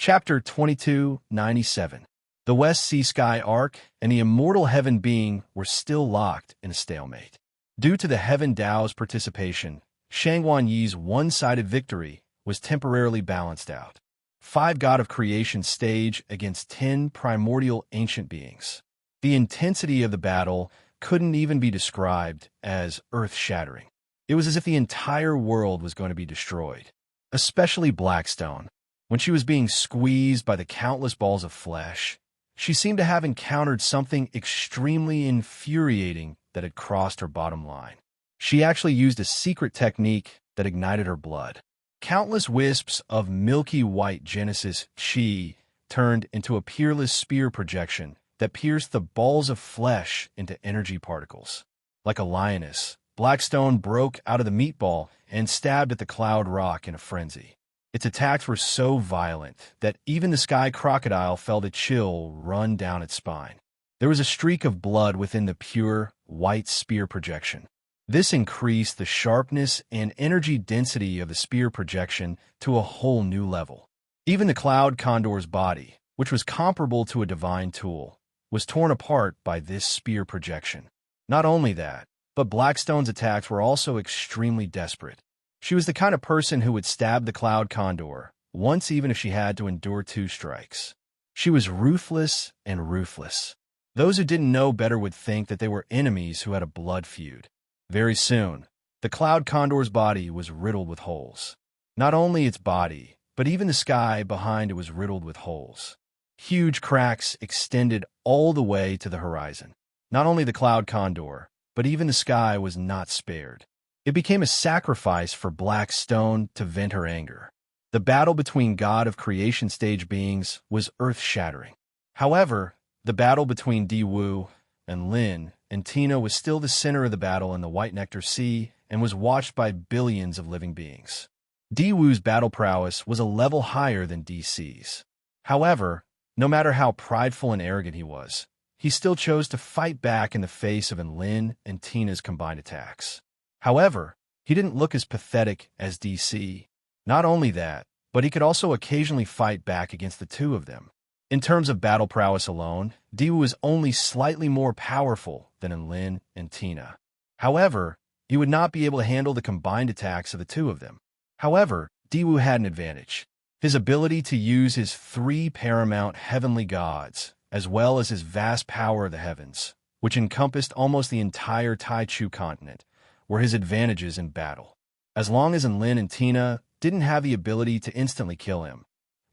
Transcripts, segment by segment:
Chapter 2297. The West Sea Sky Arc and the immortal Heaven Being were still locked in a stalemate. Due to the Heaven Dao's participation, Shangguan Yi's one-sided victory was temporarily balanced out. 5 God of Creation stage against 10 primordial ancient beings. The intensity of the battle couldn't even be described as earth-shattering. It was as if the entire world was going to be destroyed. Especially Blackstone. When she was being squeezed by the countless balls of flesh, she seemed to have encountered something extremely infuriating that had crossed her bottom line. She actually used a secret technique that ignited her blood. Countless wisps of milky white Genesis chi turned into a peerless spear projection that pierced the balls of flesh into energy particles. Like a lioness, Blackstone broke out of the meatball and stabbed at the cloud rock in a frenzy. Its attacks were so violent that even the sky crocodile felt a chill run down its spine. There was a streak of blood within the pure, white spear projection. This increased the sharpness and energy density of the spear projection to a whole new level. Even the cloud condor's body, which was comparable to a divine tool, was torn apart by this spear projection. Not only that, but Blackstone's attacks were also extremely desperate. She was the kind of person who would stab the cloud condor once even if she had to endure 2 strikes. She was ruthless and ruthless. Those who didn't know better would think that they were enemies who had a blood feud. Very soon, the cloud condor's body was riddled with holes. Not only its body, but even the sky behind it was riddled with holes. Huge cracks extended all the way to the horizon. Not only the cloud condor, but even the sky was not spared. It became a sacrifice for Blackstone to vent her anger. The battle between God of Creation stage beings was earth-shattering. However, the battle between Diwu and Lin and Tina was still the center of the battle in the White Nectar Sea and was watched by billions of living beings. Diwu's battle prowess was a level higher than DC's. However, no matter how prideful and arrogant he was, he still chose to fight back in the face of Lin and Tina's combined attacks. However, he didn't look as pathetic as DC. Not only that, but he could also occasionally fight back against the 2 of them. In terms of battle prowess alone, Diwu was only slightly more powerful than Lin and Tina. However, he would not be able to handle the combined attacks of the 2 of them. However, Diwu had an advantage. His ability to use his 3 paramount heavenly gods, as well as his vast power of the heavens, which encompassed almost the entire Taichu continent, were his advantages in battle. As long as Lin and Tina didn't have the ability to instantly kill him,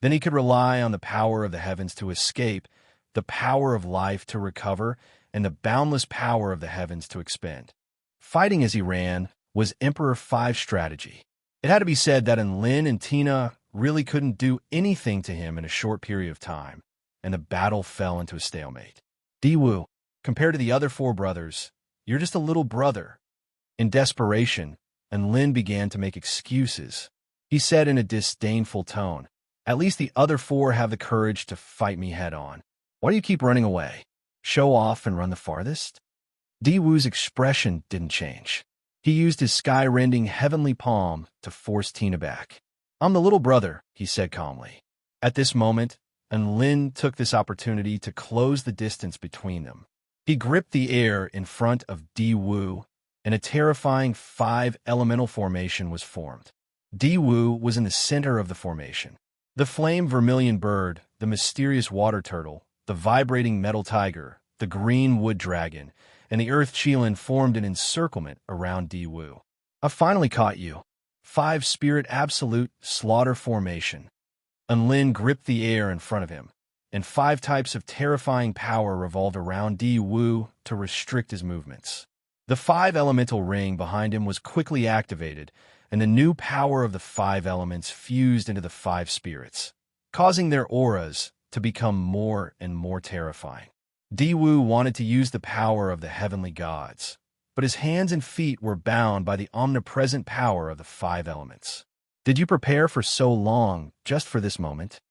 then he could rely on the power of the heavens to escape, the power of life to recover, and the boundless power of the heavens to expend. Fighting as he ran was Emperor 5 strategy. It had to be said that Lin and Tina really couldn't do anything to him in a short period of time, and the battle fell into a stalemate. Diwu, compared to the other 4 brothers, you're just a little brother. In desperation, Lin began to make excuses. He said in a disdainful tone, "At least the other 4 have the courage to fight me head-on. Why do you keep running away? Show off and run the farthest?" Diwu's expression didn't change. He used his sky-rending heavenly palm to force Tina back. "I'm the little brother," he said calmly. At this moment, Lin took this opportunity to close the distance between them. He gripped the air in front of Diwu, and a terrifying 5 elemental formation was formed. Diwu was in the center of the formation. The flame vermilion bird, the mysterious water turtle, the vibrating metal tiger, the green wood dragon, and the earth Qilin formed an encirclement around Diwu. "I finally caught you." 5 spirit absolute slaughter formation. Lin gripped the air in front of him, and 5 types of terrifying power revolved around Diwu to restrict his movements. The 5 elemental ring behind him was quickly activated, and the new power of the 5 elements fused into the 5 spirits, causing their auras to become more and more terrifying. Diwu wanted to use the power of the heavenly gods, but his hands and feet were bound by the omnipresent power of the 5 elements. Did you prepare for so long just for this moment?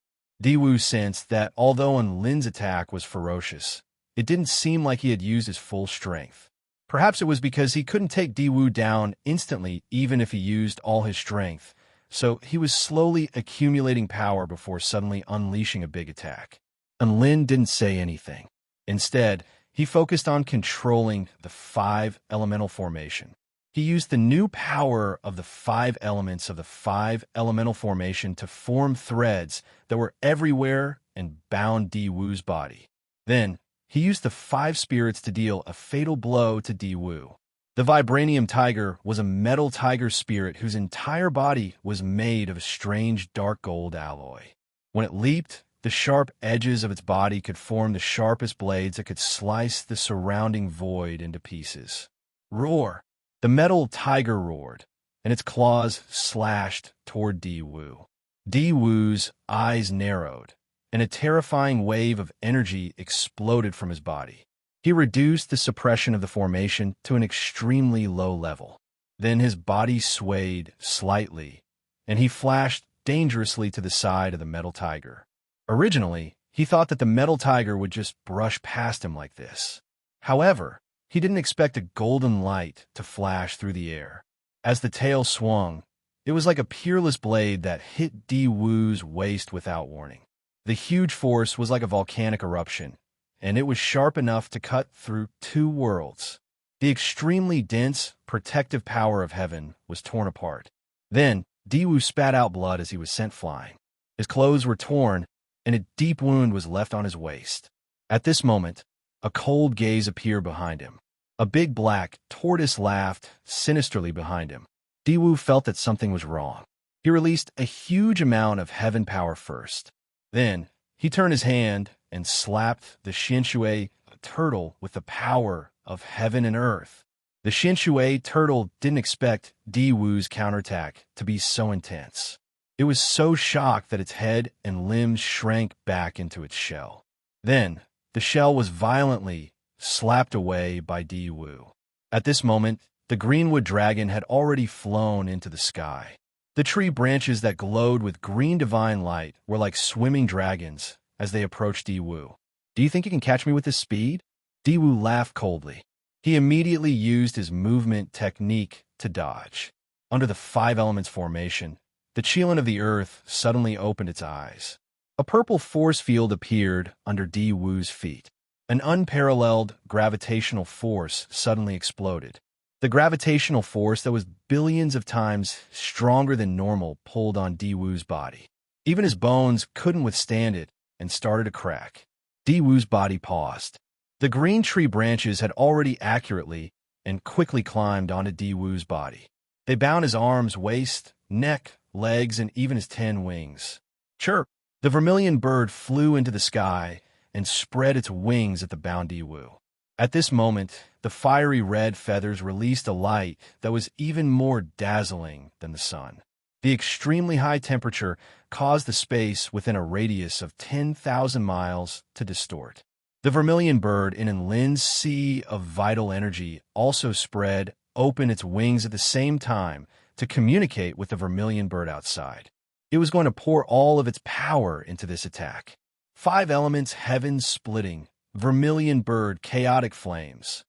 Diwu sensed that although Lin's attack was ferocious, it didn't seem like he had used his full strength. Perhaps it was because he couldn't take Diwu down instantly even if he used all his strength, so he was slowly accumulating power before suddenly unleashing a big attack. And Lin didn't say anything. Instead, he focused on controlling the five elemental formation. He used the new power of the five elements of the five elemental formation to form threads that were everywhere and bound Di Wu's body. Then, he used the five spirits to deal a fatal blow to Di Wu. The vibranium tiger was a metal tiger spirit whose entire body was made of a strange dark gold alloy. When it leaped, the sharp edges of its body could form the sharpest blades that could slice the surrounding void into pieces. Roar! The metal tiger roared, and its claws slashed toward Di Wu. Di Wu's eyes narrowed, and a terrifying wave of energy exploded from his body. He reduced the suppression of the formation to an extremely low level. Then his body swayed slightly, and he flashed dangerously to the side of the metal tiger. Originally, he thought that the metal tiger would just brush past him like this. However, he didn't expect a golden light to flash through the air. As the tail swung, it was like a peerless blade that hit Di Wu's waist without warning. The huge force was like a volcanic eruption, and it was sharp enough to cut through two worlds. The extremely dense, protective power of heaven was torn apart. Then, Di Wu spat out blood as he was sent flying. His clothes were torn, and a deep wound was left on his waist. At this moment, a cold gaze appeared behind him. A big black tortoise laughed sinisterly behind him. Di Wu felt that something was wrong. He released a huge amount of heaven power first. Then, he turned his hand and slapped the Xinshui turtle with the power of heaven and earth. The Xinshui turtle didn't expect Di Wu's counterattack to be so intense. It was so shocked that its head and limbs shrank back into its shell. Then, the shell was violently slapped away by Di Wu. At this moment, the greenwood dragon had already flown into the sky. The tree branches that glowed with green divine light were like swimming dragons as they approached Di Wu. "Do you think you can catch me with this speed?" Di Wu laughed coldly. He immediately used his movement technique to dodge. Under the five elements formation, the Qilin of the earth suddenly opened its eyes. A purple force field appeared under Di Wu's feet. An unparalleled gravitational force suddenly exploded. The gravitational force that was billions of times stronger than normal pulled on Di Wu's body. Even his bones couldn't withstand it and started to crack. Di Wu's body paused. The green tree branches had already accurately and quickly climbed onto Di Wu's body. They bound his arms, waist, neck, legs, and even his 10 wings. Chirp! The vermilion bird flew into the sky and spread its wings at the bound Di Wu. At this moment, the fiery red feathers released a light that was even more dazzling than the sun. The extremely high temperature caused the space within a radius of 10,000 miles to distort. The vermilion bird in Lin's sea of vital energy also spread open its wings at the same time to communicate with the vermilion bird outside. It was going to pour all of its power into this attack. Five elements, heaven splitting, vermilion bird, chaotic flames.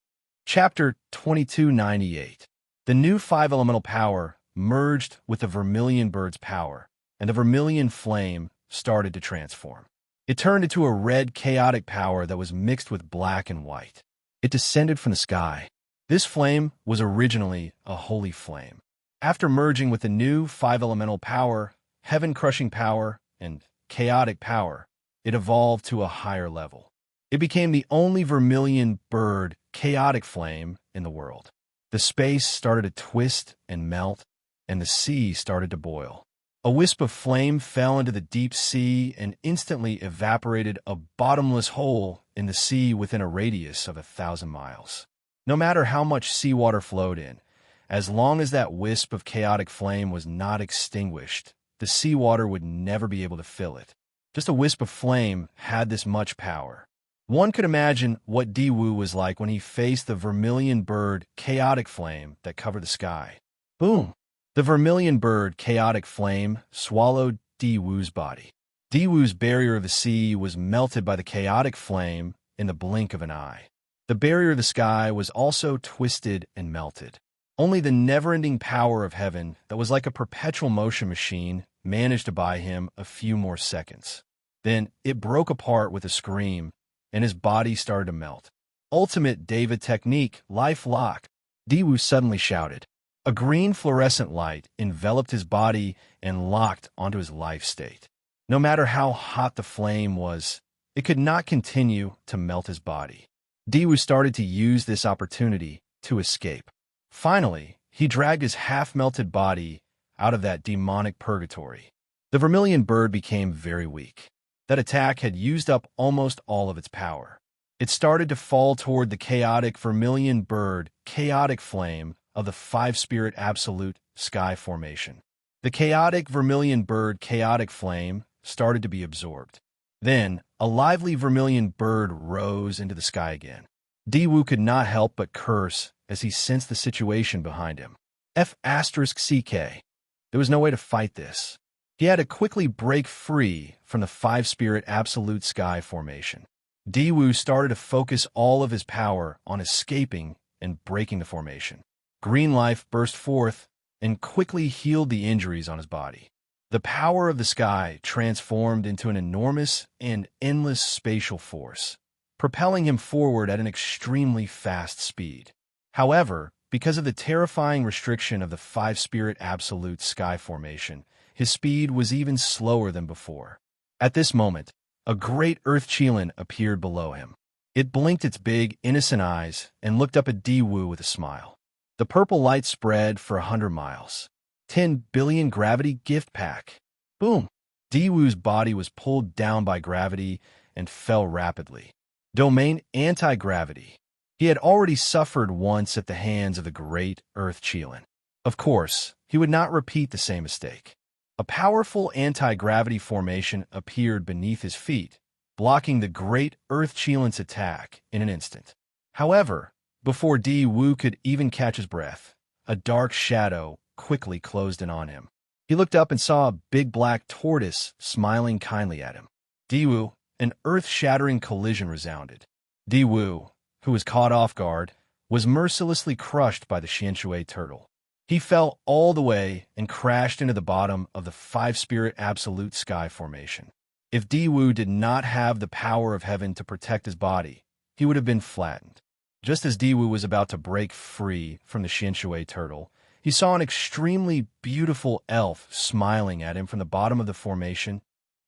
Chapter 2298. The new five elemental power merged with the vermilion bird's power, and the vermilion flame started to transform. It turned into a red chaotic power that was mixed with black and white. It descended from the sky. This flame was originally a holy flame. After merging with the new five elemental power, heaven-crushing power, and chaotic power, it evolved to a higher level. It became the only vermilion bird chaotic flame in the world. The space started to twist and melt, and the sea started to boil. A wisp of flame fell into the deep sea and instantly evaporated a bottomless hole in the sea within a radius of 1,000 miles. No matter how much seawater flowed in, as long as that wisp of chaotic flame was not extinguished, the seawater would never be able to fill it. Just a wisp of flame had this much power. One could imagine what Di Wu was like when he faced the vermilion bird chaotic flame that covered the sky. Boom! The vermilion bird chaotic flame swallowed Di Wu's body. Di Wu's barrier of the sea was melted by the chaotic flame in the blink of an eye. The barrier of the sky was also twisted and melted. Only the never-ending power of heaven that was like a perpetual motion machine managed to buy him a few more seconds. Then it broke apart with a scream, and his body started to melt. Ultimate David technique, life lock, Daewoo suddenly shouted. A green fluorescent light enveloped his body and locked onto his life state. No matter how hot the flame was, it could not continue to melt his body. Daewoo started to use this opportunity to escape. Finally, he dragged his half-melted body out of that demonic purgatory. The vermilion bird became very weak. That attack had used up almost all of its power. It started to fall toward the chaotic vermilion bird, chaotic flame of the five-spirit absolute sky formation. The chaotic vermilion bird, chaotic flame started to be absorbed. Then, a lively vermilion bird rose into the sky again. Daewoo could not help but curse as he sensed the situation behind him. F***CK. There was no way to fight this. He had to quickly break free from the five-spirit absolute sky formation. Daewoo started to focus all of his power on escaping and breaking the formation. Green life burst forth and quickly healed the injuries on his body. The power of the sky transformed into an enormous and endless spatial force, propelling him forward at an extremely fast speed. However, because of the terrifying restriction of the five-spirit absolute sky formation, his speed was even slower than before. At this moment, a great earth Qilin appeared below him. It blinked its big, innocent eyes and looked up at Daewoo with a smile. The purple light spread for 100 miles. 10 billion gravity gift pack. Boom! Daewoo's body was pulled down by gravity and fell rapidly. Domain anti-gravity. He had already suffered once at the hands of the great earth Qilin. Of course, he would not repeat the same mistake. A powerful anti-gravity formation appeared beneath his feet, blocking the great earth Qilin's attack in an instant. However, before Daewoo could even catch his breath, a dark shadow quickly closed in on him. He looked up and saw a big black tortoise smiling kindly at him. Daewoo, an earth-shattering collision resounded. Daewoo, who was caught off guard, was mercilessly crushed by the Xianshui turtle. He fell all the way and crashed into the bottom of the five-spirit absolute sky formation. If Daewoo did not have the power of heaven to protect his body, he would have been flattened. Just as Daewoo was about to break free from the Xianshui turtle, he saw an extremely beautiful elf smiling at him from the bottom of the formation.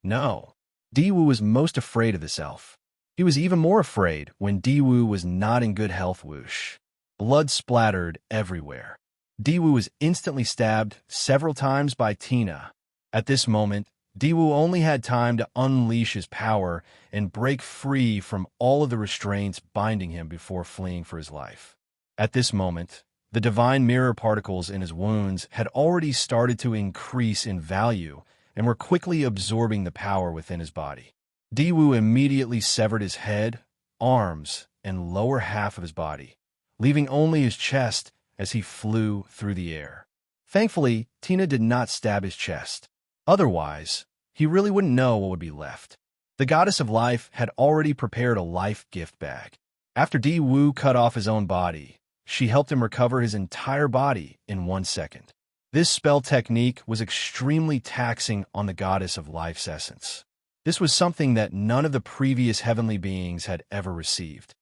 No, Daewoo was most afraid of this elf. He was even more afraid when Daewoo was not in good health. Whoosh. Blood splattered everywhere. Daewoo was instantly stabbed several times by Tina. At this moment, Daewoo only had time to unleash his power and break free from all of the restraints binding him before fleeing for his life. At this moment, the divine mirror particles in his wounds had already started to increase in value and were quickly absorbing the power within his body. Daewoo immediately severed his head, arms, and lower half of his body, leaving only his chest as he flew through the air. Thankfully, Tina did not stab his chest. Otherwise, he really wouldn't know what would be left. The goddess of life had already prepared a life gift bag. After Daewoo cut off his own body, she helped him recover his entire body in 1 second. This spell technique was extremely taxing on the goddess of life's essence. This was something that none of the previous heavenly beings had ever received.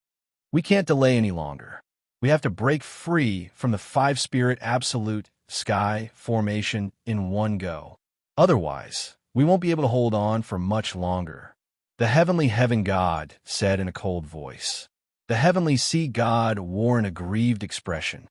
We can't delay any longer. We have to break free from the five-spirit absolute sky formation in one go. Otherwise, we won't be able to hold on for much longer. The heavenly heaven god said in a cold voice. The heavenly sea god wore an aggrieved expression.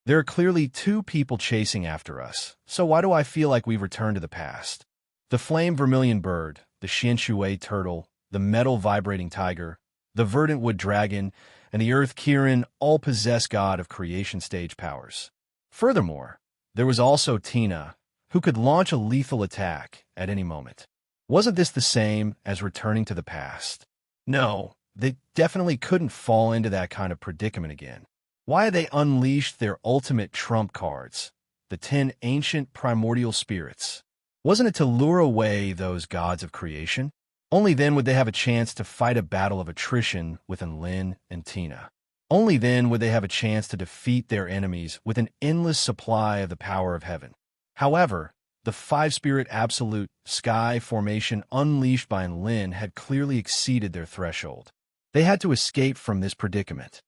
There are clearly two people chasing after us, so why do I feel like we've returned to the past? The flame vermilion bird, the Xianshui turtle, the metal vibrating tiger, the verdant wood dragon, and the earth Kirin all possess god of creation stage powers. Furthermore, there was also Tina, who could launch a lethal attack at any moment. Wasn't this the same as returning to the past? No, they definitely couldn't fall into that kind of predicament again. Why had they unleashed their ultimate trump cards, the 10 ancient primordial spirits? Wasn't it to lure away those gods of creation? Only then would they have a chance to fight a battle of attrition with Enlin and Tina. Only then would they have a chance to defeat their enemies with an endless supply of the power of heaven. However, the five-spirit absolute sky formation unleashed by Enlin had clearly exceeded their threshold. They had to escape from this predicament.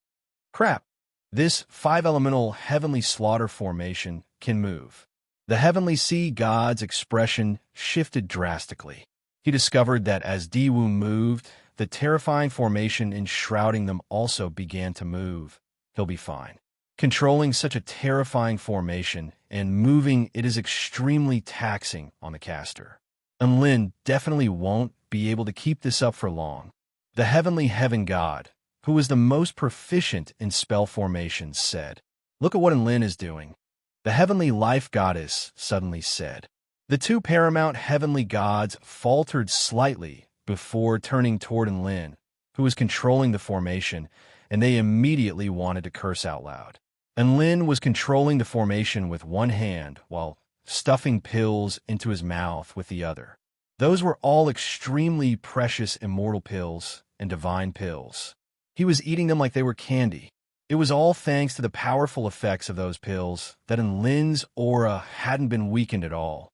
Crap! This five-elemental heavenly slaughter formation can move. The heavenly sea god's expression shifted drastically. He discovered that as Diwu moved, the terrifying formation enshrouding them also began to move. He'll be fine. Controlling such a terrifying formation and moving it is extremely taxing on the caster. Enlin definitely won't be able to keep this up for long. The heavenly heaven god, who was the most proficient in spell formations, said, "Look at what Enlin is doing." The heavenly life goddess suddenly said. The two paramount heavenly gods faltered slightly before turning toward Enlin, who was controlling the formation, and they immediately wanted to curse out loud. Enlin was controlling the formation with one hand while stuffing pills into his mouth with the other. Those were all extremely precious immortal pills and divine pills. He was eating them like they were candy. It was all thanks to the powerful effects of those pills that Enlin's aura hadn't been weakened at all.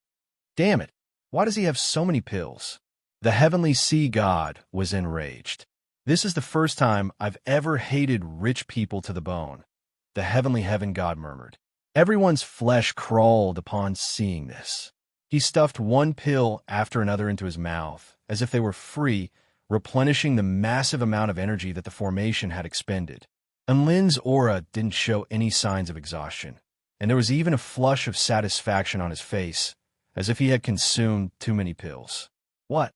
Damn it, why does he have so many pills? The heavenly sea god was enraged. This is the first time I've ever hated rich people to the bone, the heavenly heaven god murmured. Everyone's flesh crawled upon seeing this. He stuffed one pill after another into his mouth, as if they were free, replenishing the massive amount of energy that the formation had expended. Enlin's aura didn't show any signs of exhaustion, and there was even a flush of satisfaction on his face, as if he had consumed too many pills. What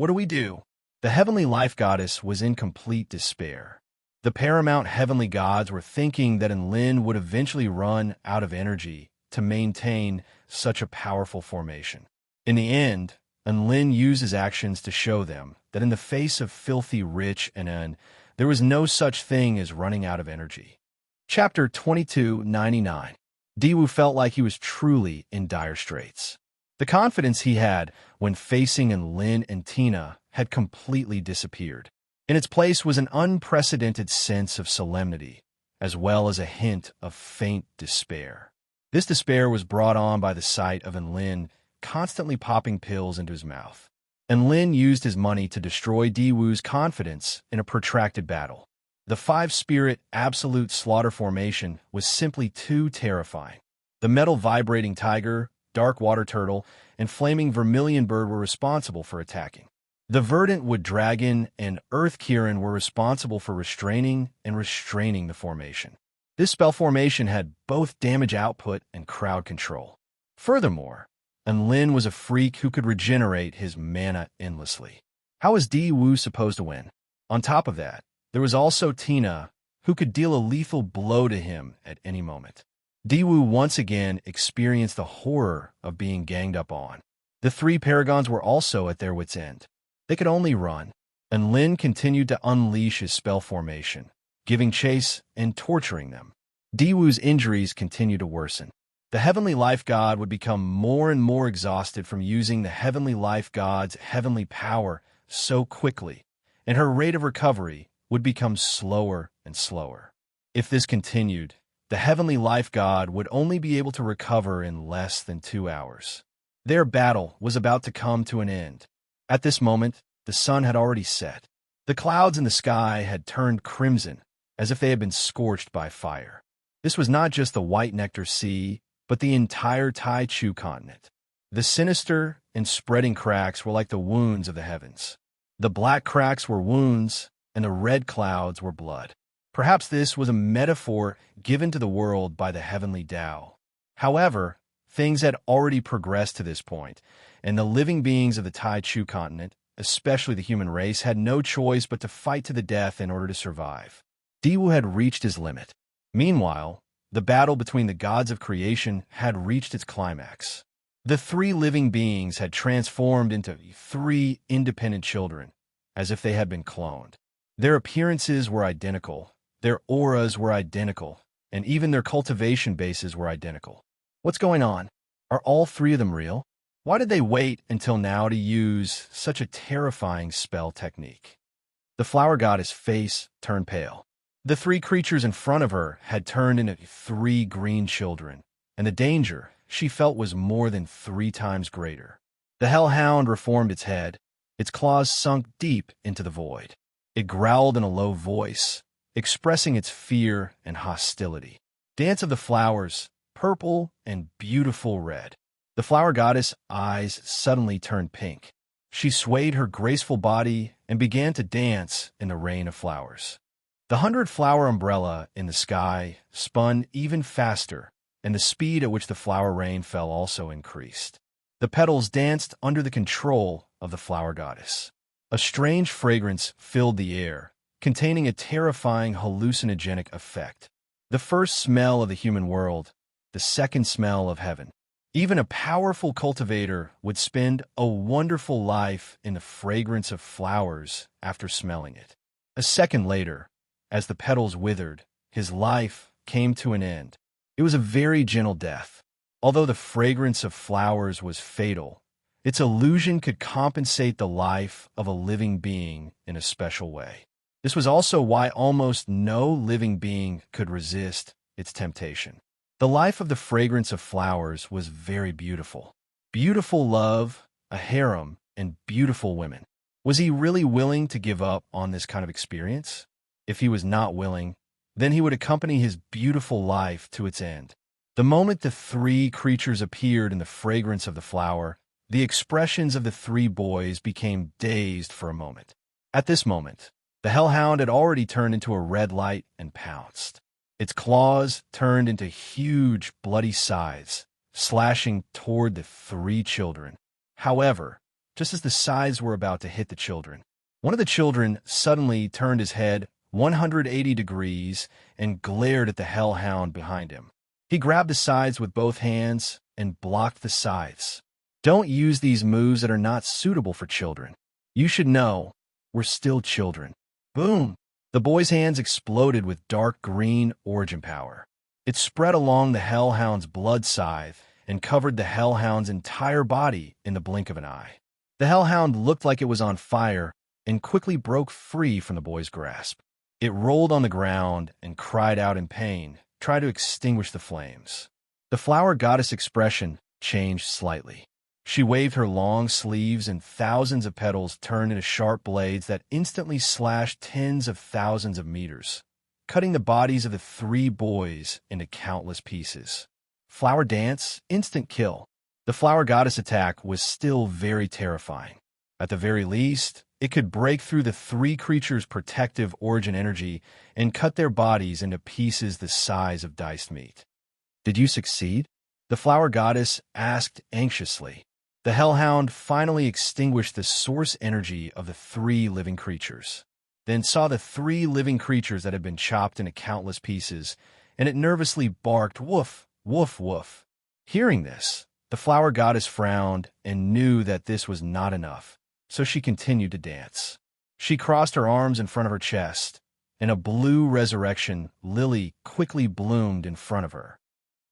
do we do? The heavenly life goddess was in complete despair. The paramount heavenly gods were thinking that Enlin would eventually run out of energy to maintain such a powerful formation. In the end, Enlin used his actions to show them that in the face of filthy rich and there was no such thing as running out of energy. Chapter 2299. Diwu felt like he was truly in dire straits. The confidence he had when facing Enlin and Tina had completely disappeared. In its place was an unprecedented sense of solemnity, as well as a hint of faint despair. This despair was brought on by the sight of Enlin constantly popping pills into his mouth. Enlin used his money to destroy Diwu's confidence in a protracted battle. The five-spirit absolute slaughter formation was simply too terrifying. The metal vibrating tiger, dark water turtle, and flaming vermilion bird were responsible for attacking. The verdant wood dragon and earth Kirin were responsible for restraining the formation. This spell formation had both damage output and crowd control. Furthermore, Enlin was a freak who could regenerate his mana endlessly. How was Diwu supposed to win? On top of that, there was also Tina, who could deal a lethal blow to him at any moment. Diwu once again experienced the horror of being ganged up on. The three paragons were also at their wits' end. They could only run. Enlin continued to unleash his spell formation, giving chase and torturing them. Diwu's injuries continued to worsen. The heavenly life god would become more and more exhausted from using the heavenly life god's heavenly power so quickly, and her rate of recovery would become slower and slower. If this continued, the heavenly life god would only be able to recover in less than 2 hours. Their battle was about to come to an end. At this moment, the sun had already set. The clouds in the sky had turned crimson, as if they had been scorched by fire. This was not just the White Nectar Sea, but the entire Tai Chu continent. The sinister and spreading cracks were like the wounds of the heavens. The black cracks were wounds, and the red clouds were blood. Perhaps this was a metaphor given to the world by the heavenly Tao. However, things had already progressed to this point, and the living beings of the Tai Chu continent, especially the human race, had no choice but to fight to the death in order to survive. Diwu had reached his limit. Meanwhile, the battle between the gods of creation had reached its climax. The three living beings had transformed into three independent children, as if they had been cloned. Their appearances were identical, their auras were identical, and even their cultivation bases were identical. What's going on? Are all three of them real? Why did they wait until now to use such a terrifying spell technique? The flower goddess' face turned pale. The three creatures in front of her had turned into three green children, and the danger she felt was more than 3 times greater. The hellhound reformed its head. Its claws sunk deep into the void. It growled in a low voice, expressing its fear and hostility. Dance of the flowers, purple and beautiful red. The flower goddess' eyes suddenly turned pink. She swayed her graceful body and began to dance in the rain of flowers. The 100-flower umbrella in the sky spun even faster, and the speed at which the flower rain fell also increased. The petals danced under the control of the flower goddess. A strange fragrance filled the air, containing a terrifying hallucinogenic effect. The first smell of the human world, the second smell of heaven. Even a powerful cultivator would spend a wonderful life in the fragrance of flowers after smelling it. A second later, as the petals withered, his life came to an end. It was a very gentle death. Although the fragrance of flowers was fatal, its illusion could compensate the life of a living being in a special way. This was also why almost no living being could resist its temptation. The life of the fragrance of flowers was very beautiful. Beautiful love, a harem, and beautiful women. Was he really willing to give up on this kind of experience? If he was not willing, then he would accompany his beautiful life to its end. The moment the three creatures appeared in the fragrance of the flower, the expressions of the three boys became dazed for a moment. At this moment, the hellhound had already turned into a red light and pounced. Its claws turned into huge, bloody scythes, slashing toward the three children. However, just as the scythes were about to hit the children, one of the children suddenly turned his head 180 degrees and glared at the hellhound behind him. He grabbed the scythes with both hands and blocked the scythes. Don't use these moves that are not suitable for children. You should know, we're still children. Boom! The boy's hands exploded with dark green origin power. It spread along the hellhound's blood scythe and covered the hellhound's entire body in the blink of an eye. The hellhound looked like it was on fire and quickly broke free from the boy's grasp. It rolled on the ground and cried out in pain, trying to extinguish the flames. The flower goddess' expression changed slightly. She waved her long sleeves and thousands of petals turned into sharp blades that instantly slashed tens of thousands of meters, cutting the bodies of the three boys into countless pieces. Flower dance, instant kill. The flower goddess attack was still very terrifying. At the very least, it could break through the three creatures' protective origin energy and cut their bodies into pieces the size of diced meat. Did you succeed? The flower goddess asked anxiously. The hellhound finally extinguished the source energy of the three living creatures, then saw the three living creatures that had been chopped into countless pieces, and it nervously barked, "Woof, woof, woof." Hearing this, the flower goddess frowned and knew that this was not enough, so she continued to dance. She crossed her arms in front of her chest, and a blue resurrection lily quickly bloomed in front of her.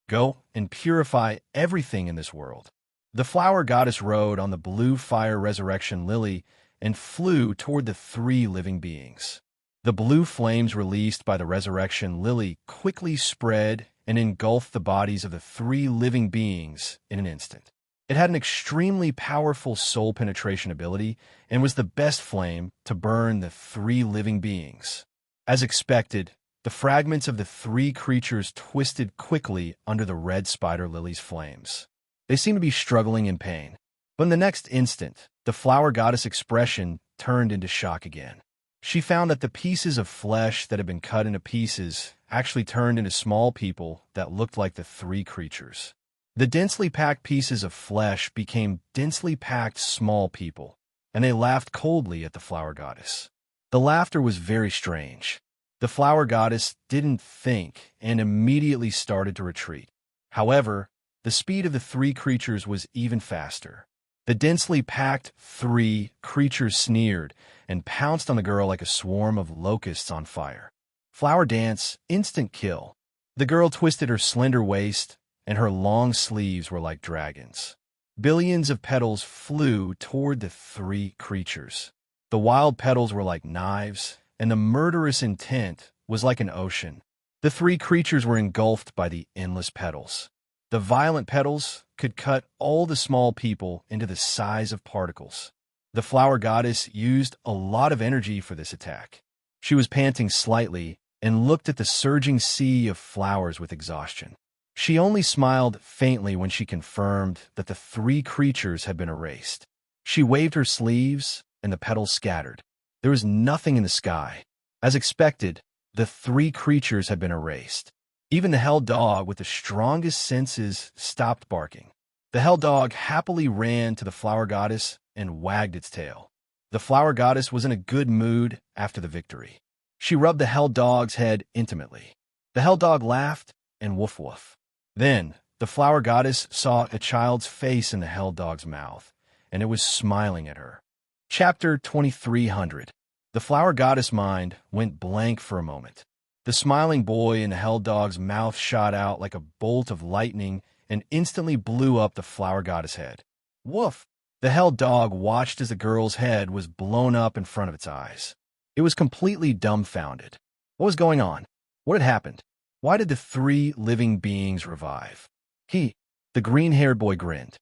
Go and purify everything in this world. The flower goddess rode on the blue fire resurrection lily and flew toward the three living beings. The blue flames released by the resurrection lily quickly spread and engulfed the bodies of the three living beings in an instant. It had an extremely powerful soul penetration ability and was the best flame to burn the three living beings. As expected, the fragments of the three creatures twisted quickly under the red spider lily's flames. They seemed to be struggling in pain. But in the next instant, the flower goddess' expression turned into shock again. She found that the pieces of flesh that had been cut into pieces actually turned into small people that looked like the three creatures. The densely packed pieces of flesh became densely packed small people, and they laughed coldly at the flower goddess. The laughter was very strange. The flower goddess didn't think and immediately started to retreat. However, the speed of the three creatures was even faster. The densely packed three creatures sneered and pounced on the girl like a swarm of locusts on fire. Flower dance, instant kill. The girl twisted her slender waist, and her long sleeves were like dragons. Billions of petals flew toward the three creatures. The wild petals were like knives, and the murderous intent was like an ocean. The three creatures were engulfed by the endless petals. The violent petals could cut all the small people into the size of particles. The flower goddess used a lot of energy for this attack. She was panting slightly and looked at the surging sea of flowers with exhaustion. She only smiled faintly when she confirmed that the three creatures had been erased. She waved her sleeves, and the petals scattered. There was nothing in the sky. As expected, the three creatures had been erased. Even the hell dog with the strongest senses stopped barking. The hell dog happily ran to the flower goddess and wagged its tail. The flower goddess was in a good mood after the victory. She rubbed the hell dog's head intimately. The hell dog laughed and woof woof. Then, the flower goddess saw a child's face in the hell dog's mouth, and it was smiling at her. Chapter 2300. The flower goddess' mind went blank for a moment. The smiling boy in the hell dog's mouth shot out like a bolt of lightning and instantly blew up the flower goddess' head. Woof! The hell dog watched as the girl's head was blown up in front of its eyes. It was completely dumbfounded. What was going on? What had happened? Why did the three living beings revive? The green-haired boy grinned.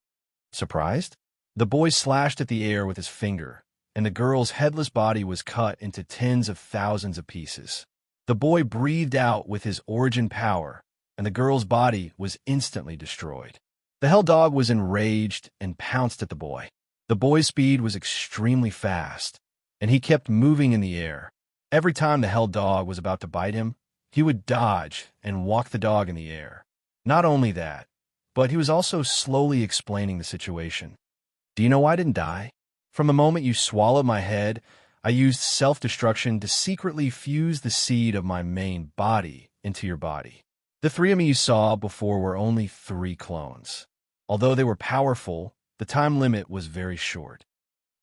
Surprised? The boy slashed at the air with his finger, and the girl's headless body was cut into tens of thousands of pieces. The boy breathed out with his origin power, and the girl's body was instantly destroyed. The hell dog was enraged and pounced at the boy. The boy's speed was extremely fast, and he kept moving in the air. Every time the hell dog was about to bite him, he would dodge and walk the dog in the air. Not only that, but he was also slowly explaining the situation. Do you know why I didn't die? From the moment you swallowed my head, I used self-destruction to secretly fuse the seed of my main body into your body. The three of me you saw before were only 3 clones. Although they were powerful, the time limit was very short.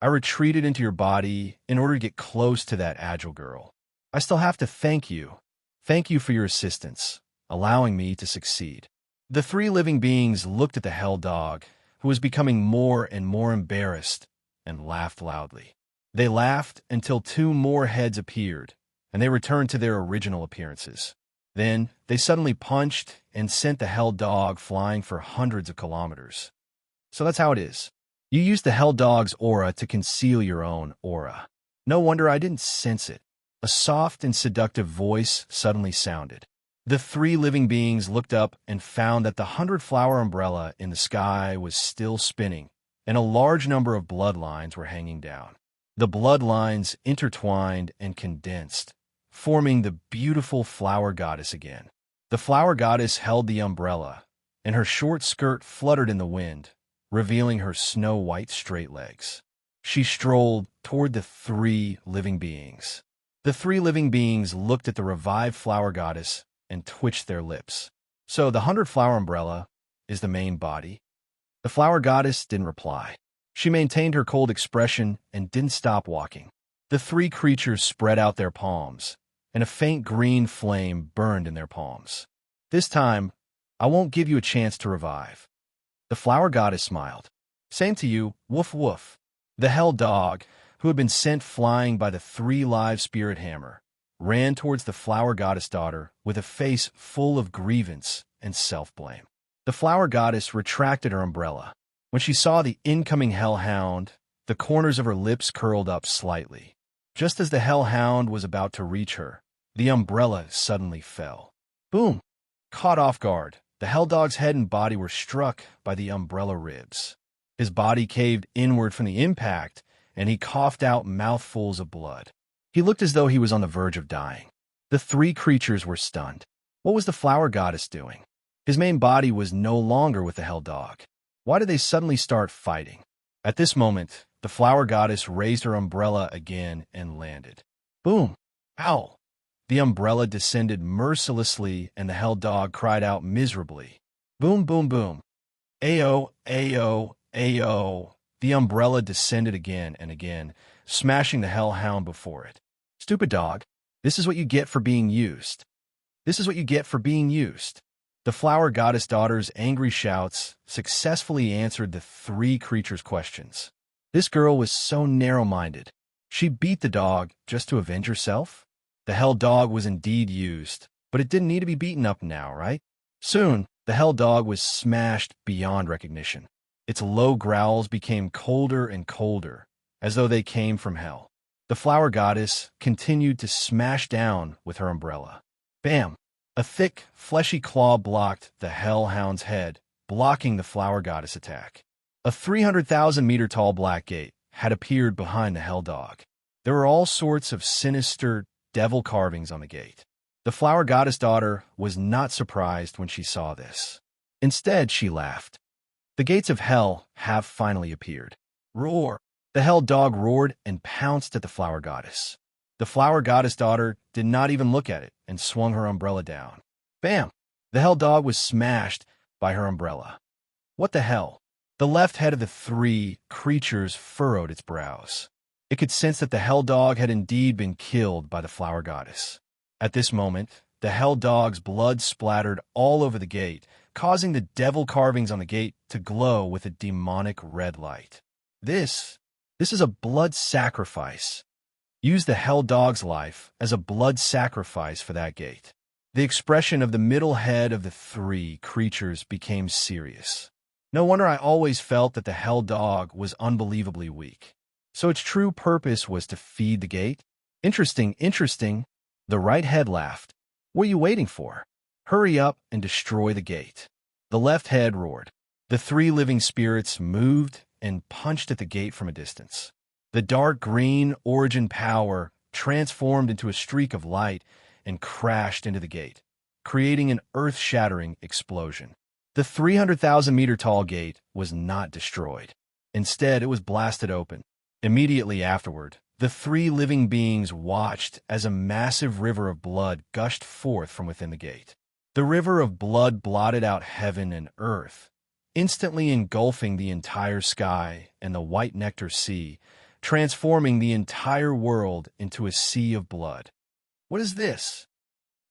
I retreated into your body in order to get close to that agile girl. I still have to thank you. Thank you for your assistance, allowing me to succeed. The 3 living beings looked at the hell dog, who was becoming more and more embarrassed, and laughed loudly. They laughed until 2 more heads appeared, and they returned to their original appearances. Then, they suddenly punched and sent the hell dog flying for hundreds of kilometers. So that's how it is. You used the hell dog's aura to conceal your own aura. No wonder I didn't sense it. A soft and seductive voice suddenly sounded. The 3 living beings looked up and found that the 100-flower umbrella in the sky was still spinning, and a large number of bloodlines were hanging down. The bloodlines intertwined and condensed, forming the beautiful flower goddess again. The flower goddess held the umbrella, and her short skirt fluttered in the wind, revealing her snow-white straight legs. She strolled toward the 3 living beings. The 3 living beings looked at the revived flower goddess and twitched their lips. So the 100-flower umbrella is the main body? The flower goddess didn't reply. She maintained her cold expression and didn't stop walking. The 3 creatures spread out their palms, and a faint green flame burned in their palms. This time, I won't give you a chance to revive. The flower goddess smiled. Same to you, woof woof. The hell dog, who had been sent flying by the 3 live spirit hammer, ran towards the flower goddess daughter with a face full of grievance and self-blame. The flower goddess retracted her umbrella. When she saw the incoming hellhound, the corners of her lips curled up slightly. Just as the hellhound was about to reach her, the umbrella suddenly fell. Boom! Caught off guard, the hell dog's head and body were struck by the umbrella ribs. His body caved inward from the impact, and he coughed out mouthfuls of blood. He looked as though he was on the verge of dying. The 3 creatures were stunned. What was the flower goddess doing? His main body was no longer with the hell dog. Why did they suddenly start fighting? At this moment, the flower goddess raised her umbrella again and landed. Boom! Ow! The umbrella descended mercilessly, and the hell dog cried out miserably. Boom, boom, boom. Ayo, ayo, ayo. The umbrella descended again and again, smashing the hellhound before it. Stupid dog. This is what you get for being used. This is what you get for being used. The flower goddess daughter's angry shouts successfully answered the 3 creatures' questions. This girl was so narrow-minded. She beat the dog just to avenge herself? The hell dog was indeed used, but it didn't need to be beaten up now, right? Soon, the hell dog was smashed beyond recognition. Its low growls became colder and colder, as though they came from hell. The flower goddess continued to smash down with her umbrella. Bam! A thick, fleshy claw blocked the hellhound's head, blocking the flower goddess attack. A 300,000-meter-tall black gate had appeared behind the hell dog. There were all sorts of sinister devil carvings on the gate. The flower goddess daughter was not surprised when she saw this. Instead, she laughed. The gates of hell have finally appeared. Roar! The hell dog roared and pounced at the flower goddess. The flower goddess daughter did not even look at it and swung her umbrella down. Bam! The hell dog was smashed by her umbrella. What the hell? The left head of the three creatures furrowed its brows. It could sense that the hell dog had indeed been killed by the flower goddess. At this moment, the hell dog's blood splattered all over the gate, causing the devil carvings on the gate to glow with a demonic red light. This is a blood sacrifice. Use the hell dog's life as a blood sacrifice for that gate. The expression of the middle head of the three creatures became serious. No wonder I always felt that the hell dog was unbelievably weak. So its true purpose was to feed the gate? Interesting. The right head laughed. What are you waiting for? Hurry up and destroy the gate. The left head roared. The three living spirits moved and punched at the gate from a distance. The dark green origin power transformed into a streak of light and crashed into the gate, creating an earth-shattering explosion. The 300,000-meter-tall gate was not destroyed. Instead, it was blasted open. Immediately afterward, the three living beings watched as a massive river of blood gushed forth from within the gate. The river of blood blotted out heaven and earth, instantly engulfing the entire sky and the white nectar sea, transforming the entire world into a sea of blood. What is this?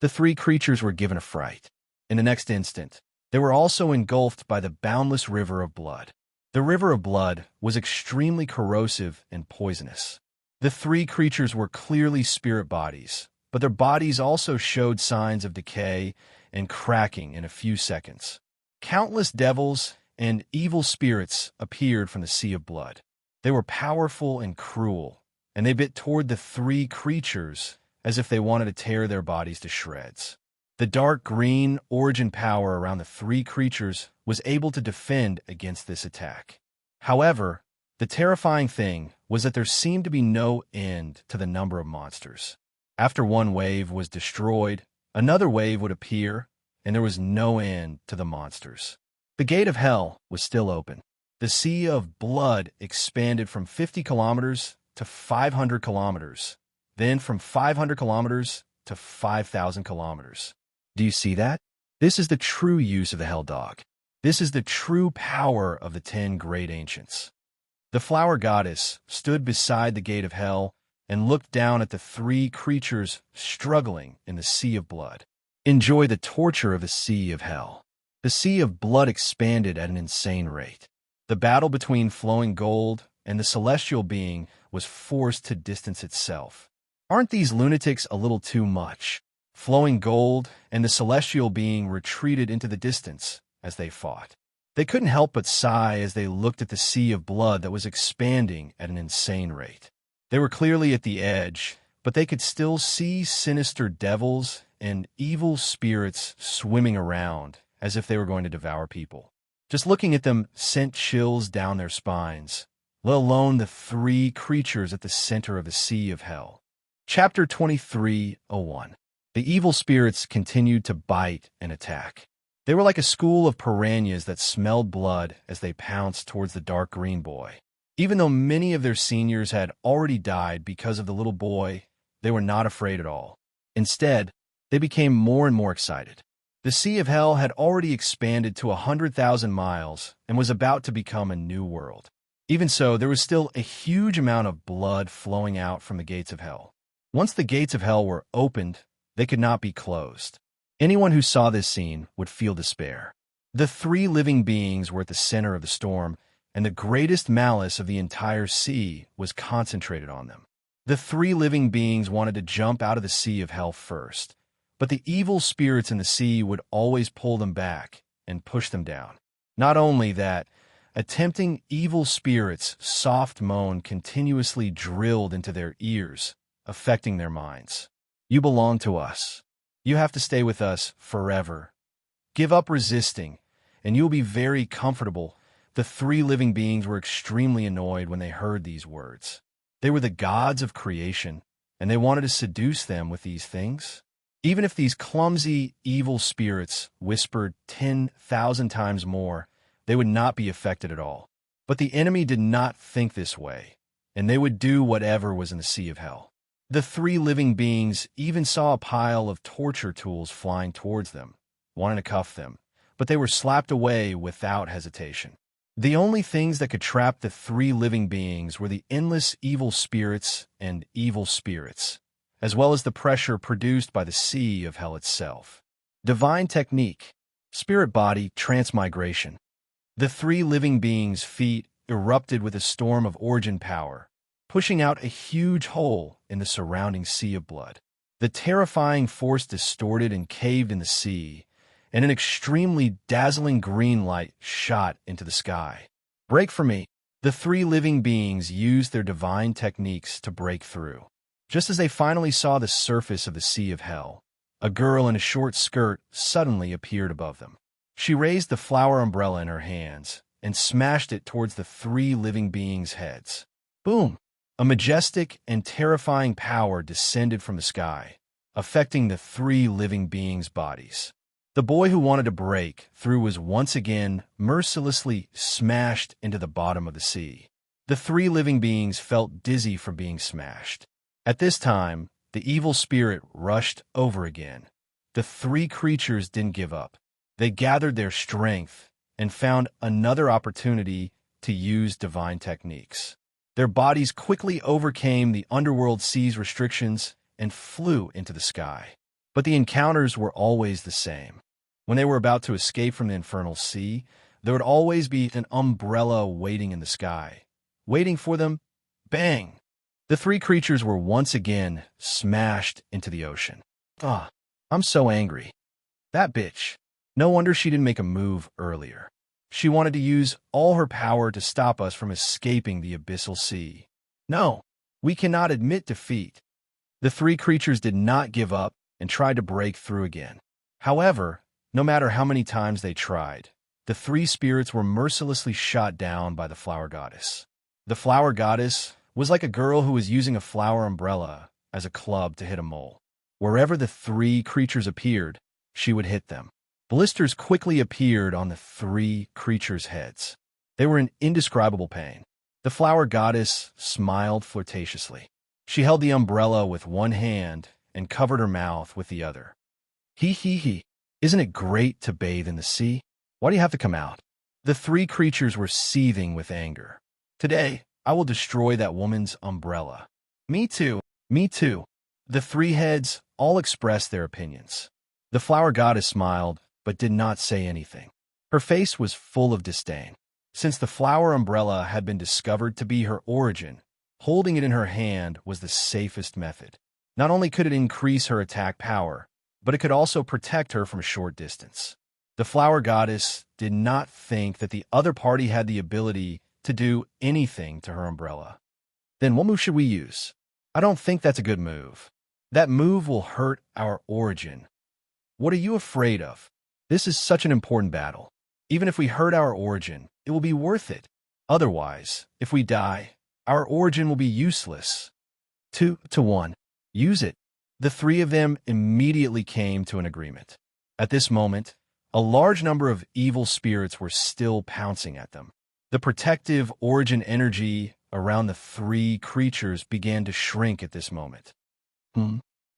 The three creatures were given a fright. In the next instant, they were also engulfed by the boundless river of blood. The river of blood was extremely corrosive and poisonous. The three creatures were clearly spirit bodies, but their bodies also showed signs of decay and cracking in a few seconds. Countless devils and evil spirits appeared from the sea of blood. They were powerful and cruel, and they bit toward the three creatures as if they wanted to tear their bodies to shreds. The dark green origin power around the three creatures was able to defend against this attack. However, the terrifying thing was that there seemed to be no end to the number of monsters. After one wave was destroyed, another wave would appear, and there was no end to the monsters. The gate of hell was still open. The sea of blood expanded from 50 kilometers to 500 kilometers, then from 500 kilometers to 5,000 kilometers. Do you see that? This is the true use of the hell dog. This is the true power of the 10 great ancients. The flower goddess stood beside the gate of hell and looked down at the three creatures struggling in the sea of blood. Enjoy the torture of the sea of hell. The sea of blood expanded at an insane rate. The battle between flowing gold and the celestial being was forced to distance itself. Aren't these lunatics a little too much? Flowing gold and the celestial being retreated into the distance as they fought. They couldn't help but sigh as they looked at the sea of blood that was expanding at an insane rate. They were clearly at the edge, but they could still see sinister devils and evil spirits swimming around as if they were going to devour people. Just looking at them sent chills down their spines, let alone the three creatures at the center of the sea of hell. Chapter 23:01. The evil spirits continued to bite and attack. They were like a school of piranhas that smelled blood as they pounced towards the dark green boy. Even though many of their seniors had already died because of the little boy, they were not afraid at all. Instead, they became more and more excited. The Sea of Hell had already expanded to 100,000 miles and was about to become a new world. Even so, there was still a huge amount of blood flowing out from the gates of hell. Once the gates of hell were opened, they could not be closed. Anyone who saw this scene would feel despair. The three living beings were at the center of the storm, and the greatest malice of the entire sea was concentrated on them. The three living beings wanted to jump out of the sea of hell first, but the evil spirits in the sea would always pull them back and push them down. Not only that, a tempting evil spirit's soft moan continuously drilled into their ears, affecting their minds. You belong to us. You have to stay with us forever. Give up resisting, and you'll be very comfortable. The three living beings were extremely annoyed when they heard these words. They were the gods of creation, and they wanted to seduce them with these things. Even if these clumsy, evil spirits whispered 10,000 times more, they would not be affected at all. But the enemy did not think this way, and they would do whatever was in the sea of hell. The three living beings even saw a pile of torture tools flying towards them, wanting to cuff them, but they were slapped away without hesitation. The only things that could trap the three living beings were the endless evil spirits and evil spirits, as well as the pressure produced by the sea of hell itself. Divine technique, spirit-body transmigration. The three living beings' feet erupted with a storm of origin power, pushing out a huge hole in the surrounding sea of blood. The terrifying force distorted and caved in the sea, and an extremely dazzling green light shot into the sky. Break for me. The three living beings used their divine techniques to break through. Just as they finally saw the surface of the sea of hell, a girl in a short skirt suddenly appeared above them. She raised the flower umbrella in her hands and smashed it towards the three living beings' heads. Boom! A majestic and terrifying power descended from the sky, affecting the three living beings' bodies. The boy who wanted to break through was once again mercilessly smashed into the bottom of the sea. The three living beings felt dizzy from being smashed. At this time, the evil spirit rushed over again. The three creatures didn't give up. They gathered their strength and found another opportunity to use divine techniques. Their bodies quickly overcame the underworld sea's restrictions and flew into the sky. But the encounters were always the same. When they were about to escape from the infernal sea, there would always be an umbrella waiting in the sky. Waiting for them, bang! The three creatures were once again smashed into the ocean. I'm so angry. That bitch. No wonder she didn't make a move earlier. She wanted to use all her power to stop us from escaping the abyssal sea. No, we cannot admit defeat. The three creatures did not give up and tried to break through again. However, no matter how many times they tried, the three spirits were mercilessly shot down by the flower goddess. The flower goddess was like a girl who was using a flower umbrella as a club to hit a mole. Wherever the three creatures appeared, she would hit them. Blisters quickly appeared on the three creatures' heads. They were in indescribable pain. The flower goddess smiled flirtatiously. She held the umbrella with one hand and covered her mouth with the other. He. Isn't it great to bathe in the sea? Why do you have to come out? The three creatures were seething with anger. Today, I will destroy that woman's umbrella. Me too. The three heads all expressed their opinions. The flower goddess smiled, but did not say anything. Her face was full of disdain. Since the flower umbrella had been discovered to be her origin, holding it in her hand was the safest method. Not only could it increase her attack power, but it could also protect her from a short distance. The flower goddess did not think that the other party had the ability to do anything to her umbrella. Then what move should we use? I don't think that's a good move. That move will hurt our origin. What are you afraid of? This is such an important battle. Even if we hurt our origin, it will be worth it. Otherwise, if we die, our origin will be useless. 2-1. Use it. The three of them immediately came to an agreement. At this moment, a large number of evil spirits were still pouncing at them. The protective origin energy around the three creatures began to shrink at this moment.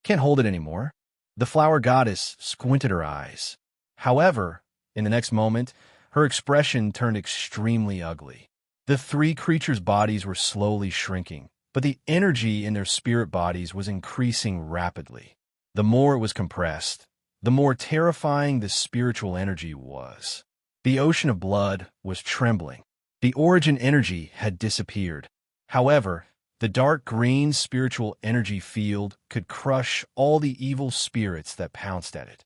Can't hold it anymore. The flower goddess squinted her eyes. However, in the next moment, her expression turned extremely ugly. The three creatures' bodies were slowly shrinking, but the energy in their spirit bodies was increasing rapidly. The more it was compressed, the more terrifying the spiritual energy was. The ocean of blood was trembling. The origin energy had disappeared. However, The dark green spiritual energy field could crush all the evil spirits that pounced at it.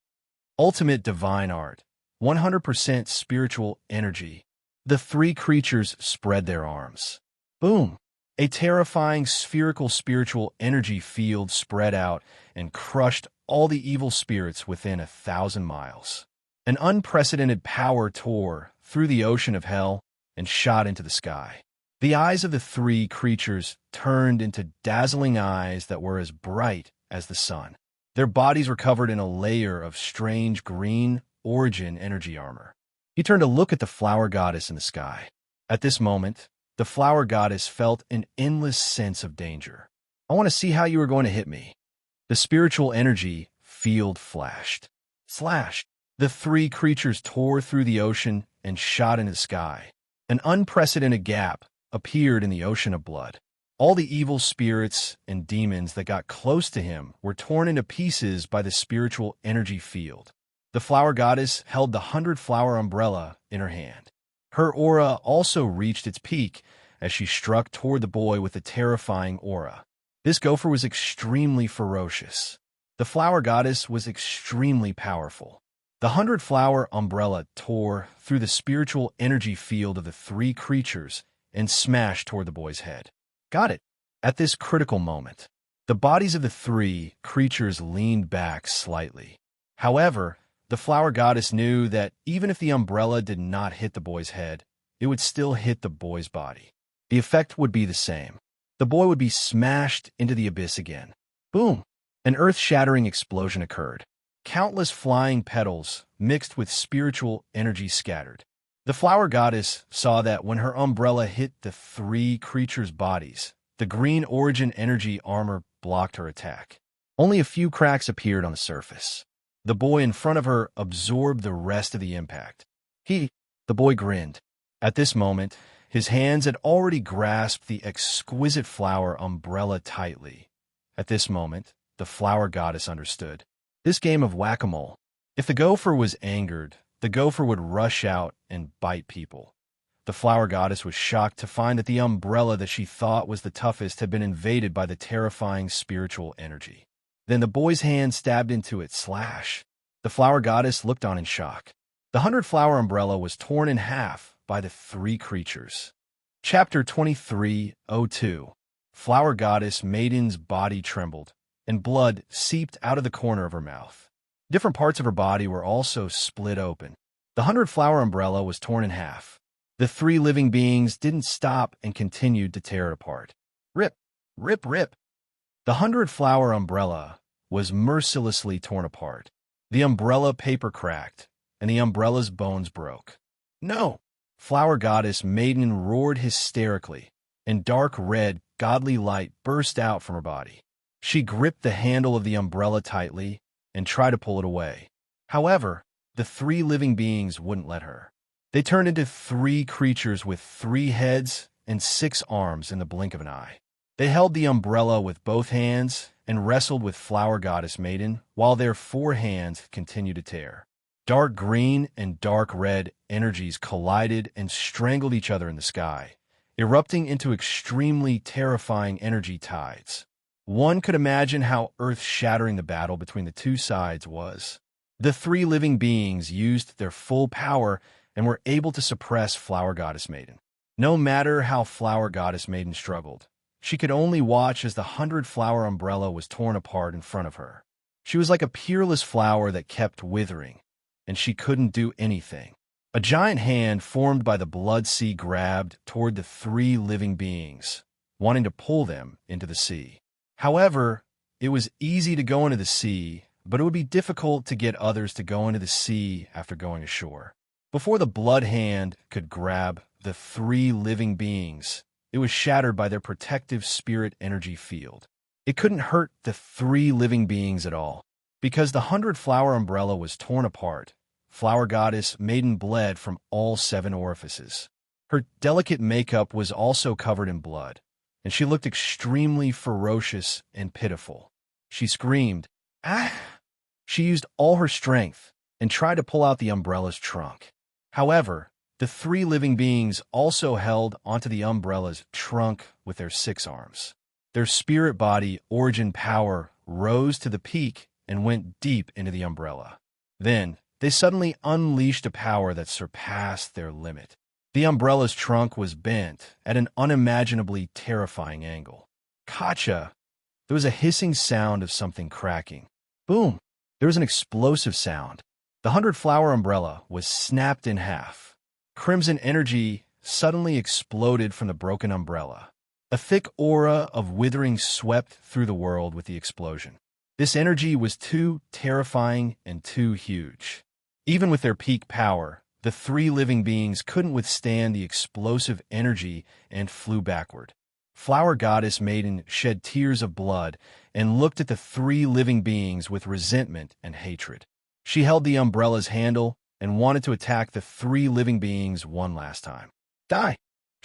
Ultimate divine art, 100% spiritual energy. The three creatures spread their arms. Boom! A terrifying spherical spiritual energy field spread out and crushed all the evil spirits within 1,000 miles. An unprecedented power tore through the ocean of hell and shot into the sky. The eyes of the three creatures turned into dazzling eyes that were as bright as the sun. Their bodies were covered in a layer of strange green origin energy armor. He turned to look at the flower goddess in the sky. At this moment, the flower goddess felt an endless sense of danger. I want to see how you are going to hit me. The spiritual energy field flashed. Slash! The three creatures tore through the ocean and shot into the sky. An unprecedented gap appeared in the ocean of blood. All the evil spirits and demons that got close to him were torn into pieces by the spiritual energy field. The flower goddess held the 100-flower umbrella in her hand. Her aura also reached its peak as she struck toward the boy with a terrifying aura. This gopher was extremely ferocious. The flower goddess was extremely powerful. The 100-flower umbrella tore through the spiritual energy field of the three creatures and smashed toward the boy's head. Got it. At this critical moment, the bodies of the three creatures leaned back slightly. However, the flower goddess knew that even if the umbrella did not hit the boy's head, it would still hit the boy's body. The effect would be the same. The boy would be smashed into the abyss again. Boom! An earth-shattering explosion occurred. Countless flying petals mixed with spiritual energy scattered. The flower goddess saw that when her umbrella hit the three creatures' bodies, the green origin energy armor blocked her attack. Only a few cracks appeared on the surface. The boy in front of her absorbed the rest of the impact. The boy grinned. At this moment, his hands had already grasped the exquisite flower umbrella tightly. At this moment, the flower goddess understood. This game of whack-a-mole. If the gopher was angered, the gopher would rush out and bite people. The flower goddess was shocked to find that the umbrella that she thought was the toughest had been invaded by the terrifying spiritual energy. Then the boy's hand stabbed into it. Slash! The flower goddess looked on in shock. The 100-flower umbrella was torn in half by the three creatures. Chapter 23:02. Flower goddess maiden's body trembled, and blood seeped out of the corner of her mouth. Different parts of her body were also split open. The 100-flower umbrella was torn in half. The three living beings didn't stop and continued to tear it apart. Rip! Rip! Rip! The 100-flower umbrella was mercilessly torn apart. The umbrella paper cracked, and the umbrella's bones broke. No! Flower goddess maiden roared hysterically, and dark red, godly light burst out from her body. She gripped the handle of the umbrella tightly and tried to pull it away. However, the three living beings wouldn't let her. They turned into three creatures with 3 heads and 6 arms in the blink of an eye. They held the umbrella with both hands and wrestled with flower goddess maiden while their 4 hands continued to tear. Dark green and dark red energies collided and strangled each other in the sky, erupting into extremely terrifying energy tides. One could imagine how earth-shattering the battle between the two sides was. The 3 living beings used their full power and were able to suppress flower goddess maiden. No matter how flower goddess maiden struggled, she could only watch as the 100-flower umbrella was torn apart in front of her. She was like a peerless flower that kept withering, and she couldn't do anything. A giant hand formed by the blood sea grabbed toward the 3 living beings, wanting to pull them into the sea. However, it was easy to go into the sea, but it would be difficult to get others to go into the sea after going ashore. Before the blood hand could grab the 3 living beings, it was shattered by their protective spirit energy field. It couldn't hurt the 3 living beings at all. Because the 100-flower umbrella was torn apart, flower goddess maiden bled from all 7 orifices. Her delicate makeup was also covered in blood, and she looked extremely ferocious and pitiful. She screamed, "Ah!" She used all her strength and tried to pull out the umbrella's trunk. However, the 3 living beings also held onto the umbrella's trunk with their 6 arms. Their spirit body, origin power, rose to the peak and went deep into the umbrella. Then, they suddenly unleashed a power that surpassed their limit. The umbrella's trunk was bent at an unimaginably terrifying angle. Gotcha! There was a hissing sound of something cracking. Boom! There was an explosive sound. The 100-flower umbrella was snapped in half. Crimson energy suddenly exploded from the broken umbrella. A thick aura of withering swept through the world with the explosion. This energy was too terrifying and too huge. Even with their peak power, the three living beings couldn't withstand the explosive energy and flew backward. Flower Goddess Maiden shed tears of blood and looked at the three living beings with resentment and hatred. She held the umbrella's handle and wanted to attack the three living beings one last time. Die!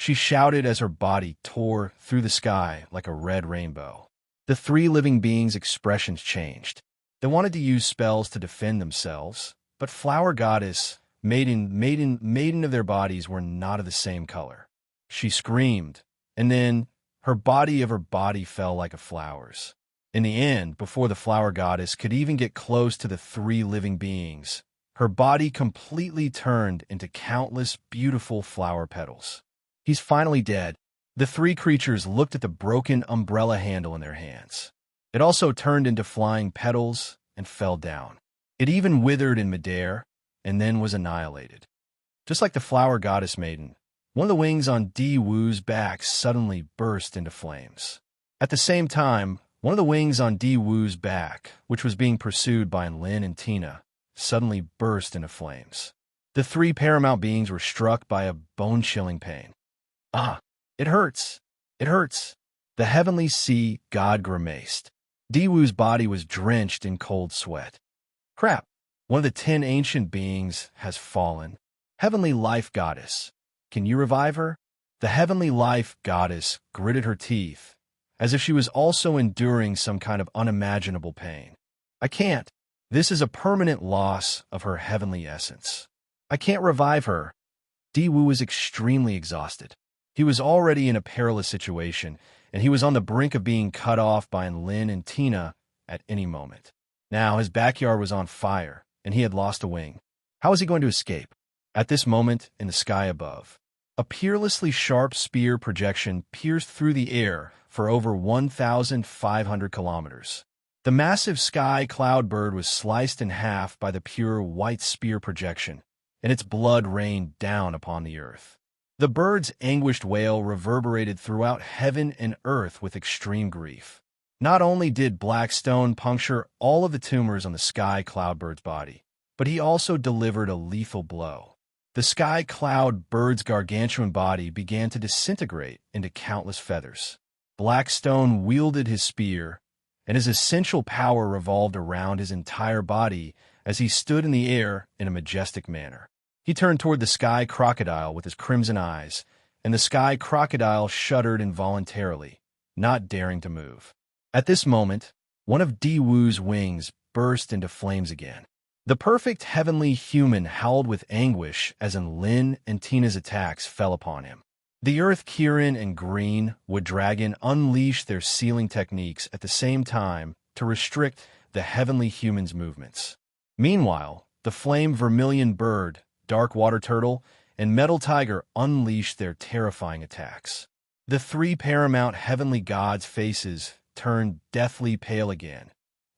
She shouted as her body tore through the sky like a red rainbow. The three living beings' expressions changed. They wanted to use spells to defend themselves, but Flower Goddess, maiden of their bodies were not of the same color. She screamed, and then her body fell like a flower's. In the end, before the Flower Goddess could even get close to the three living beings, her body completely turned into countless beautiful flower petals. He's finally dead. The three creatures looked at the broken umbrella handle in their hands. It also turned into flying petals and fell down. It even withered in midair and then was annihilated. Just like the Flower Goddess Maiden, one of the wings on Di Wu's back suddenly burst into flames. At the same time, one of the wings on Di Wu's back, which was being pursued by Lin and Tina, suddenly burst into flames. The three paramount beings were struck by a bone-chilling pain. Ah, it hurts. It hurts. The heavenly sea god grimaced. Di Wu's body was drenched in cold sweat. Crap. One of the 10 ancient beings has fallen. Heavenly life goddess. Can you revive her? The heavenly life goddess gritted her teeth, as if she was also enduring some kind of unimaginable pain. I can't. This is a permanent loss of her heavenly essence. I can't revive her. Di Wu was extremely exhausted. He was already in a perilous situation, and he was on the brink of being cut off by Lin and Tina at any moment. Now his backyard was on fire, and he had lost a wing. How was he going to escape? At this moment, in the sky above, a peerlessly sharp spear projection pierced through the air for over 1,500 kilometers. The massive sky cloud bird was sliced in half by the pure white spear projection, and its blood rained down upon the earth. The bird's anguished wail reverberated throughout heaven and earth with extreme grief. Not only did black stone puncture all of the tumors on the sky cloud bird's body, but he also delivered a lethal blow. The sky cloud bird's gargantuan body began to disintegrate into countless feathers. Blackstone wielded his spear, and his essential power revolved around his entire body as he stood in the air in a majestic manner. He turned toward the sky crocodile with his crimson eyes, and the sky crocodile shuddered involuntarily, not daring to move. At this moment, one of Di Wu's wings burst into flames again. The perfect heavenly human howled with anguish as Lin and Tina's attacks fell upon him. The Earth Kirin and Green Wood Dragon unleashed their sealing techniques at the same time to restrict the heavenly human's movements. Meanwhile, the Flame Vermilion Bird, Dark Water Turtle, and Metal Tiger unleashed their terrifying attacks. The three paramount heavenly gods' faces turned deathly pale again.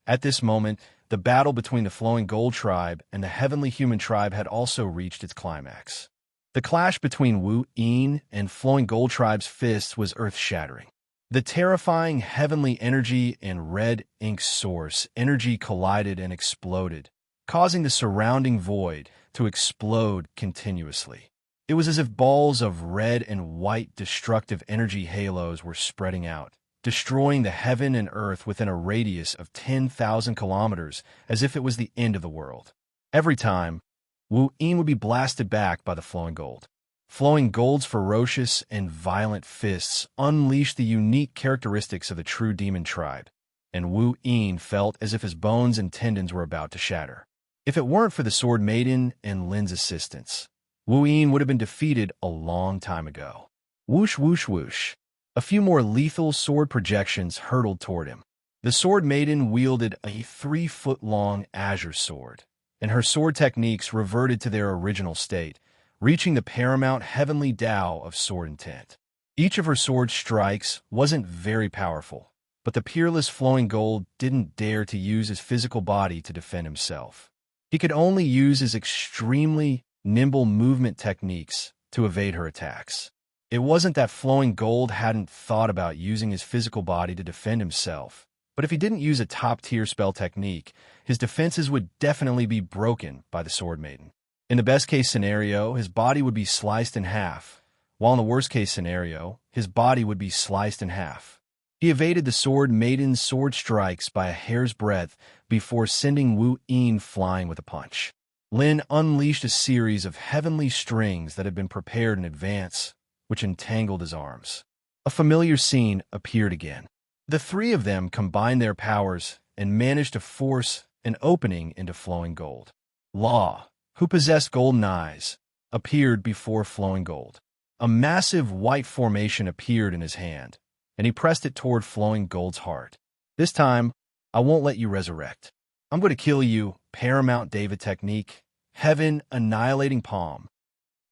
At this moment, the battle between the Flowing Gold Tribe and the heavenly human tribe had also reached its climax. The clash between Wu Yin and Flowing Gold Tribe's fists was earth-shattering. The terrifying heavenly energy and red ink source energy collided and exploded, causing the surrounding void to explode continuously. It was as if balls of red and white destructive energy halos were spreading out, destroying the heaven and earth within a radius of 10,000 kilometers as if it was the end of the world. Every time, Wu Yin would be blasted back by the Flowing Gold. Flowing Gold's ferocious and violent fists unleashed the unique characteristics of the true demon tribe, and Wu Yin felt as if his bones and tendons were about to shatter. If it weren't for the Sword Maiden and Lin's assistance, Wu Yin would have been defeated a long time ago. Whoosh, whoosh, whoosh. A few more lethal sword projections hurtled toward him. The sword maiden wielded a 3-foot-long azure sword, and her sword techniques reverted to their original state, reaching the paramount heavenly Tao of sword intent. Each of her sword strikes wasn't very powerful, but the peerless flowing gold didn't dare to use his physical body to defend himself. He could only use his extremely nimble movement techniques to evade her attacks. It wasn't that flowing gold hadn't thought about using his physical body to defend himself, but if he didn't use a top-tier spell technique, his defenses would definitely be broken by the sword maiden. In the best-case scenario, his body would be sliced in half, while in the worst-case scenario, his body would be sliced in half. He evaded the sword maiden's sword strikes by a hair's breadth before sending Wu Yin flying with a punch. Lin unleashed a series of heavenly strings that had been prepared in advance, which entangled his arms. A familiar scene appeared again. The three of them combined their powers and managed to force an opening into flowing gold. Law, who possessed golden eyes, appeared before flowing gold. A massive white formation appeared in his hand, and he pressed it toward flowing gold's heart. This time, I won't let you resurrect. I'm going to kill you, Paramount David technique, Heaven Annihilating Palm.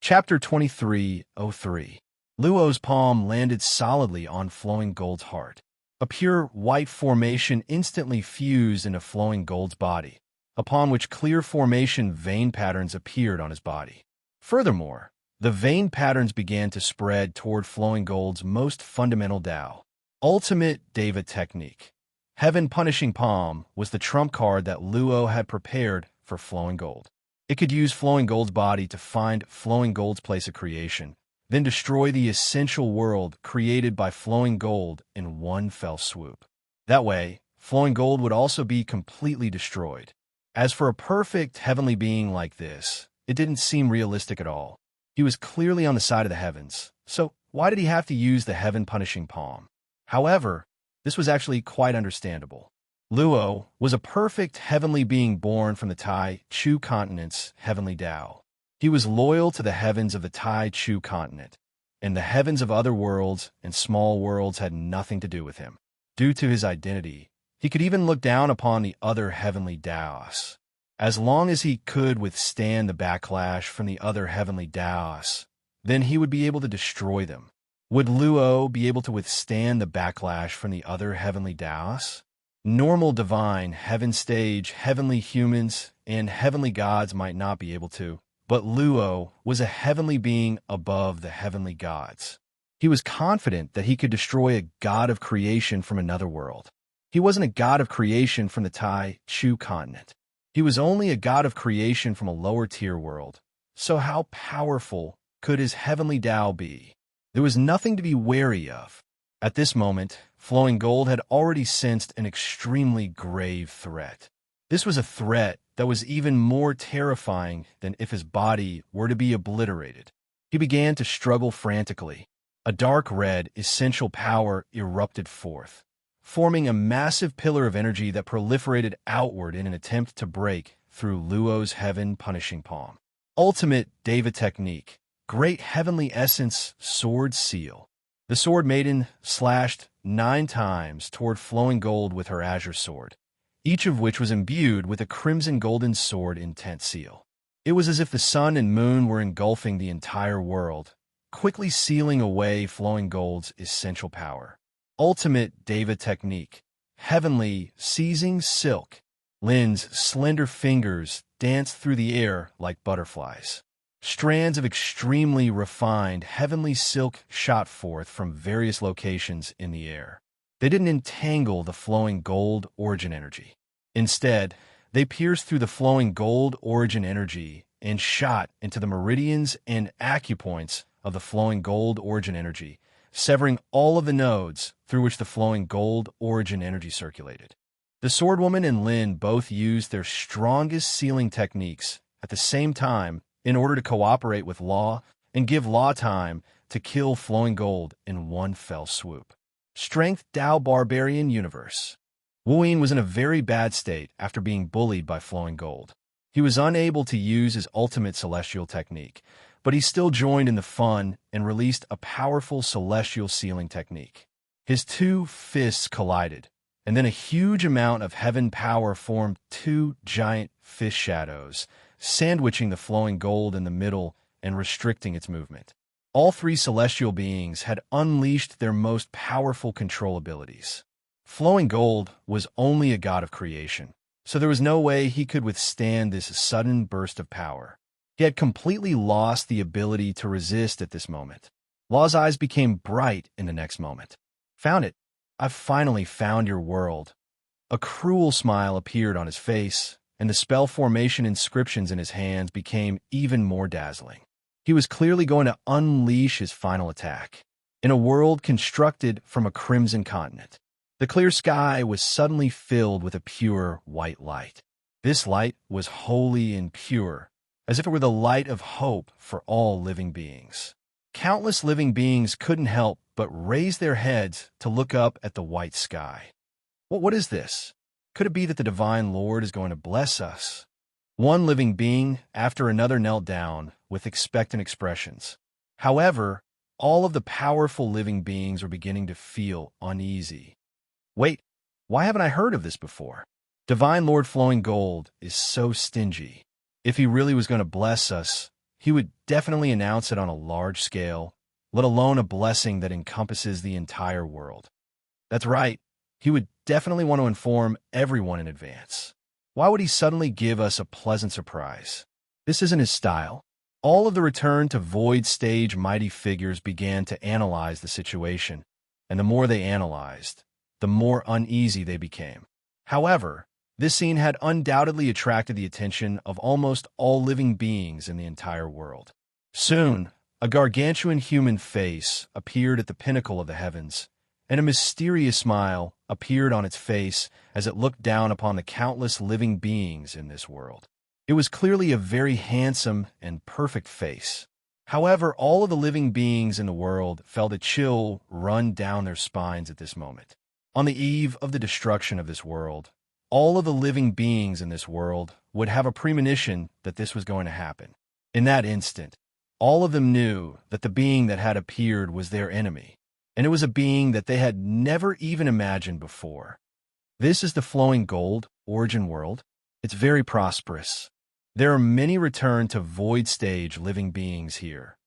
Chapter 23:03. Luo's palm landed solidly on flowing gold's heart. A pure white formation instantly fused into flowing gold's body, upon which clear formation vein patterns appeared on his body. Furthermore, the vein patterns began to spread toward flowing gold's most fundamental Tao. Ultimate David technique. Heaven Punishing Palm was the trump card that Luo had prepared for flowing gold. It could use flowing gold's body to find flowing gold's place of creation, then destroy the essential world created by flowing gold in one fell swoop. That way, flowing gold would also be completely destroyed. As for a perfect heavenly being like this, it didn't seem realistic at all. He was clearly on the side of the heavens, so why did he have to use the Heaven Punishing Palm? However, this was actually quite understandable. Luo was a perfect heavenly being born from the Tai Chu continent's heavenly Tao. He was loyal to the heavens of the Tai Chu continent, and the heavens of other worlds and small worlds had nothing to do with him. Due to his identity, he could even look down upon the other heavenly Taos. As long as he could withstand the backlash from the other heavenly Taos, then he would be able to destroy them. Would Luo be able to withstand the backlash from the other heavenly Taos? Normal divine, heaven stage, heavenly humans, and heavenly gods might not be able to. But Luo was a heavenly being above the heavenly gods. He was confident that he could destroy a god of creation from another world. He wasn't a god of creation from the Tai Chu continent. He was only a god of creation from a lower-tier world. So how powerful could his heavenly Tao be? There was nothing to be wary of. At this moment, flowing gold had already sensed an extremely grave threat. This was a threat that was even more terrifying than if his body were to be obliterated. He began to struggle frantically. A dark red, essential power erupted forth, forming a massive pillar of energy that proliferated outward in an attempt to break through Luo's Heaven Punishing Palm. Ultimate David technique. Great Heavenly Essence Sword Seal. The sword maiden slashed 9 times toward flowing gold with her azure sword, each of which was imbued with a crimson golden sword intent seal. It was as if the sun and moon were engulfing the entire world, quickly sealing away flowing gold's essential power. Ultimate David technique. Heavenly Seizing Silk. Lin's slender fingers danced through the air like butterflies. Strands of extremely refined heavenly silk shot forth from various locations in the air. They didn't entangle the flowing gold origin energy. Instead, they pierced through the flowing gold origin energy and shot into the meridians and acupoints of the flowing gold origin energy, severing all of the nodes through which the flowing gold origin energy circulated. The Swordwoman and Lin both used their strongest sealing techniques at the same time in order to cooperate with Law and give Law time to kill flowing gold in one fell swoop. Strength Tao Barbarian Universe. Wu Yin was in a very bad state after being bullied by flowing gold. He was unable to use his ultimate celestial technique, but he still joined in the fun and released a powerful celestial sealing technique. His two fists collided, and then a huge amount of heaven power formed two giant fish shadows, sandwiching the flowing gold in the middle and restricting its movement. All three celestial beings had unleashed their most powerful control abilities. Flowing gold was only a god of creation, so there was no way he could withstand this sudden burst of power. He had completely lost the ability to resist at this moment. Law's eyes became bright in the next moment. Found it. I've finally found your world. A cruel smile appeared on his face, and the spell formation inscriptions in his hands became even more dazzling. He was clearly going to unleash his final attack. In a world constructed from a crimson continent, the clear sky was suddenly filled with a pure white light. This light was holy and pure, as if it were the light of hope for all living beings. Countless living beings couldn't help but raise their heads to look up at the white sky. What is this? Could it be that the Divine Lord is going to bless us? One living being after another knelt down with expectant expressions. However, all of the powerful living beings were beginning to feel uneasy. Wait, why haven't I heard of this before? Divine Lord Flowing Gold is so stingy. If he really was going to bless us, he would definitely announce it on a large scale, let alone a blessing that encompasses the entire world. That's right, he would definitely want to inform everyone in advance. Why would he suddenly give us a pleasant surprise? This isn't his style. All of the return to void stage mighty figures began to analyze the situation, and the more they analyzed, the more uneasy they became. However, this scene had undoubtedly attracted the attention of almost all living beings in the entire world. Soon, a gargantuan human face appeared at the pinnacle of the heavens, and a mysterious smile appeared on its face as it looked down upon the countless living beings in this world. It was clearly a very handsome and perfect face. However, all of the living beings in the world felt a chill run down their spines at this moment. On the eve of the destruction of this world, all of the living beings in this world would have a premonition that this was going to happen. In that instant, all of them knew that the being that had appeared was their enemy, and it was a being that they had never even imagined before. This is the Flowing Gold origin world. It's very prosperous. There are many return to void stage living beings here.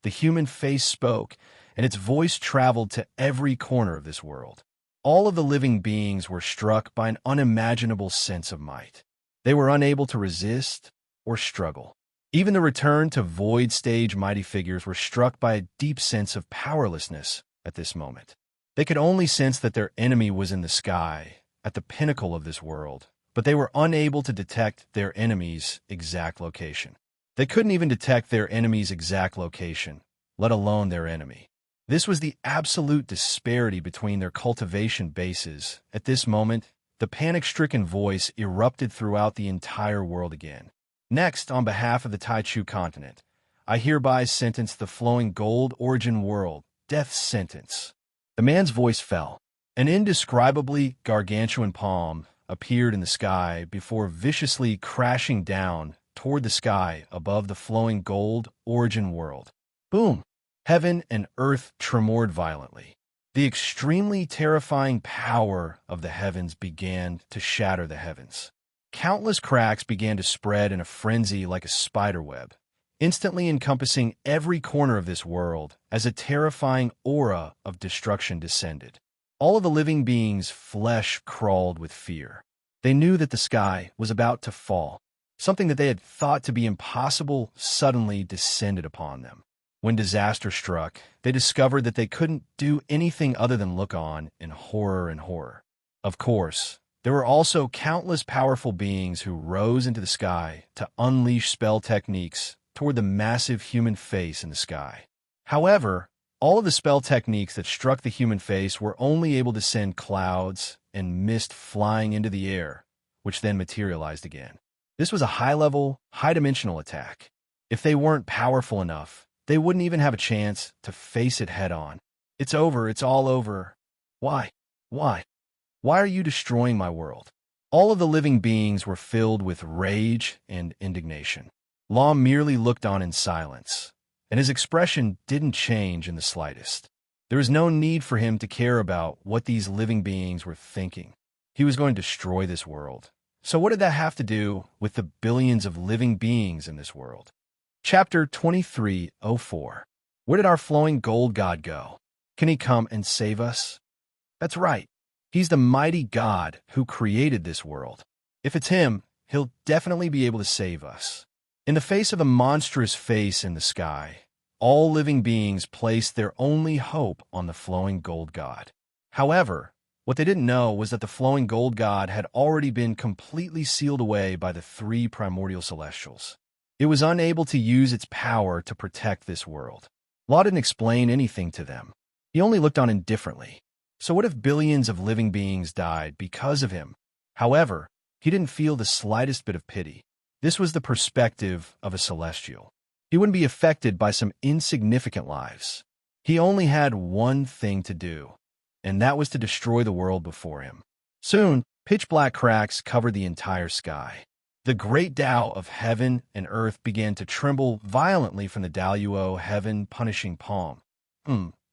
The human face spoke, and its voice traveled to every corner of this world. All of the living beings were struck by an unimaginable sense of might. They were unable to resist or struggle. Even the return to void stage mighty figures were struck by a deep sense of powerlessness at this moment. They could only sense that their enemy was in the sky, at the pinnacle of this world, but they were unable to detect their enemy's exact location. They couldn't even detect their enemy's exact location, let alone their enemy. This was the absolute disparity between their cultivation bases. At this moment, the panic-stricken voice erupted throughout the entire world again. Next, on behalf of the Taichu continent, I hereby sentence the Flowing Gold origin world death sentence. The man's voice fell. An indescribably gargantuan palm appeared in the sky before viciously crashing down toward the sky above the Flowing Gold origin world. Boom! Heaven and earth tremored violently. The extremely terrifying power of the heavens began to shatter the heavens. Countless cracks began to spread in a frenzy like a spider web, instantly encompassing every corner of this world as a terrifying aura of destruction descended. All of the living beings' flesh crawled with fear. They knew that the sky was about to fall. Something that they had thought to be impossible suddenly descended upon them. When disaster struck, they discovered that they couldn't do anything other than look on in horror and horror. Of course, there were also countless powerful beings who rose into the sky to unleash spell techniques toward the massive human face in the sky. However, all of the spell techniques that struck the human face were only able to send clouds and mist flying into the air, which then materialized again. This was a high-level, high-dimensional attack. If they weren't powerful enough, they wouldn't even have a chance to face it head-on. It's over, it's all over. Why? Why? Why are you destroying my world? All of the living beings were filled with rage and indignation. Law merely looked on in silence, and his expression didn't change in the slightest. There was no need for him to care about what these living beings were thinking. He was going to destroy this world. So what did that have to do with the billions of living beings in this world? Chapter 23:04. Where did our flowing gold god go? Can he come and save us? That's right. He's the mighty God who created this world. If it's him, he'll definitely be able to save us. In the face of a monstrous face in the sky, all living beings placed their only hope on the flowing gold god. However, what they didn't know was that the flowing gold god had already been completely sealed away by the three primordial celestials. It was unable to use its power to protect this world. Law didn't explain anything to them. He only looked on indifferently. So what if billions of living beings died because of him? However, he didn't feel the slightest bit of pity. This was the perspective of a celestial. He wouldn't be affected by some insignificant lives. He only had one thing to do, and that was to destroy the world before him. Soon, pitch-black cracks covered the entire sky. The great Tao of heaven and earth began to tremble violently from the Daluo heaven punishing palm.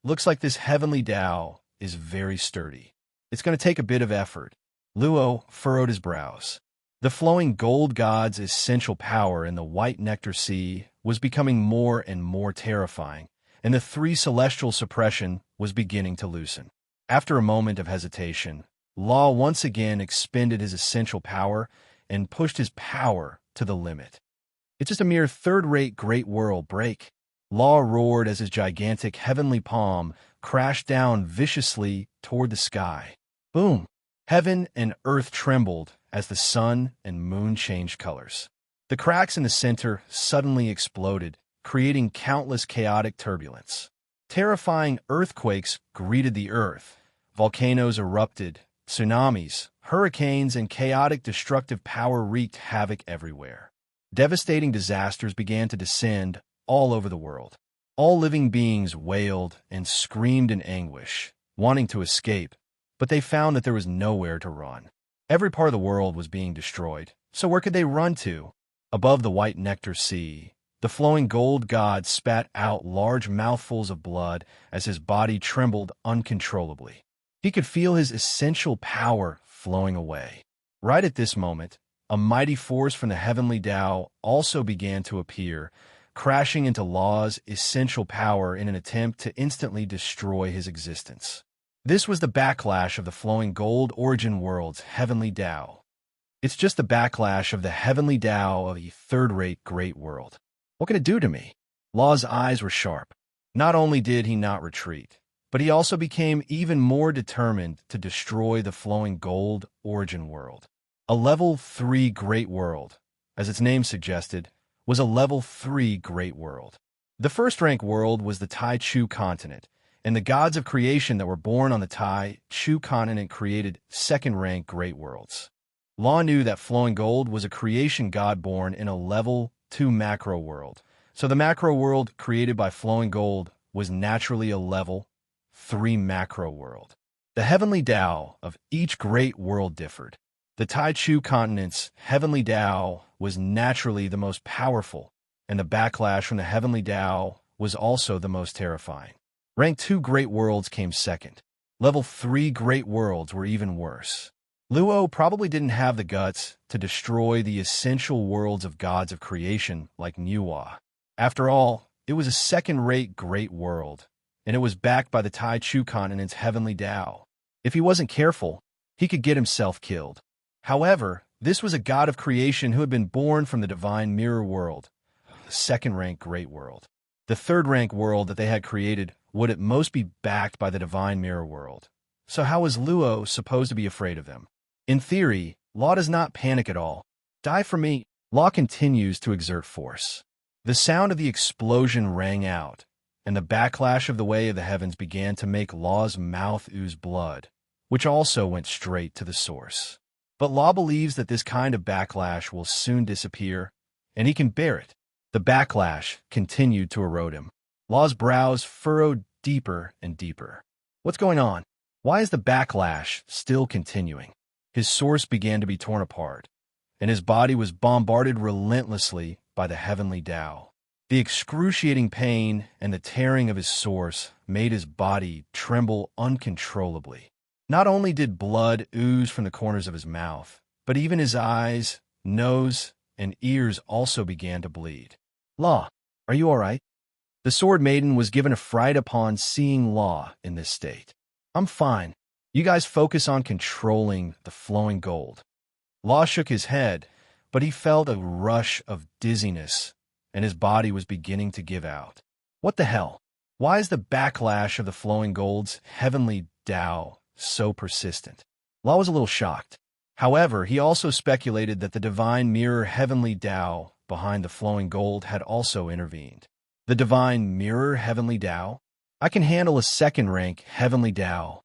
Looks like this heavenly Tao is very sturdy. It's going to take a bit of effort. Luo furrowed his brows. The flowing gold god's essential power in the white nectar sea was becoming more and more terrifying, and the three celestial suppression was beginning to loosen. After a moment of hesitation, Law once again expended his essential power and pushed his power to the limit. It's just a mere third-rate great world break. Law roared as his gigantic heavenly palm crashed down viciously toward the sky. Boom! Heaven and earth trembled as the sun and moon changed colors. The cracks in the center suddenly exploded, creating countless chaotic turbulence. Terrifying earthquakes greeted the earth. Volcanoes erupted, tsunamis, hurricanes, and chaotic destructive power wreaked havoc everywhere. Devastating disasters began to descend all over the world. All living beings wailed and screamed in anguish, wanting to escape, but they found that there was nowhere to run. Every part of the world was being destroyed, so where could they run to? Above the white nectar sea, the flowing gold god spat out large mouthfuls of blood as his body trembled uncontrollably. He could feel his essential power flowing away. Right at this moment, a mighty force from the heavenly Tao also began to appear, crashing into Law's essential power in an attempt to instantly destroy his existence. This was the backlash of the flowing gold origin world's heavenly Tao. It's just the backlash of the heavenly Tao of a third-rate great world. What can it do to me? Law's eyes were sharp. Not only did he not retreat, but he also became even more determined to destroy the flowing gold origin world. A level 3 great world, as its name suggested, was a level 3 great world. The first-rank world was the Tai Chu continent, and the gods of creation that were born on the Tai Chu continent created second-rank great worlds. Law knew that flowing gold was a creation god born in a level 2 macro world, so the macro world created by flowing gold was naturally a level 3 macro world. The heavenly Tao of each great world differed. The Tai Chu continent's heavenly Tao was naturally the most powerful, and the backlash from the heavenly Tao was also the most terrifying. Rank 2 great worlds came second. Level 3 great worlds were even worse. Luo probably didn't have the guts to destroy the essential worlds of gods of creation like Nuwa. After all, it was a second-rate great world, and it was backed by the Tai Chu continent's heavenly Tao. If he wasn't careful, he could get himself killed. However, this was a god of creation who had been born from the divine mirror world, the second-rank great world. The third-rank world that they had created would at most be backed by the divine mirror world. So how was Luo supposed to be afraid of them? In theory, Law does not panic at all. Die for me. Law continues to exert force. The sound of the explosion rang out, and the backlash of the way of the heavens began to make Law's mouth ooze blood, which also went straight to the source. But Law believes that this kind of backlash will soon disappear, and he can bear it. The backlash continued to erode him. Law's brows furrowed deeper and deeper. What's going on? Why is the backlash still continuing? His source began to be torn apart, and his body was bombarded relentlessly by the heavenly Tao. The excruciating pain and the tearing of his source made his body tremble uncontrollably. Not only did blood ooze from the corners of his mouth, but even his eyes, nose, and ears also began to bleed. Law, are you all right? The Sword Maiden was given a fright upon seeing Law in this state. I'm fine. You guys focus on controlling the flowing gold. Law shook his head, but he felt a rush of dizziness, and his body was beginning to give out. What the hell? Why is the backlash of the flowing gold's heavenly Tao so persistent? Law was a little shocked. However, he also speculated that the divine mirror heavenly Tao behind the flowing gold had also intervened. The divine mirror heavenly Tao? I can handle a second rank heavenly Tao.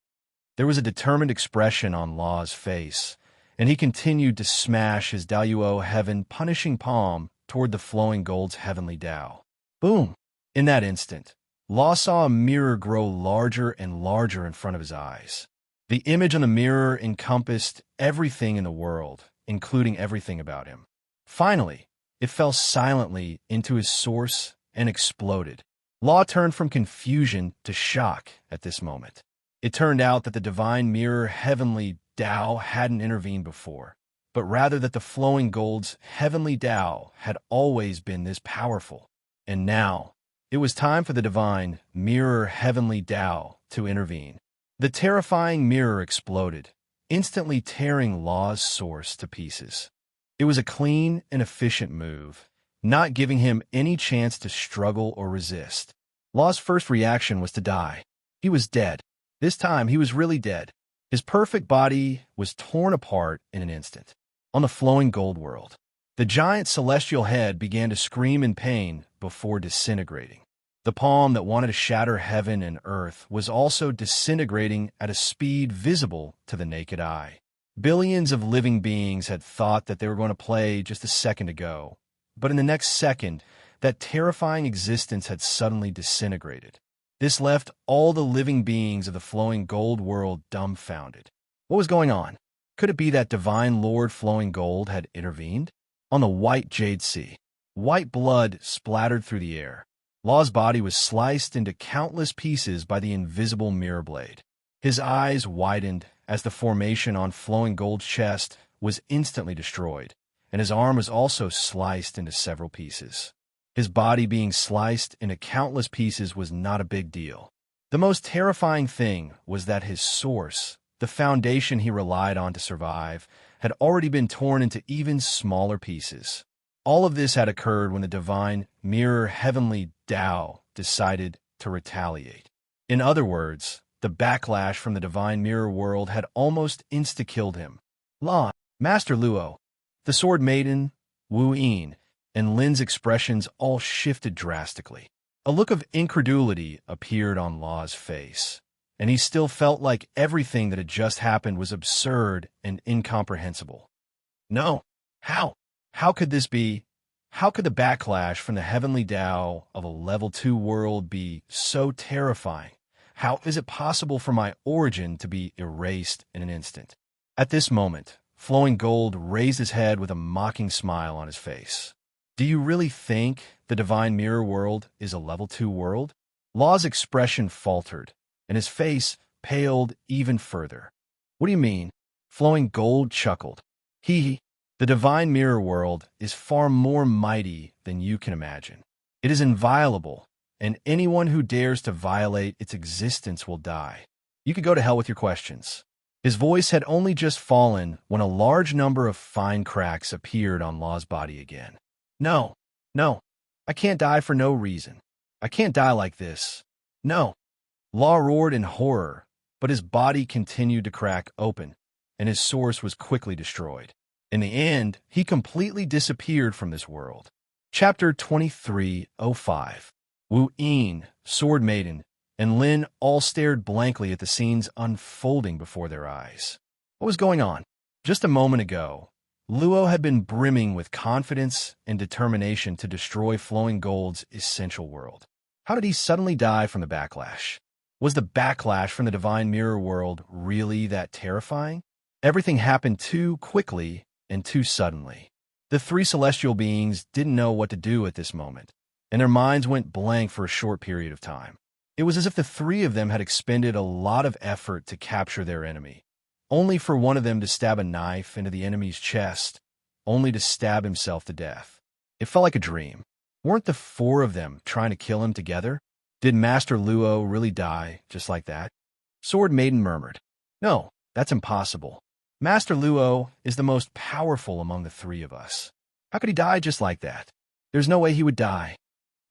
There was a determined expression on Law's face, and he continued to smash his Daoyuo heaven punishing palm toward the flowing gold's heavenly Tao. Boom! In that instant, Law saw a mirror grow larger and larger in front of his eyes. The image on the mirror encompassed everything in the world, including everything about him. Finally, it fell silently into his source and exploded. Law turned from confusion to shock at this moment. It turned out that the divine mirror heavenly Tao hadn't intervened before, but rather that the flowing gold's heavenly Tao had always been this powerful. And now, it was time for the divine mirror heavenly Tao to intervene. The terrifying mirror exploded, instantly tearing Law's source to pieces. It was a clean and efficient move, not giving him any chance to struggle or resist. Law's first reaction was to die. He was dead. This time, he was really dead. His perfect body was torn apart in an instant. On the flowing gold world, the giant celestial head began to scream in pain before disintegrating. The palm that wanted to shatter heaven and earth was also disintegrating at a speed visible to the naked eye. Billions of living beings had thought that they were going to play just a second ago, but in the next second, that terrifying existence had suddenly disintegrated. This left all the living beings of the flowing gold world dumbfounded. What was going on? Could it be that divine Lord Flowing Gold had intervened? On the white jade sea, white blood splattered through the air. Law's body was sliced into countless pieces by the invisible mirror blade. His eyes widened as the formation on Flowing Gold's chest was instantly destroyed, and his arm was also sliced into several pieces. His body being sliced into countless pieces was not a big deal. The most terrifying thing was that his source, the foundation he relied on to survive, had already been torn into even smaller pieces. All of this had occurred when the divine mirror heavenly Tao decided to retaliate. In other words, the backlash from the divine mirror world had almost insta-killed him. Law, Master Luo, the Sword Maiden, Wu Yin, and Lin's expressions all shifted drastically. A look of incredulity appeared on Law's face, and he still felt like everything that had just happened was absurd and incomprehensible. No. How? How could this be? How could the backlash from the heavenly Tao of a level 2 world be so terrifying? How is it possible for my origin to be erased in an instant? At this moment, Flowing Gold raised his head with a mocking smile on his face. Do you really think the divine mirror world is a level 2 world? Law's expression faltered, and his face paled even further. What do you mean? Flowing Gold chuckled. The divine mirror world is far more mighty than you can imagine. It is inviolable, and anyone who dares to violate its existence will die. You could go to hell with your questions. His voice had only just fallen when a large number of fine cracks appeared on Law's body again. No, I can't die for no reason. I can't die like this. No. Law roared in horror, but his body continued to crack open, and his source was quickly destroyed. In the end, he completely disappeared from this world. Chapter 23:05. Wu Yin, Sword Maiden, and Lin all stared blankly at the scenes unfolding before their eyes. What was going on? Just a moment ago, Luo had been brimming with confidence and determination to destroy Flowing Gold's essential world. How did he suddenly die from the backlash? Was the backlash from the divine mirror world really that terrifying? Everything happened too quickly and too suddenly. The three celestial beings didn't know what to do at this moment. and their minds went blank for a short period of time. It was as if the three of them had expended a lot of effort to capture their enemy, only for one of them to stab a knife into the enemy's chest, only to stab himself to death. It felt like a dream. Weren't the four of them trying to kill him together? Did Master Luo really die just like that? Sword Maiden murmured, "No, that's impossible. Master Luo is the most powerful among the three of us. How could he die just like that? There's no way he would die."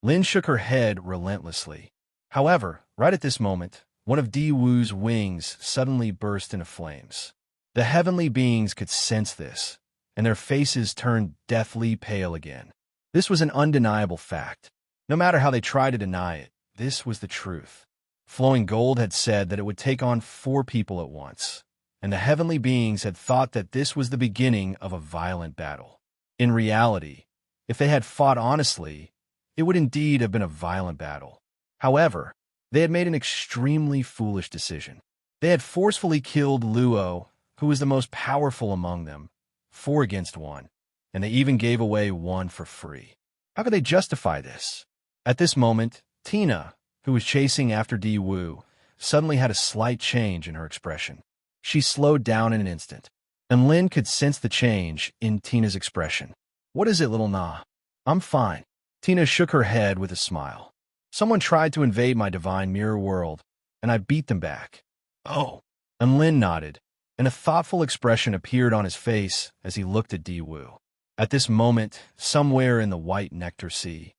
Lin shook her head relentlessly. However, right at this moment, one of Di Wu's wings suddenly burst into flames. The heavenly beings could sense this, and their faces turned deathly pale again. This was an undeniable fact. No matter how they tried to deny it, this was the truth. Flowing Gold had said that it would take on 4 people at once, and the heavenly beings had thought that this was the beginning of a violent battle. In reality, if they had fought honestly, it would indeed have been a violent battle. However, they had made an extremely foolish decision. They had forcefully killed Luo, who was the most powerful among them, 4 against 1, and they even gave away 1 for free. How could they justify this? At this moment, Tina, who was chasing after Di Wu, suddenly had a slight change in her expression. She slowed down in an instant, and Lin could sense the change in Tina's expression. "What is it, little Na?" "I'm fine." Tina shook her head with a smile. "Someone tried to invade my divine mirror world, and I beat them back." "Oh." And Lin nodded, and a thoughtful expression appeared on his face as he looked at Di Wu. At this moment, somewhere in the white nectar sea,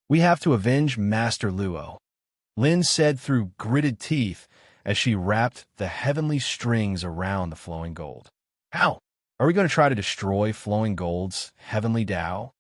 "We have to avenge Master Luo," Lin said through gritted teeth as she wrapped the heavenly strings around the Flowing Gold. "How? Are we going to try to destroy Flowing Gold's heavenly Tao?"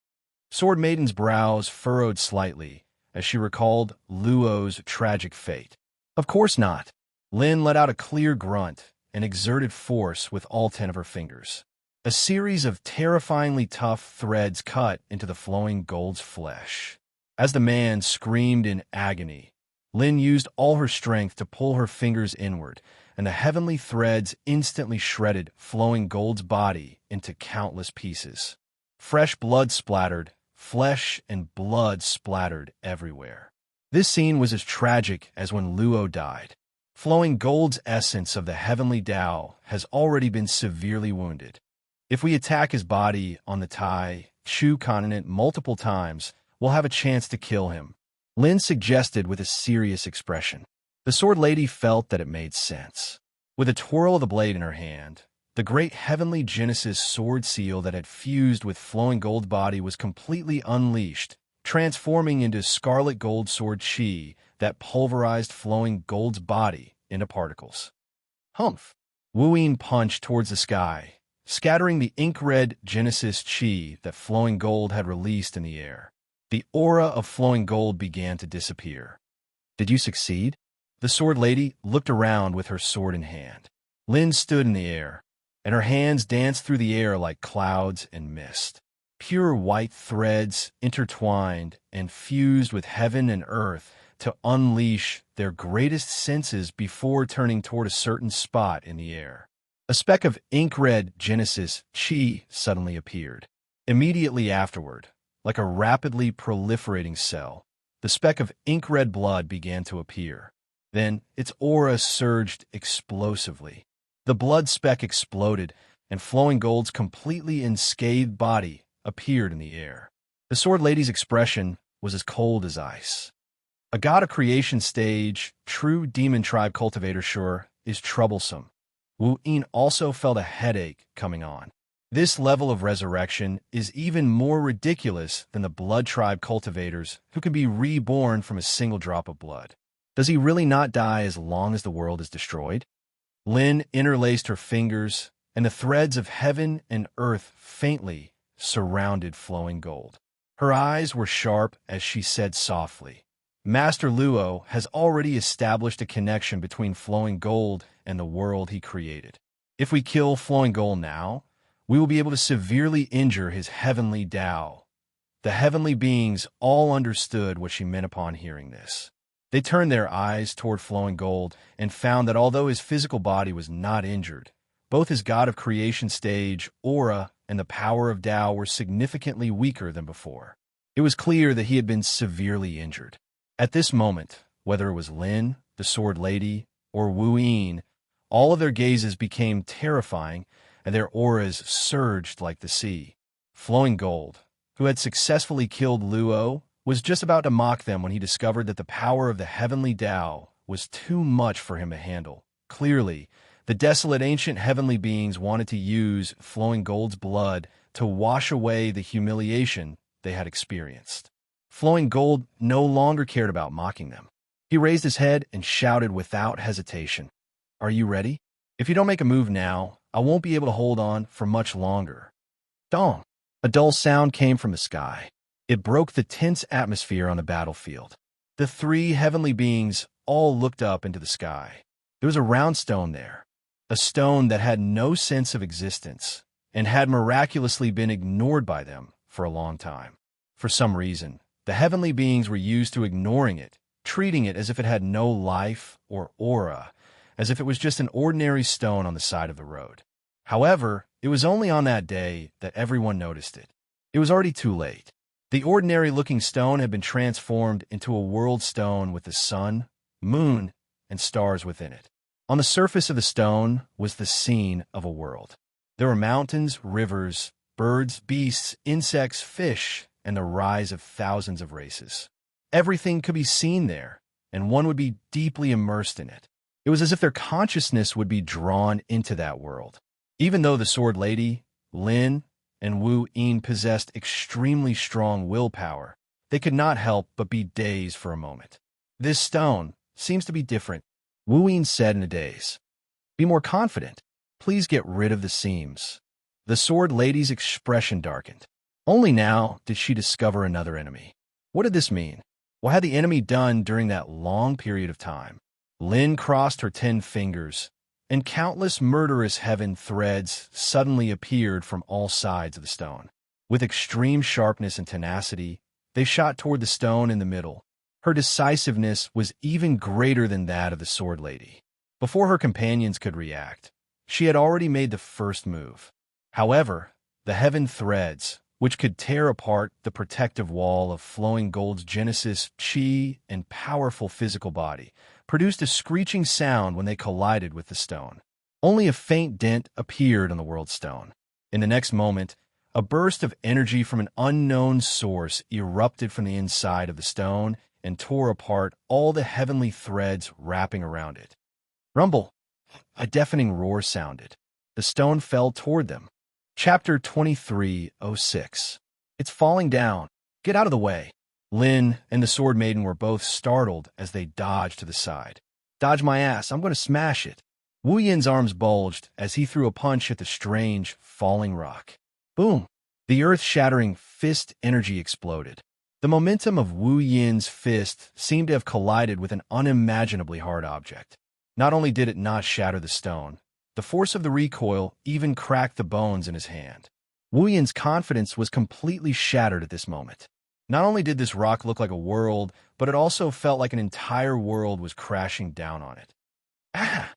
Sword Maiden's brows furrowed slightly as she recalled Luo's tragic fate. "Of course not." Lin let out a clear grunt and exerted force with all 10 of her fingers. A series of terrifyingly tough threads cut into the Flowing Gold's flesh. As the man screamed in agony, Lin used all her strength to pull her fingers inward, and the heavenly threads instantly shredded Flowing Gold's body into countless pieces. Fresh blood splattered, flesh and blood splattered everywhere. This scene was as tragic as when Luo died. Flowing Gold's essence of the heavenly Tao has already been severely wounded. If we attack his body on the Tai Chu continent multiple times, we'll have a chance to kill him, Lin suggested with a serious expression. The sword lady felt that it made sense. With a twirl of the blade in her hand, the great heavenly Genesis sword seal that had fused with Flowing Gold's body was completely unleashed, transforming into scarlet gold sword chi that pulverized Flowing Gold's body into particles. Humph! Wu punched towards the sky, scattering the ink-red Genesis chi that Flowing Gold had released in the air. The aura of Flowing Gold began to disappear. "Did you succeed?" The sword lady looked around with her sword in hand. Lin stood in the air, and her hands danced through the air like clouds and mist. Pure white threads intertwined and fused with heaven and earth to unleash their greatest senses before turning toward a certain spot in the air. A speck of ink-red Genesis chi suddenly appeared. Immediately afterward, like a rapidly proliferating cell, the speck of ink-red blood began to appear. Then its aura surged explosively. The blood speck exploded, and Flowing Gold's completely unscathed body appeared in the air. The sword lady's expression was as cold as ice. A god of creation stage, true demon tribe cultivator sure, is troublesome. Wu Yin also felt a headache coming on. This level of resurrection is even more ridiculous than the blood tribe cultivators who can be reborn from a single drop of blood. Does he really not die as long as the world is destroyed? Lin interlaced her fingers, and the threads of heaven and earth faintly surrounded Flowing Gold. Her eyes were sharp as she said softly, "Master Luo has already established a connection between Flowing Gold and the world he created. If we kill Flowing Gold now, we will be able to severely injure his heavenly Tao." The heavenly beings all understood what she meant upon hearing this. They turned their eyes toward Flowing Gold and found that although his physical body was not injured, both his god of creation stage, aura, and the power of Tao were significantly weaker than before. It was clear that he had been severely injured. At this moment, whether it was Lin, the Sword Lady, or Wu Yin, all of their gazes became terrifying, and their auras surged like the sea. Flowing Gold, who had successfully killed Luo, was just about to mock them when he discovered that the power of the heavenly Tao was too much for him to handle. Clearly, the desolate ancient heavenly beings wanted to use Flowing Gold's blood to wash away the humiliation they had experienced. Flowing Gold no longer cared about mocking them. He raised his head and shouted without hesitation, "Are you ready? If you don't make a move now, I won't be able to hold on for much longer." Dong! A dull sound came from the sky. It broke the tense atmosphere on the battlefield. The three heavenly beings all looked up into the sky. There was a round stone there, a stone that had no sense of existence and had miraculously been ignored by them for a long time. For some reason, the heavenly beings were used to ignoring it, treating it as if it had no life or aura, as if it was just an ordinary stone on the side of the road. However, it was only on that day that everyone noticed it. It was already too late. The ordinary-looking stone had been transformed into a world stone with the sun, moon, and stars within it. On the surface of the stone was the scene of a world. There were mountains, rivers, birds, beasts, insects, fish, and the rise of thousands of races. Everything could be seen there, and one would be deeply immersed in it. It was as if their consciousness would be drawn into that world. Even though the Sword Lady, Lin, and Wu Yin possessed extremely strong willpower, they could not help but be dazed for a moment. "This stone seems to be different," Wu Yin said in a daze. "Be more confident. Please get rid of the seams." The Sword Lady's expression darkened. Only now did she discover another enemy. What did this mean? What had the enemy done during that long period of time? Lin crossed her 10 fingers, and countless murderous heaven threads suddenly appeared from all sides of the stone. With extreme sharpness and tenacity, they shot toward the stone in the middle. Her decisiveness was even greater than that of the Sword Lady. Before her companions could react, she had already made the first move. However, the heaven threads, which could tear apart the protective wall of Flowing Gold's Genesis, chi, and powerful physical body, produced a screeching sound when they collided with the stone. Only a faint dent appeared on the world stone. In the next moment, a burst of energy from an unknown source erupted from the inside of the stone and tore apart all the heavenly threads wrapping around it. Rumble! A deafening roar sounded. The stone fell toward them. Chapter 23:06. It's falling down. Get out of the way. Lin and the Sword Maiden were both startled as they dodged to the side. Dodge my ass, I'm going to smash it. Wu Yin's arms bulged as he threw a punch at the strange, falling rock. Boom! The earth-shattering fist energy exploded. The momentum of Wu Yin's fist seemed to have collided with an unimaginably hard object. Not only did it not shatter the stone, the force of the recoil even cracked the bones in his hand. Wu Yin's confidence was completely shattered at this moment. Not only did this rock look like a world, but it also felt like an entire world was crashing down on it. Ah!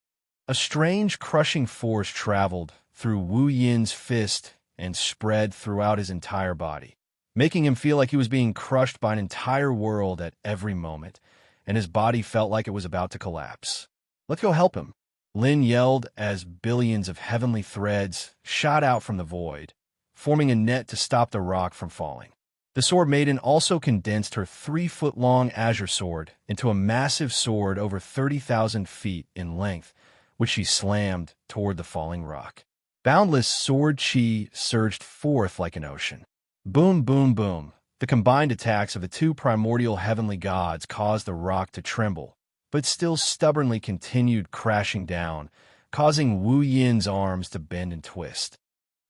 A strange, crushing force traveled through Wu Yin's fist and spread throughout his entire body, making him feel like he was being crushed by an entire world at every moment, and his body felt like it was about to collapse. Let's go help him, Lin yelled as billions of heavenly threads shot out from the void, forming a net to stop the rock from falling. The Sword Maiden also condensed her 3-foot-long azure sword into a massive sword over 30,000 feet in length, which she slammed toward the falling rock. Boundless sword chi surged forth like an ocean. Boom, boom, boom. The combined attacks of the two primordial heavenly gods caused the rock to tremble, but still stubbornly continued crashing down, causing Wu Yin's arms to bend and twist.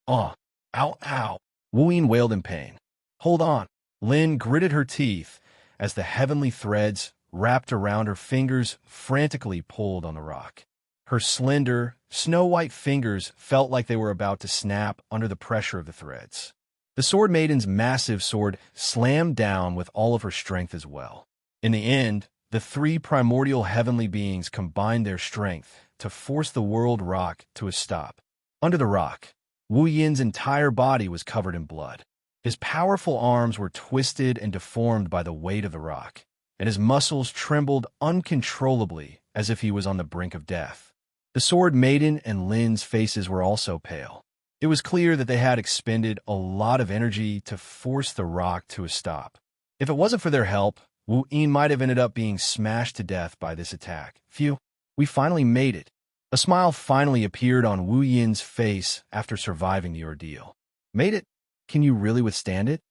Ow, ow. Wu Yin wailed in pain. Hold on. Lin gritted her teeth as the heavenly threads wrapped around her fingers frantically pulled on the rock. Her slender, snow-white fingers felt like they were about to snap under the pressure of the threads. The Sword Maiden's massive sword slammed down with all of her strength as well. In the end, the three primordial heavenly beings combined their strength to force the world rock to a stop. Under the rock, Wu Yin's entire body was covered in blood. His powerful arms were twisted and deformed by the weight of the rock, and his muscles trembled uncontrollably as if he was on the brink of death. The Sword Maiden and Lin's faces were also pale. It was clear that they had expended a lot of energy to force the rock to a stop. If it wasn't for their help, Wu Yin might have ended up being smashed to death by this attack. Phew, we finally made it. A smile finally appeared on Wu Yin's face after surviving the ordeal. Made it? Can you really withstand it?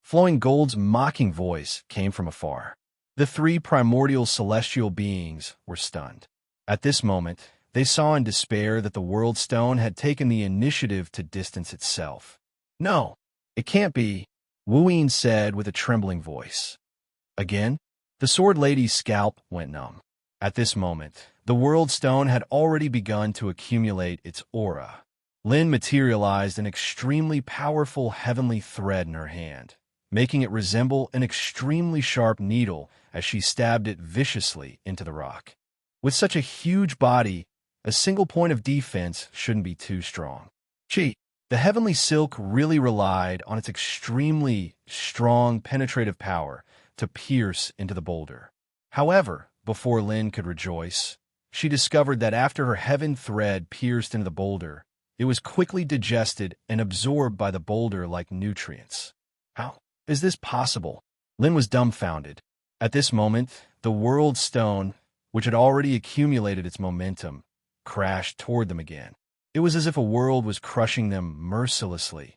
Flowing Gold's mocking voice came from afar. The three primordial celestial beings were stunned. At this moment, they saw in despair that the World Stone had taken the initiative to distance itself. No, it can't be, Wu Yin said with a trembling voice. Again, the Sword Lady's scalp went numb. At this moment, the World Stone had already begun to accumulate its aura. Lin materialized an extremely powerful heavenly thread in her hand, making it resemble an extremely sharp needle as she stabbed it viciously into the rock. With such a huge body, a single point of defense shouldn't be too strong. The heavenly silk really relied on its extremely strong penetrative power to pierce into the boulder. However, before Lin could rejoice, she discovered that after her heaven thread pierced into the boulder, it was quickly digested and absorbed by the boulder like nutrients. How is this possible? Lin was dumbfounded. At this moment, the World Stone, which had already accumulated its momentum, crashed toward them again. It was as if a world was crushing them mercilessly.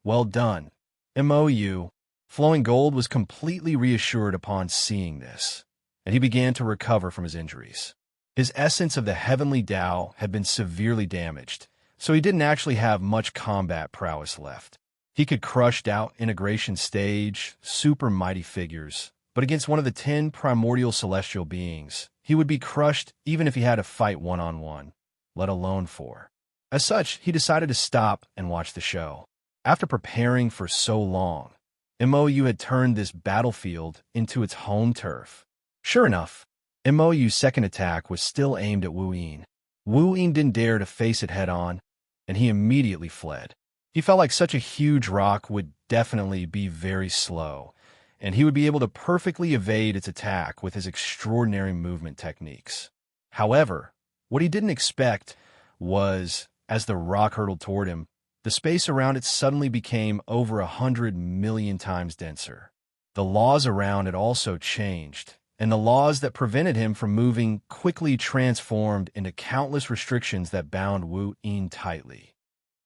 Well done, MOU. Flowing Gold was completely reassured upon seeing this, and he began to recover from his injuries. His essence of the heavenly Tao had been severely damaged, so he didn't actually have much combat prowess left. He could crush Tao integration stage, super mighty figures, but against one of the 10 primordial celestial beings, he would be crushed even if he had to fight one-on-one, let alone 4. As such, he decided to stop and watch the show. After preparing for so long, MOU had turned this battlefield into its home turf. Sure enough, MOU's second attack was still aimed at Wu Yin. Wu Yin didn't dare to face it head-on, and he immediately fled. He felt like such a huge rock would definitely be very slow, and he would be able to perfectly evade its attack with his extraordinary movement techniques. However, what he didn't expect was, as the rock hurtled toward him, the space around it suddenly became over 100 million times denser. The laws around it also changed, and the laws that prevented him from moving quickly transformed into countless restrictions that bound Wu Yin tightly.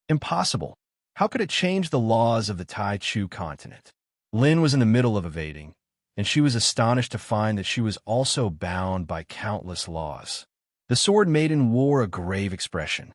Impossible. How could it change the laws of the Tai Chu continent? Lin was in the middle of evading, and she was astonished to find that she was also bound by countless laws. The Sword Maiden wore a grave expression.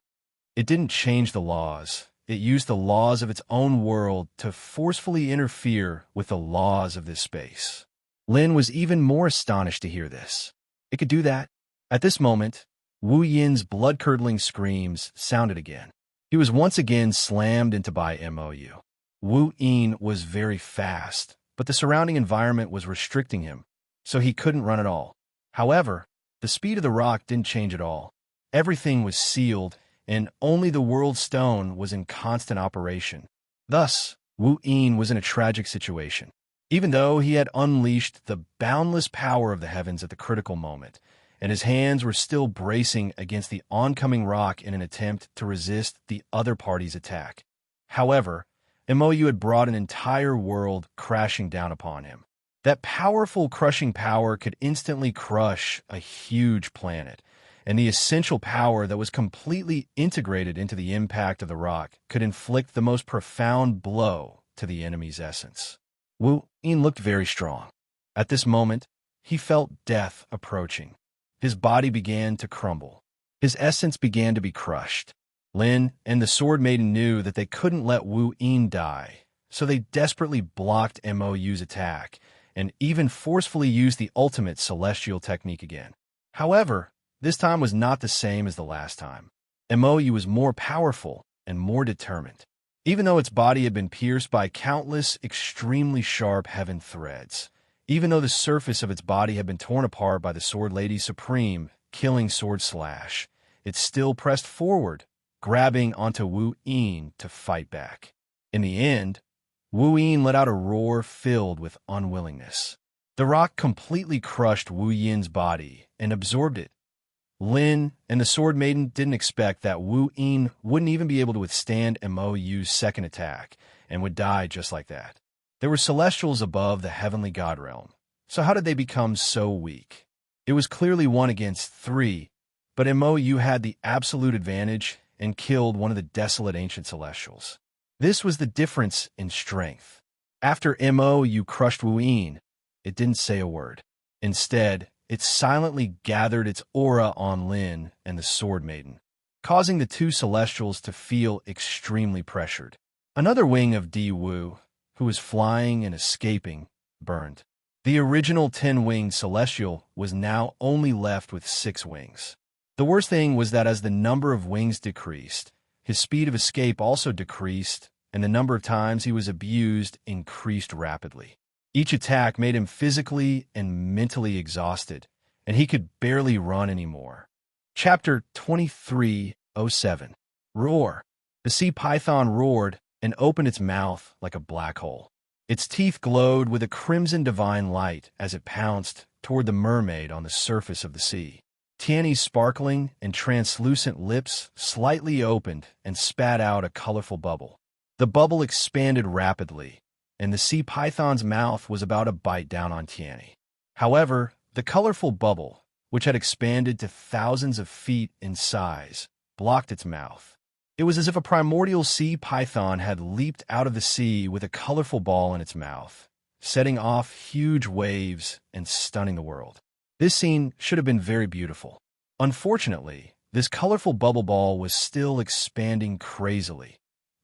It didn't change the laws. It used the laws of its own world to forcefully interfere with the laws of this space. Lin was even more astonished to hear this. It could do that. At this moment, Wu Yin's blood-curdling screams sounded again. He was once again slammed into by MOU. Wu Yin was very fast, but the surrounding environment was restricting him, so he couldn't run at all. However, the speed of the rock didn't change at all. Everything was sealed, and only the World Stone was in constant operation. Thus, Wu Yin was in a tragic situation. Even though he had unleashed the boundless power of the heavens at the critical moment, and his hands were still bracing against the oncoming rock in an attempt to resist the other party's attack. However, MOU had brought an entire world crashing down upon him. That powerful crushing power could instantly crush a huge planet, and the essential power that was completely integrated into the impact of the rock could inflict the most profound blow to the enemy's essence. Wu Yin looked very strong. At this moment, he felt death approaching. His body began to crumble. His essence began to be crushed. Lin and the Sword Maiden knew that they couldn't let Wu Yin die, so they desperately blocked MOU's attack and even forcefully used the ultimate celestial technique again. However, this time was not the same as the last time. MOU was more powerful and more determined. Even though its body had been pierced by countless extremely sharp heaven threads, even though the surface of its body had been torn apart by the Sword Lady's supreme, killing sword slash, it still pressed forward, grabbing onto Wu Yin to fight back. In the end, Wu Yin let out a roar filled with unwillingness. The rock completely crushed Wu Yin's body and absorbed it. Lin and the Sword Maiden didn't expect that Wu Yin wouldn't even be able to withstand Mo's second attack and would die just like that. There were celestials above the heavenly god realm, so how did they become so weak? It was clearly 1 against 3, but Mo had the absolute advantage and killed one of the desolate ancient celestials. This was the difference in strength. After Mo crushed Wu Yin, it didn't say a word. Instead, it silently gathered its aura on Lin and the Sword Maiden, causing the 2 celestials to feel extremely pressured. Another wing of Di Wu, who was flying and escaping, burned. The original 10-winged celestial was now only left with 6 wings. The worst thing was that as the number of wings decreased, his speed of escape also decreased, and the number of times he was abused increased rapidly. Each attack made him physically and mentally exhausted, and he could barely run anymore. Chapter 23:07. Roar. The sea python roared and opened its mouth like a black hole. Its teeth glowed with a crimson divine light as it pounced toward the mermaid on the surface of the sea. Tiany's sparkling and translucent lips slightly opened and spat out a colorful bubble. The bubble expanded rapidly, and the sea python's mouth was about to bite down on Tiany. However, the colorful bubble, which had expanded to thousands of feet in size, blocked its mouth. It was as if a primordial sea python had leaped out of the sea with a colorful ball in its mouth, setting off huge waves and stunning the world. This scene should have been very beautiful. Unfortunately, this colorful bubble ball was still expanding crazily.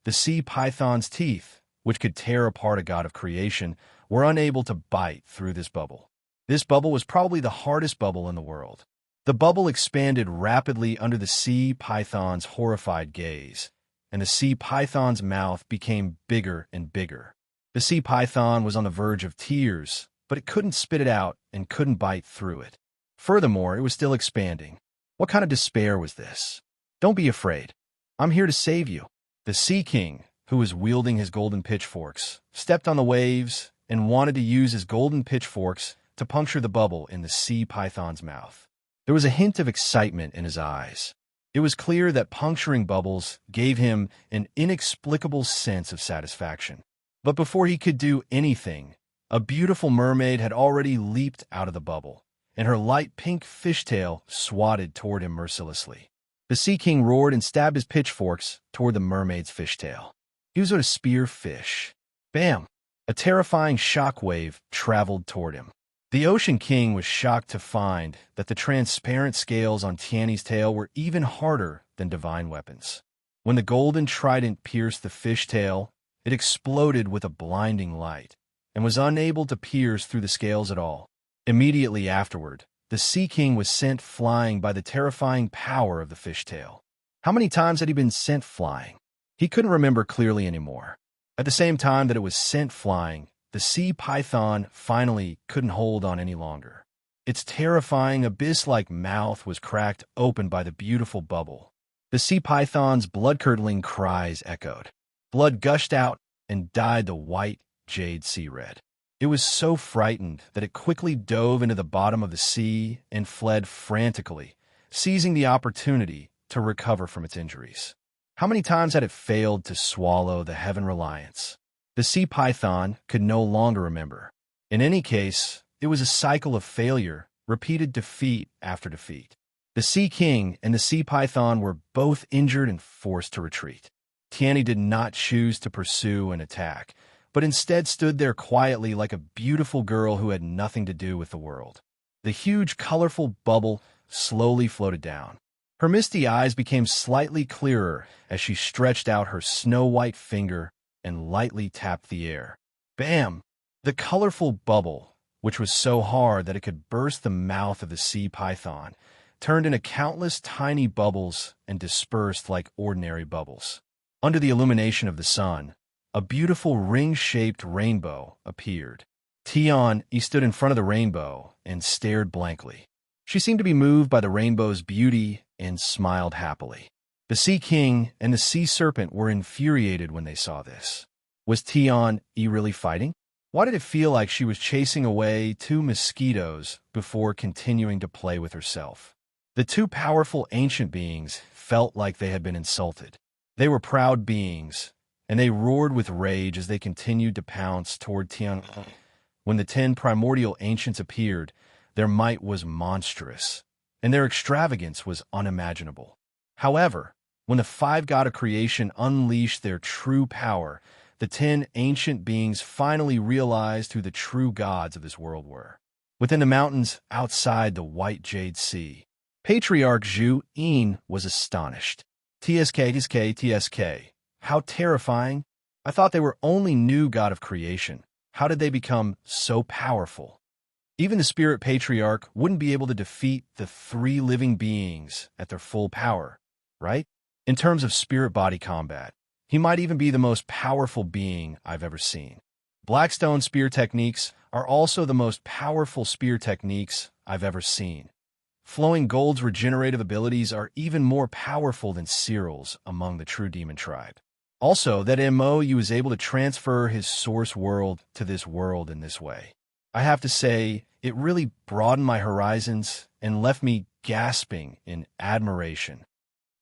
The sea python's teeth, which could tear apart a god of creation, were unable to bite through this bubble. This bubble was probably the hardest bubble in the world. The bubble expanded rapidly under the sea python's horrified gaze, and the sea python's mouth became bigger and bigger. The sea python was on the verge of tears, but it couldn't spit it out and couldn't bite through it. Furthermore, it was still expanding. What kind of despair was this? Don't be afraid. I'm here to save you. The Sea King, who was wielding his golden pitchforks, stepped on the waves and wanted to use his golden pitchforks to puncture the bubble in the sea python's mouth. There was a hint of excitement in his eyes. It was clear that puncturing bubbles gave him an inexplicable sense of satisfaction. But before he could do anything, a beautiful mermaid had already leaped out of the bubble, and her light pink fishtail swatted toward him mercilessly. The Sea King roared and stabbed his pitchforks toward the mermaid's fishtail. He was going to spear fish. Bam! A terrifying shockwave traveled toward him. The Ocean King was shocked to find that the transparent scales on Tiany's tail were even harder than divine weapons. When the golden trident pierced the fishtail, it exploded with a blinding light and was unable to pierce through the scales at all. Immediately afterward, the Sea King was sent flying by the terrifying power of the fishtail. How many times had he been sent flying? He couldn't remember clearly anymore. At the same time that it was sent flying, the sea python finally couldn't hold on any longer. Its terrifying abyss-like mouth was cracked open by the beautiful bubble. The sea python's blood-curdling cries echoed. Blood gushed out and dyed the white jade sea red. It was so frightened that it quickly dove into the bottom of the sea and fled frantically, seizing the opportunity to recover from its injuries. How many times had it failed to swallow the Heaven Reliance? The sea python could no longer remember. In any case, it was a cycle of failure, repeated defeat after defeat. The Sea King and the sea python were both injured and forced to retreat. Tiany did not choose to pursue an attack, but instead stood there quietly like a beautiful girl who had nothing to do with the world. The huge, colorful bubble slowly floated down. Her misty eyes became slightly clearer as she stretched out her snow-white finger and lightly tapped the air. Bam! The colorful bubble, which was so hard that it could burst the mouth of the sea python, turned into countless tiny bubbles and dispersed like ordinary bubbles. Under the illumination of the sun, a beautiful ring-shaped rainbow appeared. Tian stood in front of the rainbow and stared blankly. She seemed to be moved by the rainbow's beauty and smiled happily. The Sea King and the Sea Serpent were infuriated when they saw this. Was Tian E really fighting? Why did it feel like she was chasing away two mosquitoes before continuing to play with herself? The two powerful ancient beings felt like they had been insulted. They were proud beings, and they roared with rage as they continued to pounce toward Tian. When the 10 primordial ancients appeared, their might was monstrous, and their extravagance was unimaginable. However, when the 5 god of creation unleashed their true power, the 10 ancient beings finally realized who the true gods of this world were. Within the mountains outside the White Jade Sea, Patriarch Zhu Yin was astonished. TSK, how terrifying. I thought they were only new god of creation. How did they become so powerful? Even the spirit patriarch wouldn't be able to defeat the 3 living beings at their full power, right? In terms of spirit-body combat, he might even be the most powerful being I've ever seen. Blackstone spear techniques are also the most powerful spear techniques I've ever seen. Flowing Gold's regenerative abilities are even more powerful than Cyril's among the true demon tribe. Also, that MOU was able to transfer his source world to this world in this way. I have to say, it really broadened my horizons and left me gasping in admiration.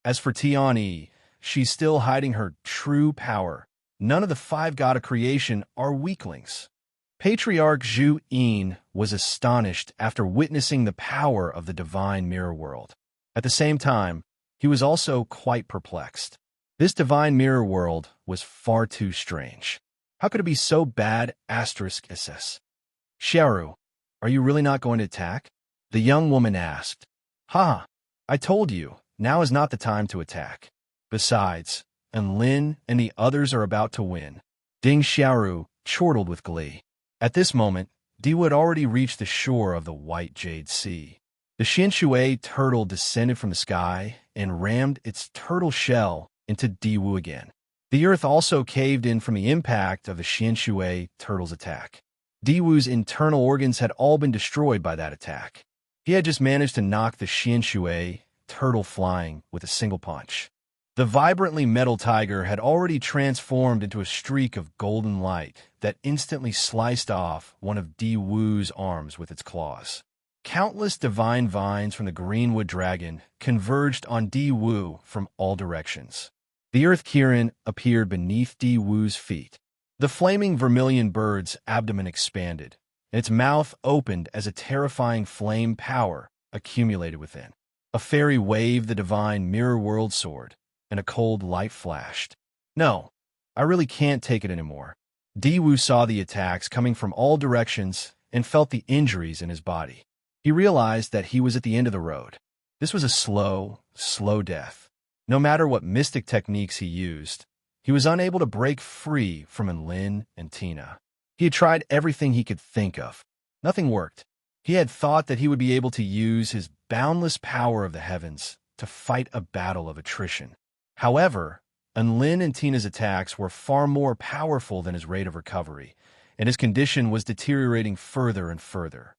As for Tiani, she's still hiding her true power. None of the 5 god of creation are weaklings. Patriarch Zhu Yin was astonished after witnessing the power of the divine mirror world. At the same time, he was also quite perplexed. This divine mirror world was far too strange. How could it be so bad? SS. Xiaoru, are you really not going to attack? The young woman asked. Ha! I told you, now is not the time to attack. Besides, Lin and the others are about to win. Ding Xiaoru chortled with glee. At this moment, Diwu had already reached the shore of the White Jade Sea. The Xinshui turtle descended from the sky and rammed its turtle shell into Diwu again. The earth also caved in from the impact of the Xinshui turtle's attack. Diwu's internal organs had all been destroyed by that attack. He had just managed to knock the Xinshui turtle flying with a single punch. The vibrantly metal tiger had already transformed into a streak of golden light that instantly sliced off one of Diwu's arms with its claws. Countless divine vines from the greenwood dragon converged on Diwu from all directions. The earth Kirin appeared beneath Diwu's feet. The flaming vermilion bird's abdomen expanded, and its mouth opened as a terrifying flame power accumulated within. A fairy waved the divine mirror world sword, and a cold light flashed. No, I really can't take it anymore. Diwu saw the attacks coming from all directions and felt the injuries in his body. He realized that he was at the end of the road. This was a slow, slow death. No matter what mystic techniques he used, he was unable to break free from Lin and Tina. He had tried everything he could think of. Nothing worked. He had thought that he would be able to use his boundless power of the heavens to fight a battle of attrition. However, Lin and Tina's attacks were far more powerful than his rate of recovery, and his condition was deteriorating further and further.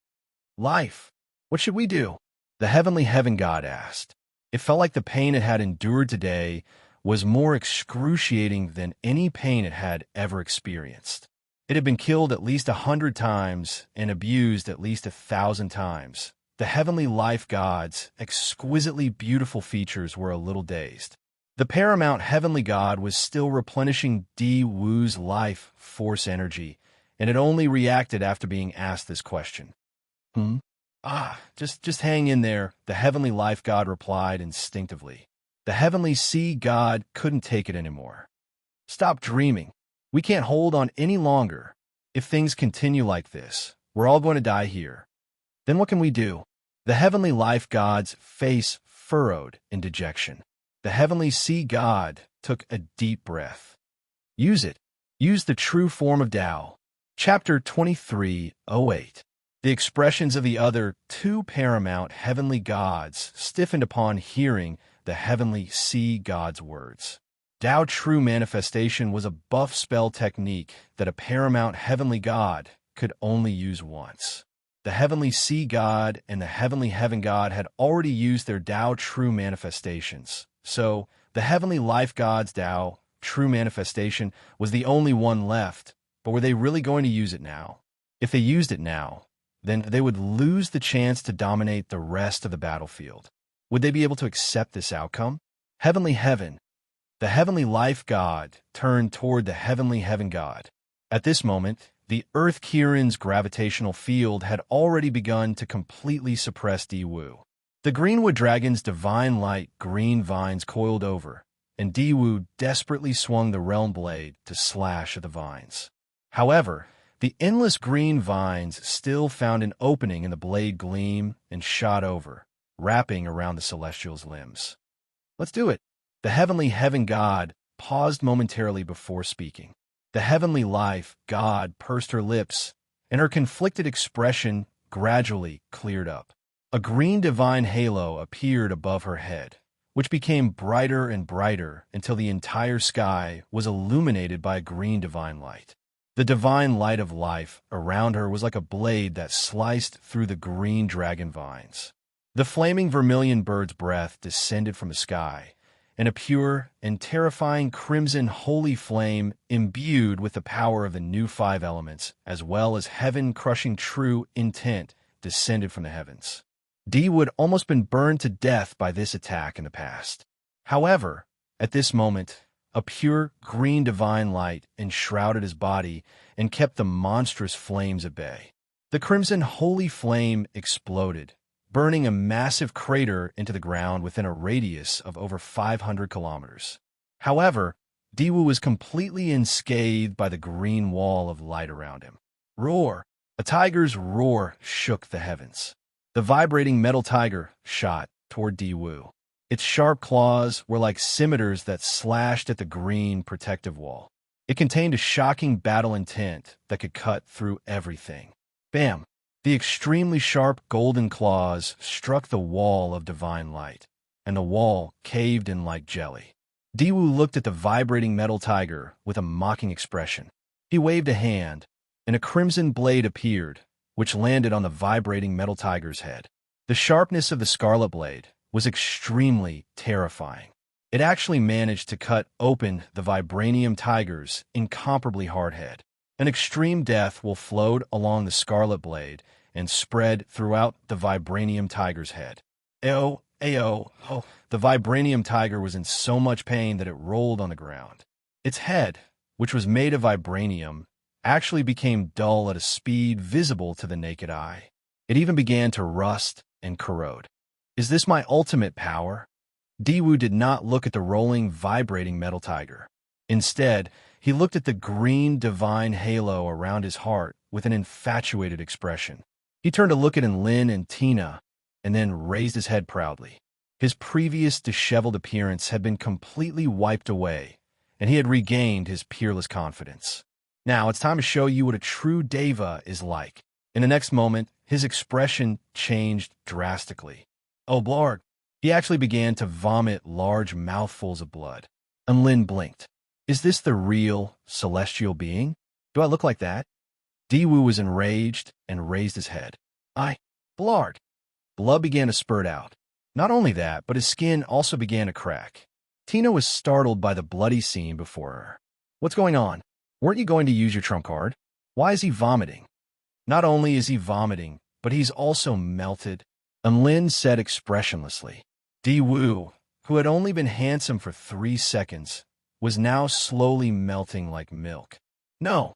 Life, what should we do? The heavenly heaven god asked. It felt like the pain it had endured today was more excruciating than any pain it had ever experienced. It had been killed at least 100 times and abused at least 1,000 times. The heavenly life god's exquisitely beautiful features were a little dazed. The paramount heavenly god was still replenishing Diwu's life force energy, and it only reacted after being asked this question. Just hang in there, the heavenly life god replied instinctively. The heavenly sea god couldn't take it anymore. Stop dreaming. We can't hold on any longer. If things continue like this, we're all going to die here. Then what can we do? The heavenly life god's face furrowed in dejection. The heavenly sea god took a deep breath. Use it. Use the true form of Tao. Chapter 23:08. The expressions of the other 2 paramount heavenly gods stiffened upon hearing the heavenly sea god's words. Tao True Manifestation was a buff spell technique that a paramount heavenly god could only use once. The heavenly sea god and the heavenly heaven god had already used their Tao True Manifestations, so the heavenly life god's Tao true manifestation, was the only one left, but were they really going to use it now? If they used it now, then they would lose the chance to dominate the rest of the battlefield. Would they be able to accept this outcome? Heavenly heaven. The heavenly life god turned toward the heavenly heaven god. At this moment, the Earth Kirin's gravitational field had already begun to completely suppress Diwu. The Greenwood Dragon's divine light green vines coiled over, and Diwu desperately swung the realm blade to slash at the vines. However, the endless green vines still found an opening in the blade gleam and shot over, wrapping around the celestial's limbs. Let's do it. The heavenly heaven god paused momentarily before speaking. The heavenly life god pursed her lips, and her conflicted expression gradually cleared up. A green divine halo appeared above her head, which became brighter and brighter until the entire sky was illuminated by a green divine light. The divine light of life around her was like a blade that sliced through the green dragon vines. The flaming vermilion bird's breath descended from the sky, and a pure and terrifying crimson holy flame imbued with the power of the new five elements, as well as heaven-crushing true intent, descended from the heavens. Diwu had almost been burned to death by this attack in the past. However, at this moment, a pure green divine light enshrouded his body and kept the monstrous flames at bay. The crimson holy flame exploded, burning a massive crater into the ground within a radius of over 500 kilometers. However, Diwu was completely unscathed by the green wall of light around him. Roar! A tiger's roar shook the heavens. The vibrating metal tiger shot toward Diwu. Its sharp claws were like scimitars that slashed at the green protective wall. It contained a shocking battle intent that could cut through everything. Bam! The extremely sharp golden claws struck the wall of divine light, and the wall caved in like jelly. Diwu looked at the vibrating metal tiger with a mocking expression. He waved a hand, and a crimson blade appeared, which landed on the vibrating metal tiger's head. The sharpness of the scarlet blade was extremely terrifying. It actually managed to cut open the vibranium tiger's incomparably hard head. An extreme death will float along the scarlet blade and spread throughout the vibranium tiger's head. Ayo, ayo, oh. The vibranium tiger was in so much pain that it rolled on the ground. Its head, which was made of vibranium, actually became dull at a speed visible to the naked eye. It even began to rust and corrode. Is this my ultimate power? Diwu did not look at the rolling, vibrating metal tiger. Instead, he looked at the green divine halo around his heart with an infatuated expression. He turned to look at Lin and Tina, and then raised his head proudly. His previous disheveled appearance had been completely wiped away, and he had regained his peerless confidence. Now it's time to show you what a true Deva is like. In the next moment, his expression changed drastically. Oh, Blarg! He actually began to vomit large mouthfuls of blood. And Lin blinked. Is this the real, celestial being? Do I look like that? Diwu was enraged and raised his head. Blarg! Blood began to spurt out. Not only that, but his skin also began to crack. Tina was startled by the bloody scene before her. What's going on? Weren't you going to use your trump card? Why is he vomiting? Not only is he vomiting, but he's also melted. And Lin said expressionlessly. Diwu, who had only been handsome for 3 seconds, was now slowly melting like milk. No.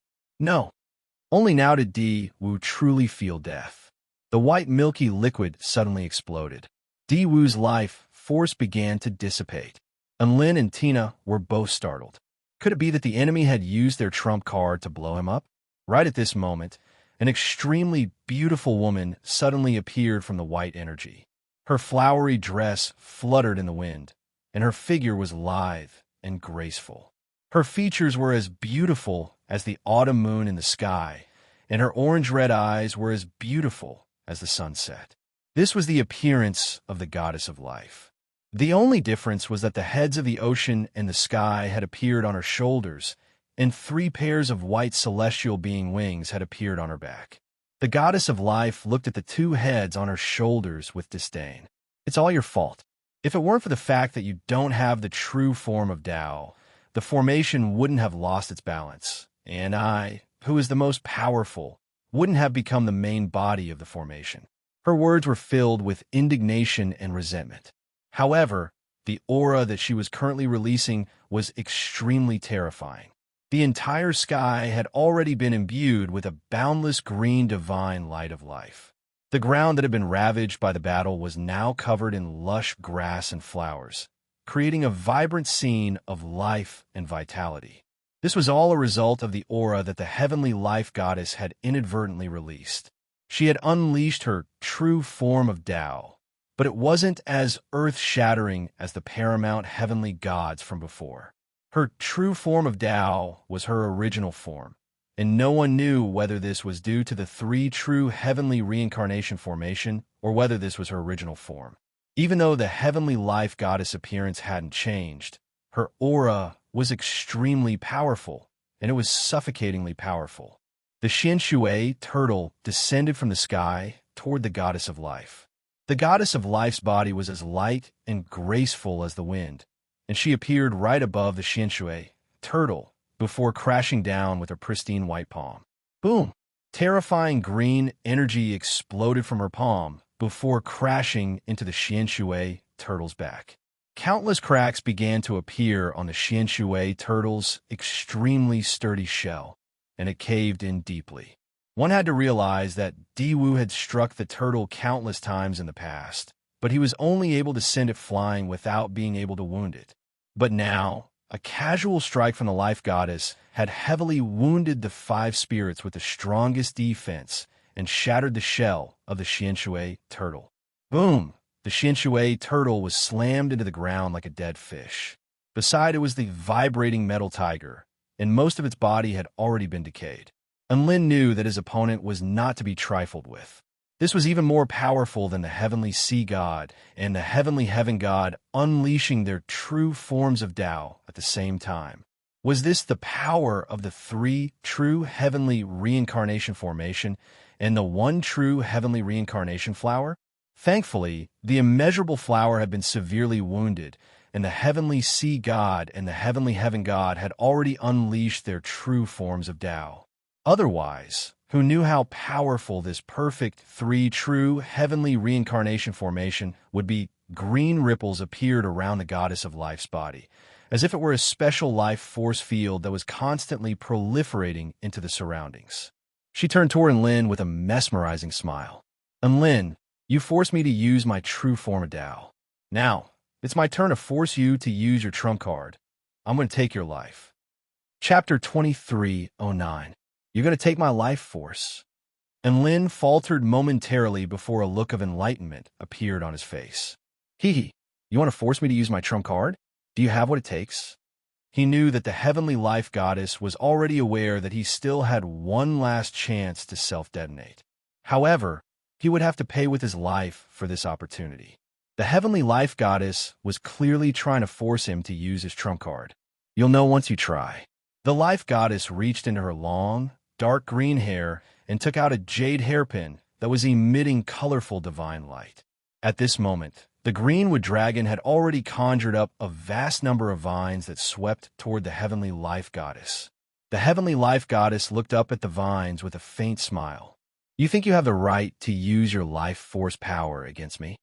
Only now did Diwu truly feel death. The white milky liquid suddenly exploded. Diwu's life force began to dissipate. And Lin and Tina were both startled. Could it be that the enemy had used their trump card to blow him up? Right at this moment, an extremely beautiful woman suddenly appeared from the white energy. Her flowery dress fluttered in the wind, and her figure was lithe and graceful. Her features were as beautiful as the autumn moon in the sky, and her orange-red eyes were as beautiful as the sunset. This was the appearance of the goddess of life. The only difference was that the heads of the ocean and the sky had appeared on her shoulders, and 3 pairs of white celestial being wings had appeared on her back. The goddess of life looked at the 2 heads on her shoulders with disdain. It's all your fault. If it weren't for the fact that you don't have the true form of Tao, the formation wouldn't have lost its balance, and I, who is the most powerful, wouldn't have become the main body of the formation. Her words were filled with indignation and resentment. However, the aura that she was currently releasing was extremely terrifying. The entire sky had already been imbued with a boundless green divine light of life. The ground that had been ravaged by the battle was now covered in lush grass and flowers, creating a vibrant scene of life and vitality. This was all a result of the aura that the heavenly life goddess had inadvertently released. She had unleashed her true form of Tao, but it wasn't as earth-shattering as the paramount heavenly gods from before. Her true form of Tao was her original form, and no one knew whether this was due to the three true heavenly reincarnation formation or whether this was her original form. Even though the heavenly life goddess appearance hadn't changed, her aura was extremely powerful, and it was suffocatingly powerful. The Xianshui turtle descended from the sky toward the goddess of life. The goddess of life's body was as light and graceful as the wind, and she appeared right above the Xianshui turtle before crashing down with her pristine white palm. Boom! Terrifying green energy exploded from her palm before crashing into the Xianshui turtle's back. Countless cracks began to appear on the Xianshui turtle's extremely sturdy shell, and it caved in deeply. One had to realize that Diwu had struck the turtle countless times in the past, but he was only able to send it flying without being able to wound it. But now, a casual strike from the life goddess had heavily wounded the five spirits with the strongest defense and shattered the shell of the Xianshui turtle. Boom! The Xianshui turtle was slammed into the ground like a dead fish. Beside it was the vibrating metal tiger, and most of its body had already been decayed. Lin knew that his opponent was not to be trifled with. This was even more powerful than the heavenly sea god and the heavenly heaven god unleashing their true forms of Tao at the same time. Was this the power of the three true heavenly reincarnation formation and the one true heavenly reincarnation flower? Thankfully, the immeasurable flower had been severely wounded, and the heavenly sea god and the heavenly heaven god had already unleashed their true forms of Tao. Otherwise, who knew how powerful this perfect three true heavenly reincarnation formation would be? Green ripples appeared around the goddess of life's body, as if it were a special life force field that was constantly proliferating into the surroundings. She turned toward Lin with a mesmerizing smile. Lin, you forced me to use my true form of Tao. Now, it's my turn to force you to use your trump card. I'm going to take your life. Chapter 2309. You're going to take my life force. And Lin faltered momentarily before a look of enlightenment appeared on his face. Hee, you want to force me to use my trump card? Do you have what it takes? He knew that the heavenly life goddess was already aware that he still had one last chance to self-detonate. However, he would have to pay with his life for this opportunity. The heavenly life goddess was clearly trying to force him to use his trump card. You'll know once you try. The life goddess reached into her long, dark green hair and took out a jade hairpin that was emitting colorful divine light. At this moment, the greenwood dragon had already conjured up a vast number of vines that swept toward the heavenly life goddess. The heavenly life goddess looked up at the vines with a faint smile. You think you have the right to use your life force power against me?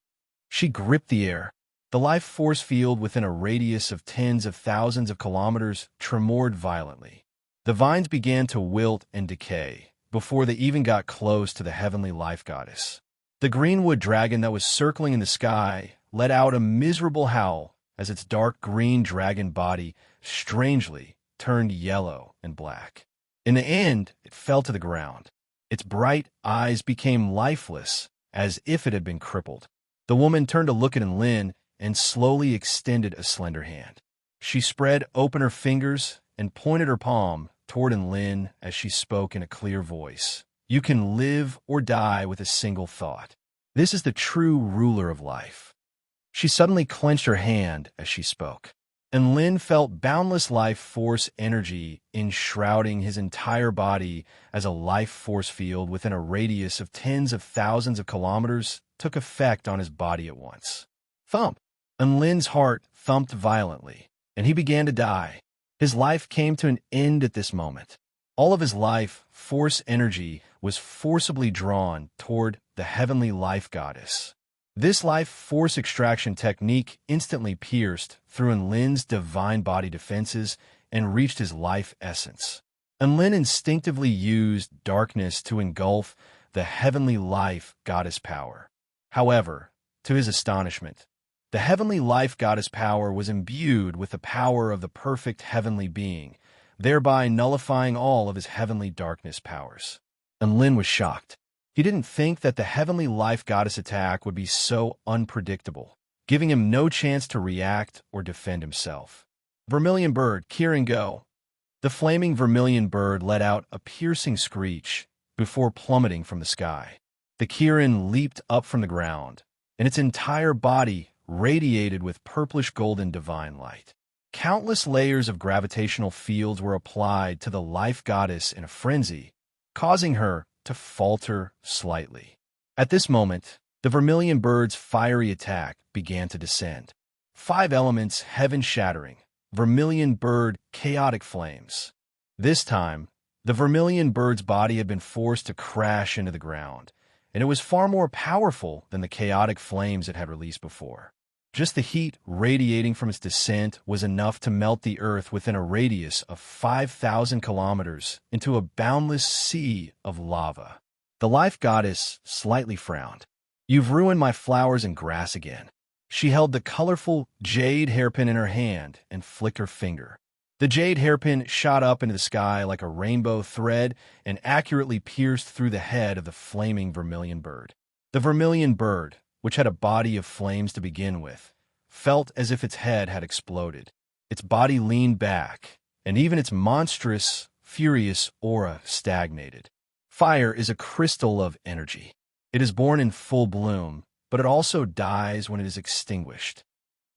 She gripped the air. The life force field within a radius of tens of thousands of kilometers tremored violently. The vines began to wilt and decay before they even got close to the heavenly life goddess. The greenwood dragon that was circling in the sky let out a miserable howl as its dark green dragon body strangely turned yellow and black. In the end, it fell to the ground. Its bright eyes became lifeless, as if it had been crippled. The woman turned to look at Lin and slowly extended a slender hand. She spread open her fingers and pointed her palm toward Lin as she spoke in a clear voice. You can live or die with a single thought. This is the true ruler of life. She suddenly clenched her hand as she spoke, and Lin felt boundless life force energy enshrouding his entire body as a life force field within a radius of tens of thousands of kilometers took effect on his body at once. Thump! And Lin's heart thumped violently, and he began to die. His life came to an end at this moment. All of his life force energy was forcibly drawn toward the heavenly life goddess. This life force extraction technique instantly pierced through Enlin's divine body defenses and reached his life essence. Enlin instinctively used darkness to engulf the heavenly life goddess power. However, to his astonishment, the heavenly life goddess power was imbued with the power of the perfect heavenly being, thereby nullifying all of his heavenly darkness powers. Enlin was shocked. He didn't think that the heavenly life goddess attack would be so unpredictable, giving him no chance to react or defend himself. Vermilion bird, Kieran, go! The flaming vermilion bird let out a piercing screech before plummeting from the sky. The Kieran leaped up from the ground, and its entire body radiated with purplish-golden divine light. Countless layers of gravitational fields were applied to the life goddess in a frenzy, causing her to falter slightly. At this moment, the vermilion bird's fiery attack began to descend. 5 elements heaven-shattering, vermilion bird chaotic flames. This time, the vermilion bird's body had been forced to crash into the ground, and it was far more powerful than the chaotic flames it had released before. Just the heat radiating from its descent was enough to melt the earth within a radius of 5,000 kilometers into a boundless sea of lava. The life goddess slightly frowned. "You've ruined my flowers and grass again." She held the colorful jade hairpin in her hand and flicked her finger. The jade hairpin shot up into the sky like a rainbow thread and accurately pierced through the head of the flaming vermilion bird. The vermilion bird, which had a body of flames to begin with, felt as if its head had exploded. Its body leaned back, and even its monstrous, furious aura stagnated. Fire is a crystal of energy. It is born in full bloom, but it also dies when it is extinguished.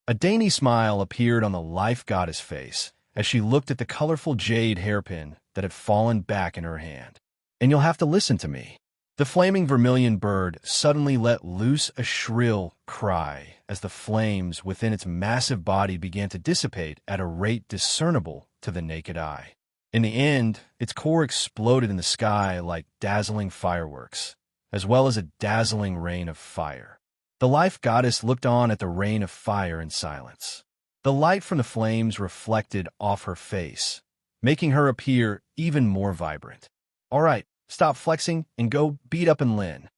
A dainty smile appeared on the life goddess' face as she looked at the colorful jade hairpin that had fallen back in her hand. "And you'll have to listen to me." The flaming vermilion bird suddenly let loose a shrill cry as the flames within its massive body began to dissipate at a rate discernible to the naked eye. In the end, its core exploded in the sky like dazzling fireworks, as well as a dazzling rain of fire. The life goddess looked on at the rain of fire in silence. The light from the flames reflected off her face, making her appear even more vibrant. "All right, stop flexing and go beat up Enlin."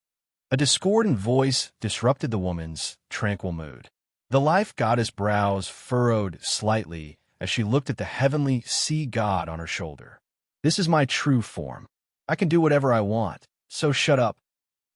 A discordant voice disrupted the woman's tranquil mood. The life goddess' brows furrowed slightly as she looked at the heavenly sea god on her shoulder. "This is my true form. I can do whatever I want, so shut up."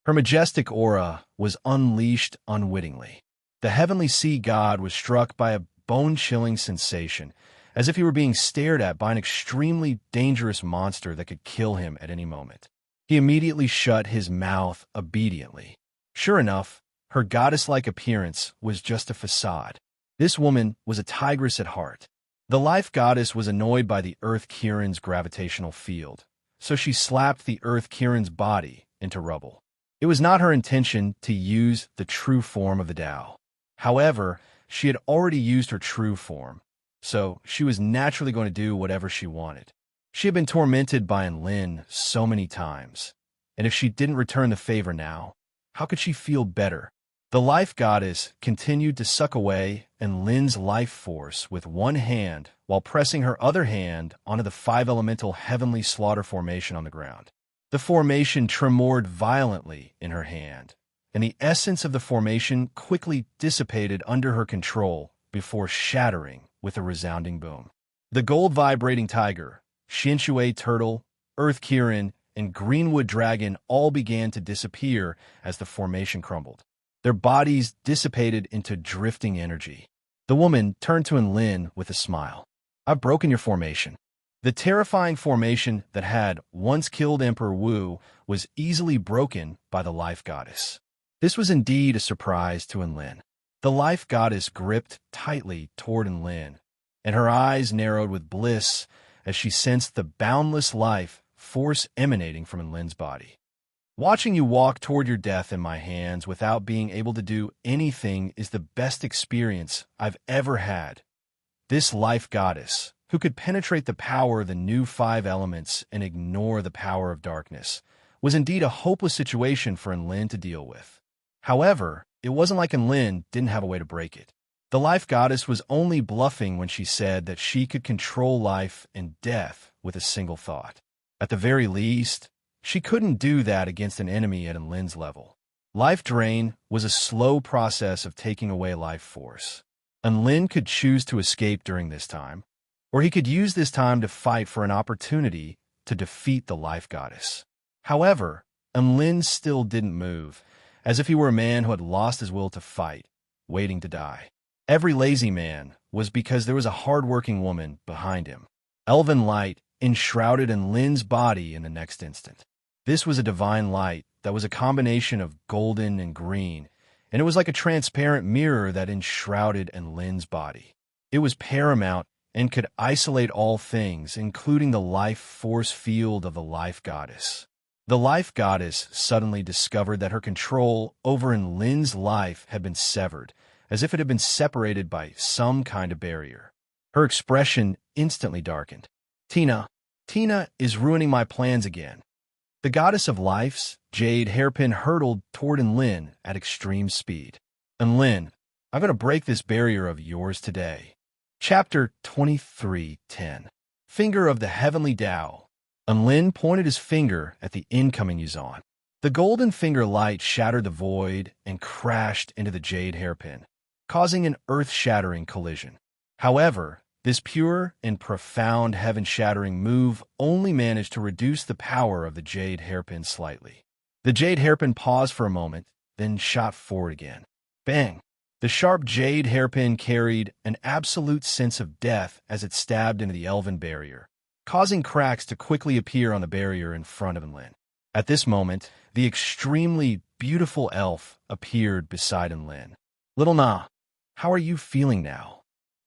Her majestic aura was unleashed unwittingly. The heavenly sea god was struck by a bone-chilling sensation, as if he were being stared at by an extremely dangerous monster that could kill him at any moment. He immediately shut his mouth obediently. Sure enough, her goddess-like appearance was just a facade. This woman was a tigress at heart. The life goddess was annoyed by the Earth Kieran's gravitational field, so she slapped the Earth Kieran's body into rubble. It was not her intention to use the true form of the Tao. However, she had already used her true form, so she was naturally going to do whatever she wanted. She had been tormented by Enlin so many times, and if she didn't return the favor now, how could she feel better? The life goddess continued to suck away Enlin's life force with one hand while pressing her other hand onto the 5-elemental heavenly slaughter formation on the ground. The formation tremored violently in her hand, and the essence of the formation quickly dissipated under her control before shattering with a resounding boom. The gold-vibrating tiger, Shinshui turtle, Earth Kieran, and Greenwood dragon all began to disappear as the formation crumbled. Their bodies dissipated into drifting energy. The woman turned to Enlin with a smile. "I've broken your formation." The terrifying formation that had once killed Emperor Wu was easily broken by the life goddess. This was indeed a surprise to Enlin. The life goddess gripped tightly toward Enlin, and her eyes narrowed with bliss as she sensed the boundless life force emanating from Enlin's body. "Watching you walk toward your death in my hands without being able to do anything is the best experience I've ever had." This life goddess, who could penetrate the power of the new five elements and ignore the power of darkness, was indeed a hopeless situation for Enlin to deal with. However, it wasn't like Enlin didn't have a way to break it. The life goddess was only bluffing when she said that she could control life and death with a single thought. At the very least, she couldn't do that against an enemy at Enlin's level. Life drain was a slow process of taking away life force. Enlin could choose to escape during this time, or he could use this time to fight for an opportunity to defeat the life goddess. However, Enlin still didn't move, as if he were a man who had lost his will to fight, waiting to die. Every lazy man was because there was a hard-working woman behind him. Elven light enshrouded Enlin's body in the next instant. This was a divine light that was a combination of golden and green, and it was like a transparent mirror that enshrouded Enlin's body. It was paramount and could isolate all things, including the life force field of the life goddess. The life goddess suddenly discovered that her control over Enlin's life had been severed, as if it had been separated by some kind of barrier. Her expression instantly darkened. Tina is ruining my plans again. The goddess of life's jade hairpin hurtled toward Enlin at extreme speed. Enlin, I'm going to break this barrier of yours today. Chapter 23:10. Finger of the Heavenly Tao. Enlin pointed his finger at the incoming Yuzan. The golden finger light shattered the void and crashed into the jade hairpin, causing an earth-shattering collision. However, this pure and profound heaven-shattering move only managed to reduce the power of the jade hairpin slightly. The jade hairpin paused for a moment, then shot forward again. Bang! The sharp jade hairpin carried an absolute sense of death as it stabbed into the elven barrier, causing cracks to quickly appear on the barrier in front of Enlin. At this moment, the extremely beautiful elf appeared beside Enlin. Little Na, how are you feeling now?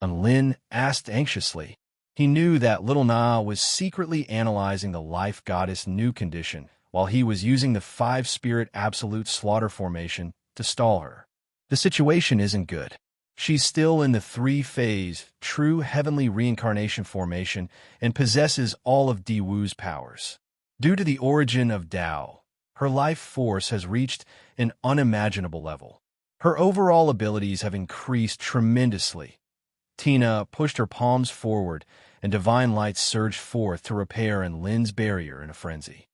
Enlin asked anxiously. He knew that Little Na was secretly analyzing the life goddess' new condition while he was using the five-spirit absolute slaughter formation to stall her. The situation isn't good. She's still in the three-phase, true heavenly reincarnation formation and possesses all of Diwu's powers. Due to the origin of Tao, her life force has reached an unimaginable level. Her overall abilities have increased tremendously. Tina pushed her palms forward, and divine light surged forth to repair Enlin's barrier in a frenzy.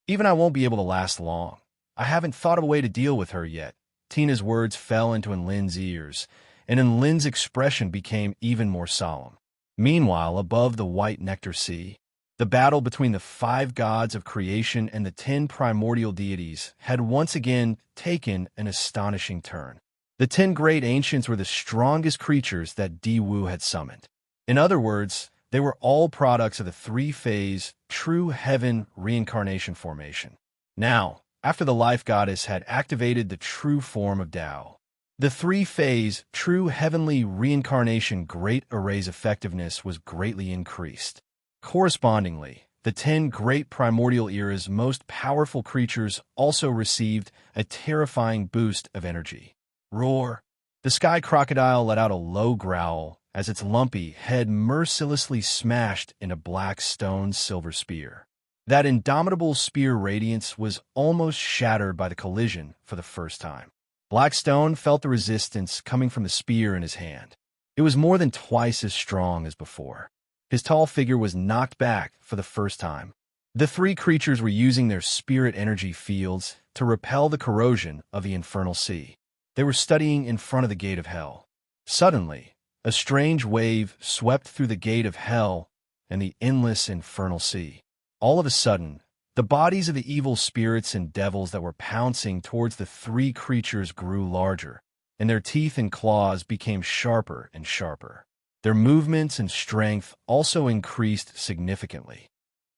Even I won't be able to last long. I haven't thought of a way to deal with her yet. Tina's words fell into Enlin's ears, and Enlin's expression became even more solemn. Meanwhile, above the white nectar sea, the battle between the five gods of creation and the 10 primordial deities had once again taken an astonishing turn. The 10 great ancients were the strongest creatures that Diwu had summoned. In other words, they were all products of the three-phase, true heaven reincarnation formation. Now, after the life goddess had activated the true form of Tao, the three-phase, true heavenly reincarnation great array's effectiveness was greatly increased. Correspondingly, the 10 great primordial era's most powerful creatures also received a terrifying boost of energy. Roar! The sky crocodile let out a low growl as its lumpy head mercilessly smashed in a black stone silver spear. That indomitable spear radiance was almost shattered by the collision for the first time. Blackstone felt the resistance coming from the spear in his hand. It was more than twice as strong as before. His tall figure was knocked back for the first time. The three creatures were using their spirit energy fields to repel the corrosion of the infernal sea. They were studying in front of the gate of hell. Suddenly, a strange wave swept through the gate of hell and the endless infernal sea. All of a sudden, the bodies of the evil spirits and devils that were pouncing towards the three creatures grew larger, and their teeth and claws became sharper and sharper. Their movements and strength also increased significantly.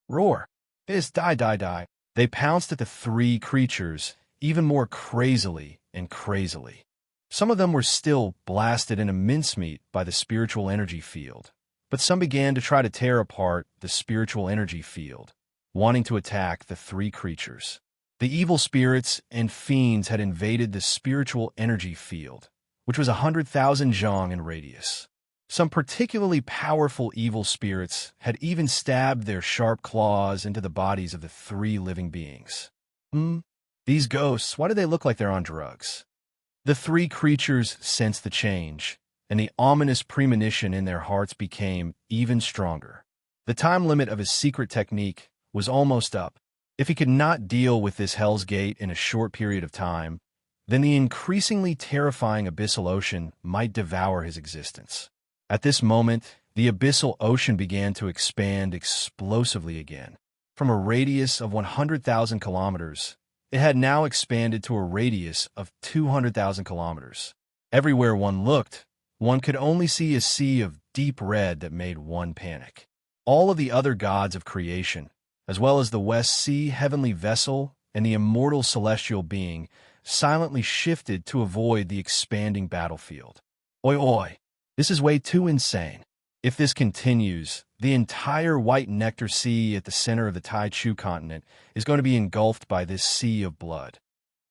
Roar! This die. They pounced at the three creatures even more crazily and crazily. Some of them were still blasted into mincemeat by the spiritual energy field, but some began to try to tear apart the spiritual energy field, wanting to attack the three creatures. The evil spirits and fiends had invaded the spiritual energy field, which was 100,000 zhang in radius. Some particularly powerful evil spirits had even stabbed their sharp claws into the bodies of the three living beings. These ghosts, why do they look like they're on drugs? The three creatures sensed the change, and the ominous premonition in their hearts became even stronger. The time limit of his secret technique was almost up. If he could not deal with this Hell's Gate in a short period of time, then the increasingly terrifying abyssal ocean might devour his existence. At this moment, the abyssal ocean began to expand explosively again. From a radius of 100,000 kilometers, it had now expanded to a radius of 200,000 kilometers. Everywhere one looked, one could only see a sea of deep red that made one panic. All of the other gods of creation, as well as the West Sea heavenly vessel and the immortal celestial being, silently shifted to avoid the expanding battlefield. Oi oi! This is way too insane. If this continues, the entire white nectar sea at the center of the Tai-Chu continent is going to be engulfed by this sea of blood.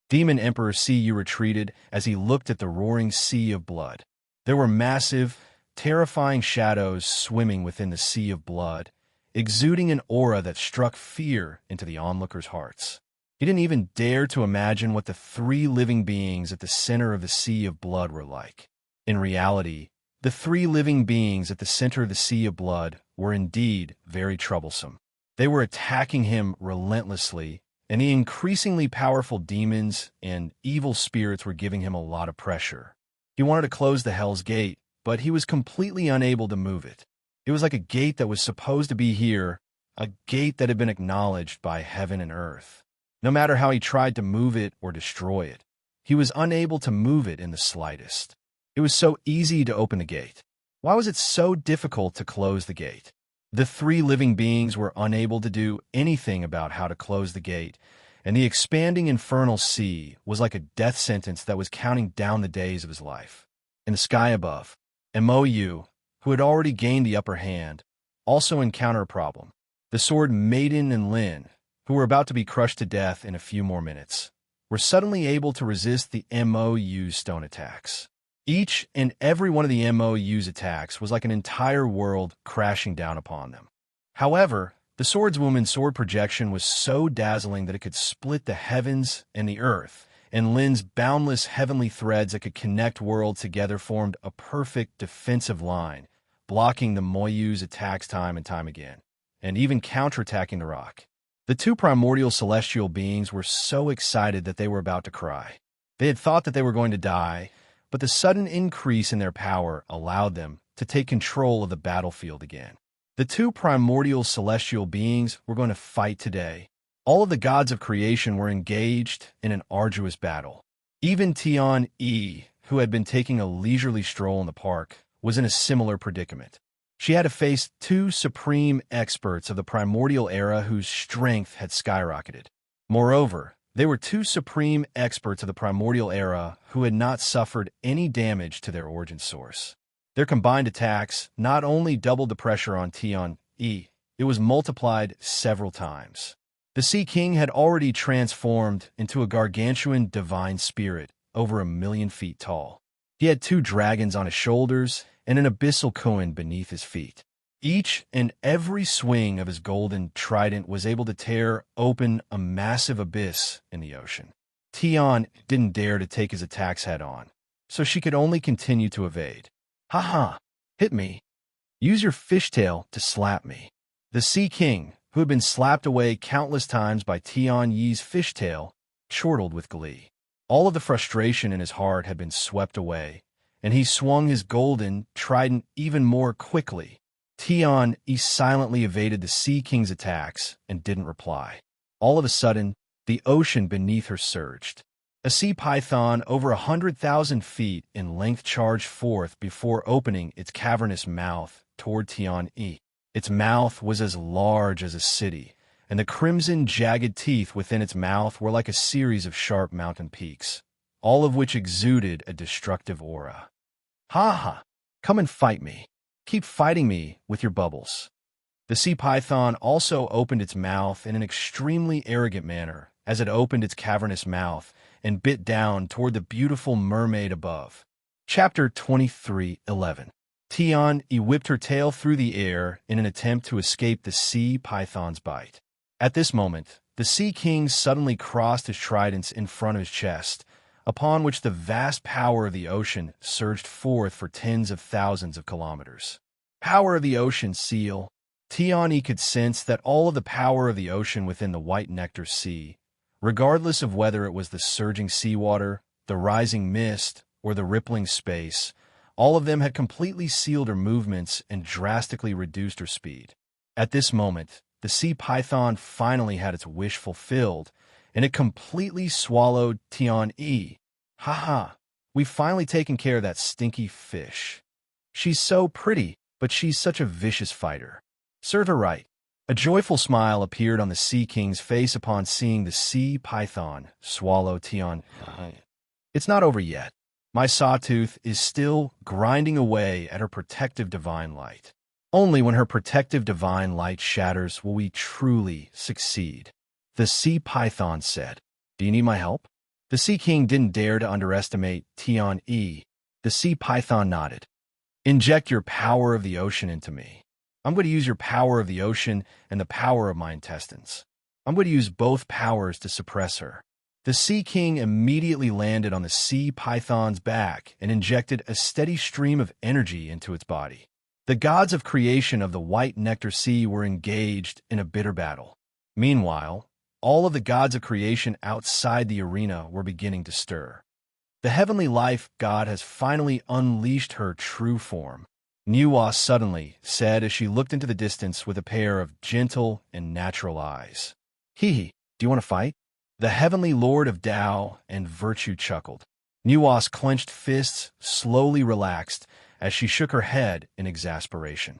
Demon Emperor Siyu retreated as he looked at the roaring sea of blood. There were massive, terrifying shadows swimming within the sea of blood, exuding an aura that struck fear into the onlookers' hearts. He didn't even dare to imagine what the three living beings at the center of the sea of blood were like. In reality, the three living beings at the center of the sea of blood were indeed very troublesome. They were attacking him relentlessly, and the increasingly powerful demons and evil spirits were giving him a lot of pressure. He wanted to close the Hell's Gate, but he was completely unable to move it. It was like a gate that was supposed to be here, a gate that had been acknowledged by heaven and earth. No matter how he tried to move it or destroy it, he was unable to move it in the slightest. It was so easy to open the gate. Why was it so difficult to close the gate? The three living beings were unable to do anything about how to close the gate, and the expanding infernal sea was like a death sentence that was counting down the days of his life. In the sky above, Mou, who had already gained the upper hand, also encountered a problem. The sword Maiden and Lin, who were about to be crushed to death in a few more minutes, were suddenly able to resist the Mou's stone attacks. Each and every one of the Mou's attacks was like an entire world crashing down upon them. However, the swordswoman's sword projection was so dazzling that it could split the heavens and the earth, and Lin's boundless heavenly threads that could connect worlds together formed a perfect defensive line, blocking the Mou's attacks time and time again, and even counterattacking the rock. The two primordial celestial beings were so excited that they were about to cry. They had thought that they were going to die, but the sudden increase in their power allowed them to take control of the battlefield again. The two primordial celestial beings were going to fight today. All of the gods of creation were engaged in an arduous battle. Even Tian-E, who had been taking a leisurely stroll in the park, was in a similar predicament. She had to face two supreme experts of the primordial era whose strength had skyrocketed. Moreover, they were two supreme experts of the primordial era who had not suffered any damage to their origin source. Their combined attacks not only doubled the pressure on Tian-E, it was multiplied several times. The Sea King had already transformed into a gargantuan divine spirit over 1,000,000 feet tall. He had two dragons on his shoulders and an abyssal koan beneath his feet. Each and every swing of his golden trident was able to tear open a massive abyss in the ocean. Tian didn't dare to take his attacks head-on, so she could only continue to evade. "Ha-ha! Hit me! Use your fishtail to slap me." The Sea King, who had been slapped away countless times by Tian-Yi's fishtail, chortled with glee. All of the frustration in his heart had been swept away, and he swung his golden trident even more quickly. Tian-E silently evaded the Sea King's attacks and didn't reply. All of a sudden, the ocean beneath her surged. A sea python over 100,000 feet in length charged forth before opening its cavernous mouth toward Tian-E. Its mouth was as large as a city, and the crimson, jagged teeth within its mouth were like a series of sharp mountain peaks, all of which exuded a destructive aura. "Ha ha! Come and fight me. Keep fighting me with your bubbles." The sea python also opened its mouth in an extremely arrogant manner as it opened its cavernous mouth and bit down toward the beautiful mermaid above. Chapter 23:11. Tian-E whipped her tail through the air in an attempt to escape the sea python's bite. At this moment, the Sea King suddenly crossed his tridents in front of his chest, upon which the vast power of the ocean surged forth for tens of thousands of kilometers. Power of the ocean, seal. Tian-E could sense that all of the power of the ocean within the white nectar sea, regardless of whether it was the surging seawater, the rising mist, or the rippling space, all of them had completely sealed her movements and drastically reduced her speed. At this moment, the sea python finally had its wish fulfilled, and it completely swallowed Tian-E. Ha, we've finally taken care of that stinky fish. She's so pretty, but she's such a vicious fighter. Serve her right. A joyful smile appeared on the Sea King's face upon seeing the sea python swallow Tian-E. It's not over yet. My sawtooth is still grinding away at her protective divine light. Only when her protective divine light shatters will we truly succeed. The sea python said, "Do you need my help?" The Sea King didn't dare to underestimate Tian-E. The sea python nodded. "Inject your power of the ocean into me. I'm going to use your power of the ocean and the power of my intestines. I'm going to use both powers to suppress her." The Sea King immediately landed on the sea python's back and injected a steady stream of energy into its body. The gods of creation of the white nectar sea were engaged in a bitter battle. Meanwhile, all of the gods of creation outside the arena were beginning to stir. The heavenly life god has finally unleashed her true form, Nuwa suddenly said as she looked into the distance with a pair of gentle and natural eyes. "Hee, do you want to fight?" The heavenly lord of Tao and virtue chuckled. Nuwa's clenched fists slowly relaxed as she shook her head in exasperation.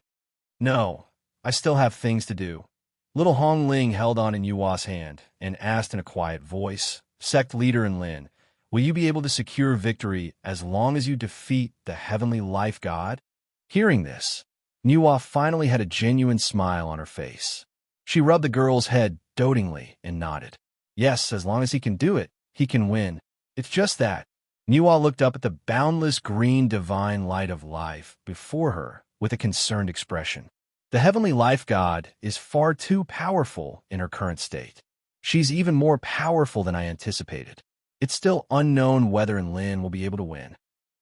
"No, I still have things to do." Little Hong Ling held on in Nuwa's hand and asked in a quiet voice, "Sect leader in Lin, will you be able to secure victory as long as you defeat the heavenly life god?" Hearing this, Nuwa finally had a genuine smile on her face. She rubbed the girl's head dotingly and nodded. "Yes, as long as he can do it, he can win. It's just that." Nuwa looked up at the boundless green divine light of life before her with a concerned expression. The heavenly life god is far too powerful in her current state. She's even more powerful than I anticipated. It's still unknown whether Enlin will be able to win.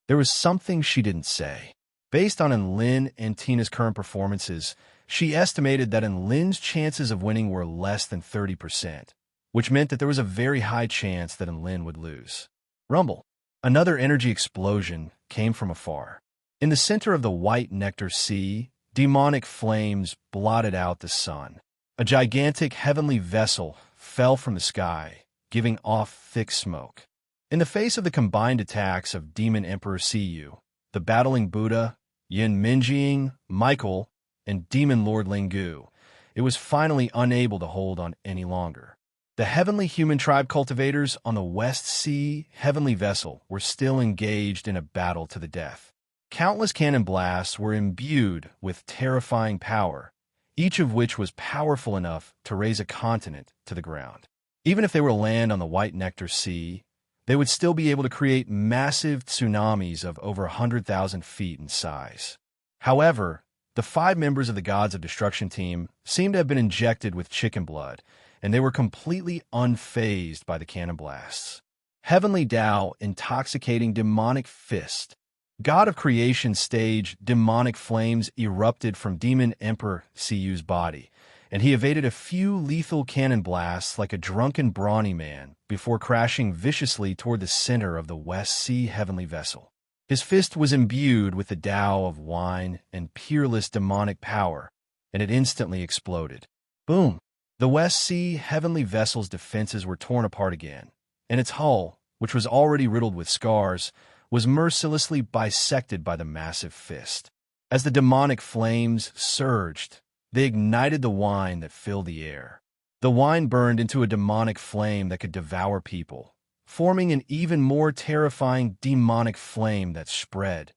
There was something she didn't say. Based on Enlin and Tina's current performances, she estimated that Enlin's chances of winning were less than 30%. Which meant that there was a very high chance that Enlin would lose. Rumble. Another energy explosion came from afar. In the center of the white nectar sea, demonic flames blotted out the sun. A gigantic heavenly vessel fell from the sky, giving off thick smoke. In the face of the combined attacks of Demon Emperor Siyu, the battling Buddha, Yin Minjing, Michael, and Demon Lord Lingu, it was finally unable to hold on any longer. The heavenly human tribe cultivators on the West Sea heavenly vessel were still engaged in a battle to the death. Countless cannon blasts were imbued with terrifying power, each of which was powerful enough to raise a continent to the ground. Even if they were to land on the White Nectar Sea, they would still be able to create massive tsunamis of over 100,000 feet in size. However, the 5 members of the Gods of Destruction team seemed to have been injected with chicken blood, and they were completely unfazed by the cannon blasts. Heavenly Tao, intoxicating demonic fist. God of creation stage, demonic flames erupted from Demon Emperor Siyu's body, and he evaded a few lethal cannon blasts like a drunken brawny man before crashing viciously toward the center of the West Sea heavenly vessel. His fist was imbued with the Tao of wine and peerless demonic power, and it instantly exploded. Boom! The West Sea heavenly vessel's defenses were torn apart again, and its hull, which was already riddled with scars, was mercilessly bisected by the massive fist. As the demonic flames surged, they ignited the wine that filled the air. The wine burned into a demonic flame that could devour people, forming an even more terrifying demonic flame that spread.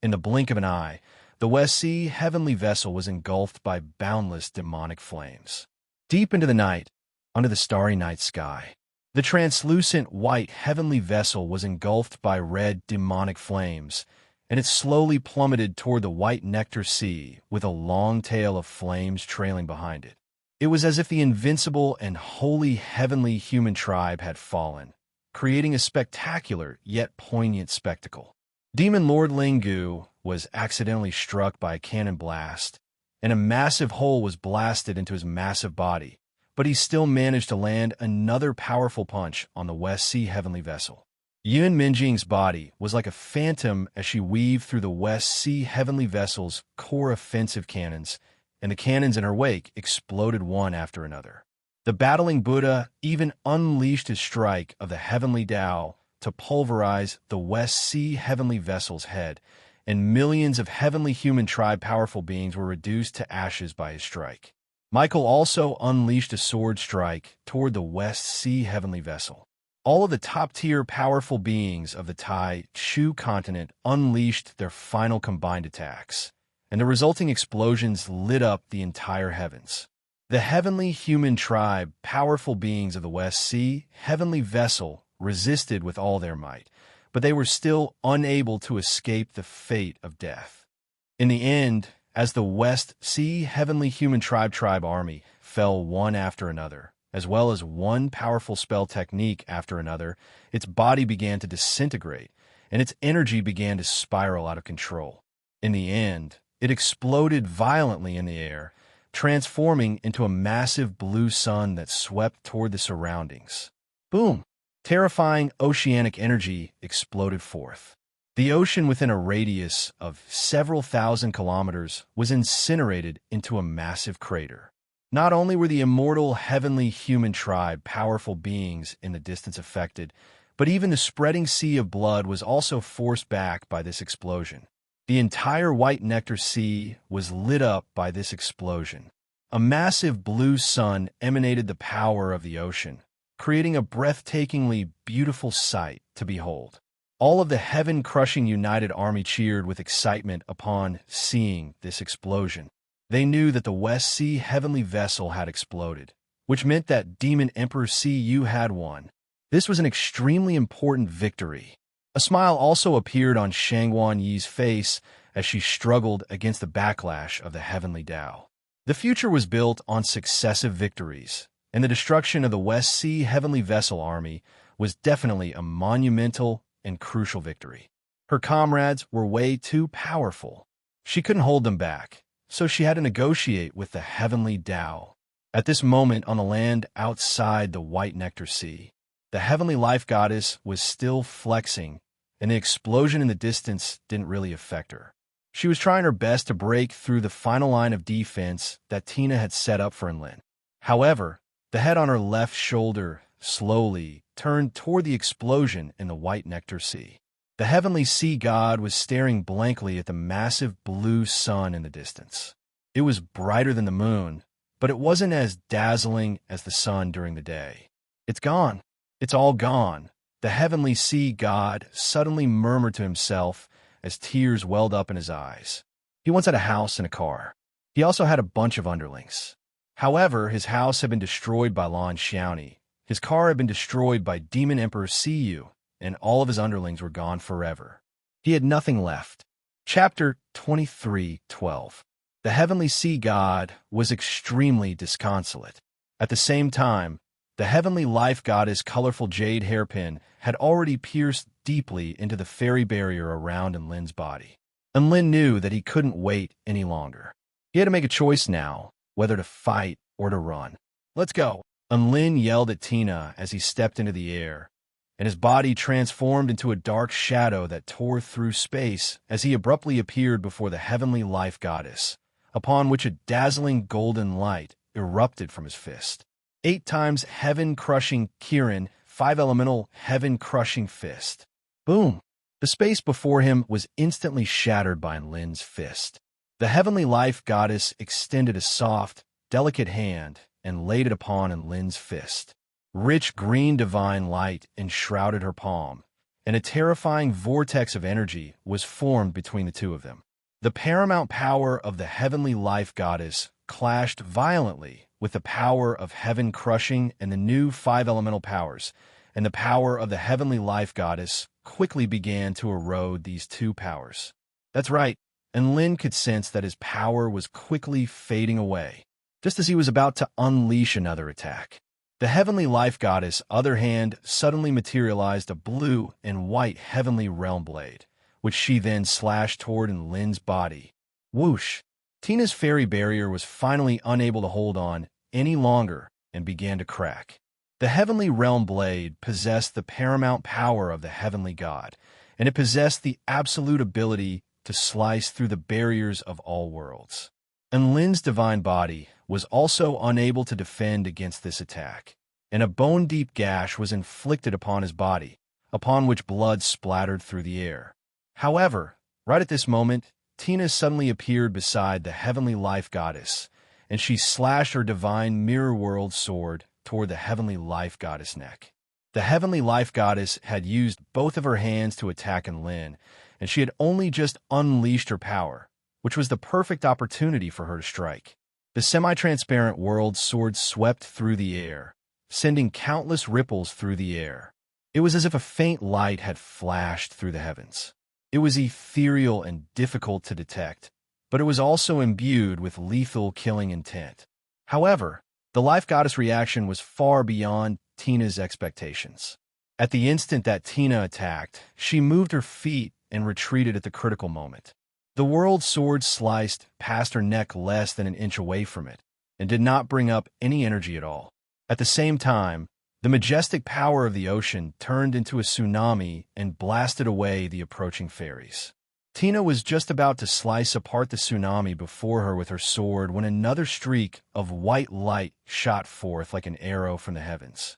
In the blink of an eye, the West Sea heavenly vessel was engulfed by boundless demonic flames. Deep into the night, under the starry night sky, the translucent white heavenly vessel was engulfed by red demonic flames, and it slowly plummeted toward the white nectar sea with a long tail of flames trailing behind it. It was as if the invincible and wholly heavenly human tribe had fallen, creating a spectacular yet poignant spectacle. Demon Lord Lingu was accidentally struck by a cannon blast, and a massive hole was blasted into his massive body, but he still managed to land another powerful punch on the West Sea heavenly vessel. Yun Minjing's body was like a phantom as she weaved through the West Sea heavenly vessel's core offensive cannons, and the cannons in her wake exploded one after another. The battling Buddha even unleashed his strike of the heavenly Tao to pulverize the West Sea heavenly vessel's head, and millions of heavenly human tribe powerful beings were reduced to ashes by his strike. Michael also unleashed a sword strike toward the West Sea heavenly vessel. All of the top-tier powerful beings of the Tai Chu continent unleashed their final combined attacks, and the resulting explosions lit up the entire heavens. The heavenly human tribe, powerful beings of the West Sea heavenly vessel, resisted with all their might, but they were still unable to escape the fate of death. In the end, as the West Sea heavenly human tribe army fell one after another, as well as one powerful spell technique after another, its body began to disintegrate, and its energy began to spiral out of control. In the end, it exploded violently in the air, transforming into a massive blue sun that swept toward the surroundings. Boom! Terrifying oceanic energy exploded forth. The ocean within a radius of several thousand kilometers was incinerated into a massive crater. Not only were the immortal heavenly human tribe powerful beings in the distance affected, but even the spreading sea of blood was also forced back by this explosion. The entire white nectar sea was lit up by this explosion. A massive blue sun emanated the power of the ocean, creating a breathtakingly beautiful sight to behold. All of the heaven-crushing united army cheered with excitement upon seeing this explosion. They knew that the West Sea heavenly vessel had exploded, which meant that Demon Emperor Cu had won. This was an extremely important victory. A smile also appeared on Shangwan Yi's face as she struggled against the backlash of the heavenly Tao. The future was built on successive victories, and the destruction of the West Sea heavenly vessel army was definitely a monumental and crucial victory. Her comrades were way too powerful. She couldn't hold them back, so she had to negotiate with the heavenly Tao. At this moment on the land outside the white nectar sea, the heavenly life goddess was still flexing, and the explosion in the distance didn't really affect her. She was trying her best to break through the final line of defense that Tina had set up for Enlin. However, the head on her left shoulder slowly turned toward the explosion in the white nectar sea. The heavenly sea god was staring blankly at the massive blue sun in the distance. It was brighter than the moon, but it wasn't as dazzling as the sun during the day. It's gone. It's all gone. The heavenly sea god suddenly murmured to himself as tears welled up in his eyes. He once had a house and a car. He also had a bunch of underlings. However, his house had been destroyed by Lan Xiaoni, his car had been destroyed by Demon Emperor Cu, and all of his underlings were gone forever. He had nothing left. Chapter 23:12. The heavenly sea god was extremely disconsolate. At the same time, the heavenly life goddess' colorful jade hairpin had already pierced deeply into the fairy barrier around Enlin's body. Enlin knew that he couldn't wait any longer. He had to make a choice now, whether to fight or to run. "Let's go," Enlin yelled at Tina as he stepped into the air, and his body transformed into a dark shadow that tore through space as he abruptly appeared before the heavenly life goddess, upon which a dazzling golden light erupted from his fist. 8 times heaven-crushing Kirin, 5-elemental heaven-crushing fist. Boom! The space before him was instantly shattered by Enlin's fist. The heavenly life goddess extended a soft, delicate hand and laid it upon Enlin's fist. Rich green divine light enshrouded her palm, and a terrifying vortex of energy was formed between the two of them. The paramount power of the heavenly life goddess clashed violently with the power of heaven crushing and the new 5 elemental powers, and the power of the heavenly life goddess quickly began to erode these two powers. That's right, and Lin could sense that his power was quickly fading away, just as he was about to unleash another attack. The heavenly life goddess, other hand, suddenly materialized a blue and white heavenly realm blade, which she then slashed toward Lin's body. Whoosh! Tina's fairy barrier was finally unable to hold on any longer and began to crack. The heavenly realm blade possessed the paramount power of the heavenly god, and it possessed the absolute ability to slice through the barriers of all worlds. And Lin's divine body was also unable to defend against this attack, and a bone-deep gash was inflicted upon his body, upon which blood splattered through the air. However, right at this moment, Tina suddenly appeared beside the heavenly life goddess, and she slashed her divine mirror world sword toward the heavenly life goddess' neck. The heavenly life goddess had used both of her hands to attack Lin, and she had only just unleashed her power, which was the perfect opportunity for her to strike. The semi-transparent world sword swept through the air, sending countless ripples through the air. It was as if a faint light had flashed through the heavens. It was ethereal and difficult to detect, but it was also imbued with lethal killing intent. However, the life goddess' reaction was far beyond Tina's expectations. At the instant that Tina attacked, she moved her feet and retreated at the critical moment. The world sword sliced past her neck less than an inch away from it, and did not bring up any energy at all. At the same time, the majestic power of the ocean turned into a tsunami and blasted away the approaching fairies. Tina was just about to slice apart the tsunami before her with her sword when another streak of white light shot forth like an arrow from the heavens.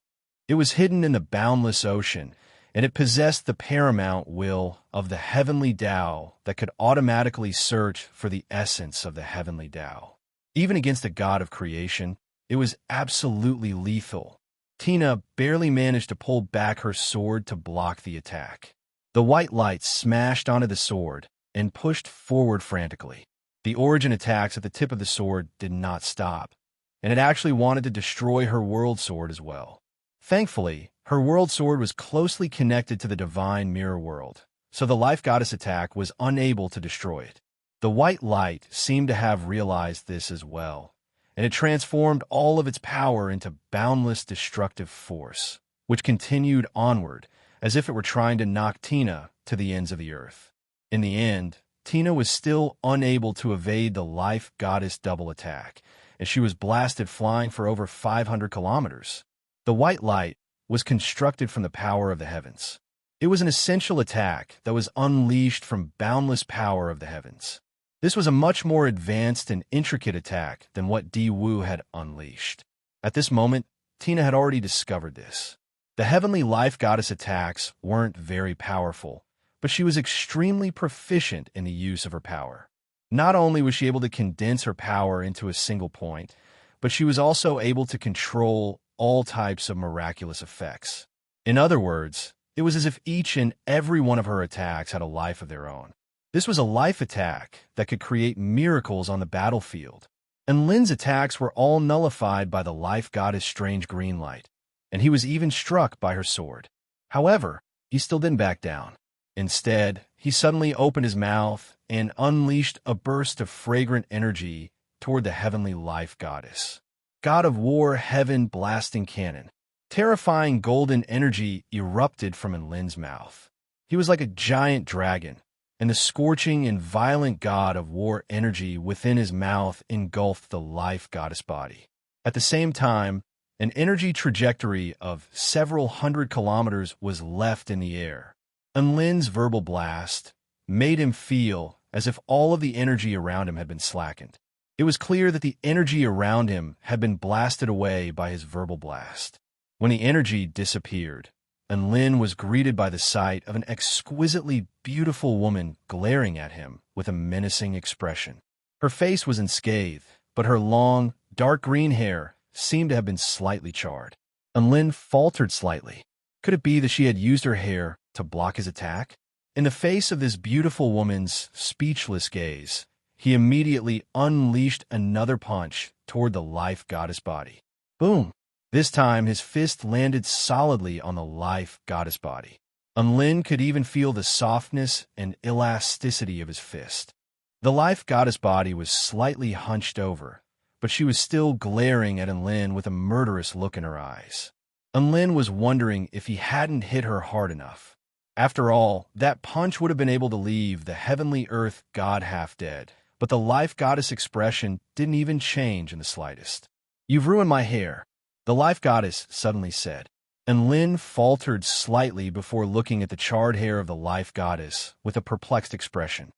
It was hidden in the boundless ocean, and it possessed the paramount will of the heavenly Tao that could automatically search for the essence of the heavenly Tao. Even against a god of creation, it was absolutely lethal. Tina barely managed to pull back her sword to block the attack. The white light smashed onto the sword and pushed forward frantically. The origin attacks at the tip of the sword did not stop, and it actually wanted to destroy her world sword as well. Thankfully, her world sword was closely connected to the divine mirror world, so the life goddess attack was unable to destroy it. The white light seemed to have realized this as well, and it transformed all of its power into boundless destructive force, which continued onward as if it were trying to knock Tina to the ends of the earth. In the end, Tina was still unable to evade the life goddess double attack, and she was blasted flying for over 500 kilometers. The white light was constructed from the power of the heavens. It was an essential attack that was unleashed from boundless power of the heavens. This was a much more advanced and intricate attack than what Di Wu had unleashed. At this moment, Tina had already discovered this. The heavenly life goddess attacks weren't very powerful, but she was extremely proficient in the use of her power. Not only was she able to condense her power into a single point, but she was also able to control all types of miraculous effects. In other words, it was as if each and every one of her attacks had a life of their own. This was a life attack that could create miracles on the battlefield, and Lin's attacks were all nullified by the life goddess' strange green light, and he was even struck by her sword. However, he still didn't back down. Instead, he suddenly opened his mouth and unleashed a burst of fragrant energy toward the heavenly life goddess. God of War Heaven Blasting Cannon. Terrifying golden energy erupted from Lin's mouth. He was like a giant dragon, and the scorching and violent god of war energy within his mouth engulfed the life goddess body. At the same time, an energy trajectory of several hundred kilometers was left in the air. And Lin's verbal blast made him feel as if all of the energy around him had been slackened. It was clear that the energy around him had been blasted away by his verbal blast. When the energy disappeared, and Lin was greeted by the sight of an exquisitely beautiful woman glaring at him with a menacing expression. Her face was unscathed, but her long, dark green hair seemed to have been slightly charred. And Lin faltered slightly. Could it be that she had used her hair to block his attack? In the face of this beautiful woman's speechless gaze, he immediately unleashed another punch toward the life goddess body. Boom! This time, his fist landed solidly on the life goddess body. Unlin could even feel the softness and elasticity of his fist. The life goddess body was slightly hunched over, but she was still glaring at Unlin with a murderous look in her eyes. Unlin was wondering if he hadn't hit her hard enough. After all, that punch would have been able to leave the heavenly earth god half dead, but the life goddess expression didn't even change in the slightest. "You've ruined my hair," the life goddess suddenly said. And Lin faltered slightly before looking at the charred hair of the life goddess with a perplexed expression.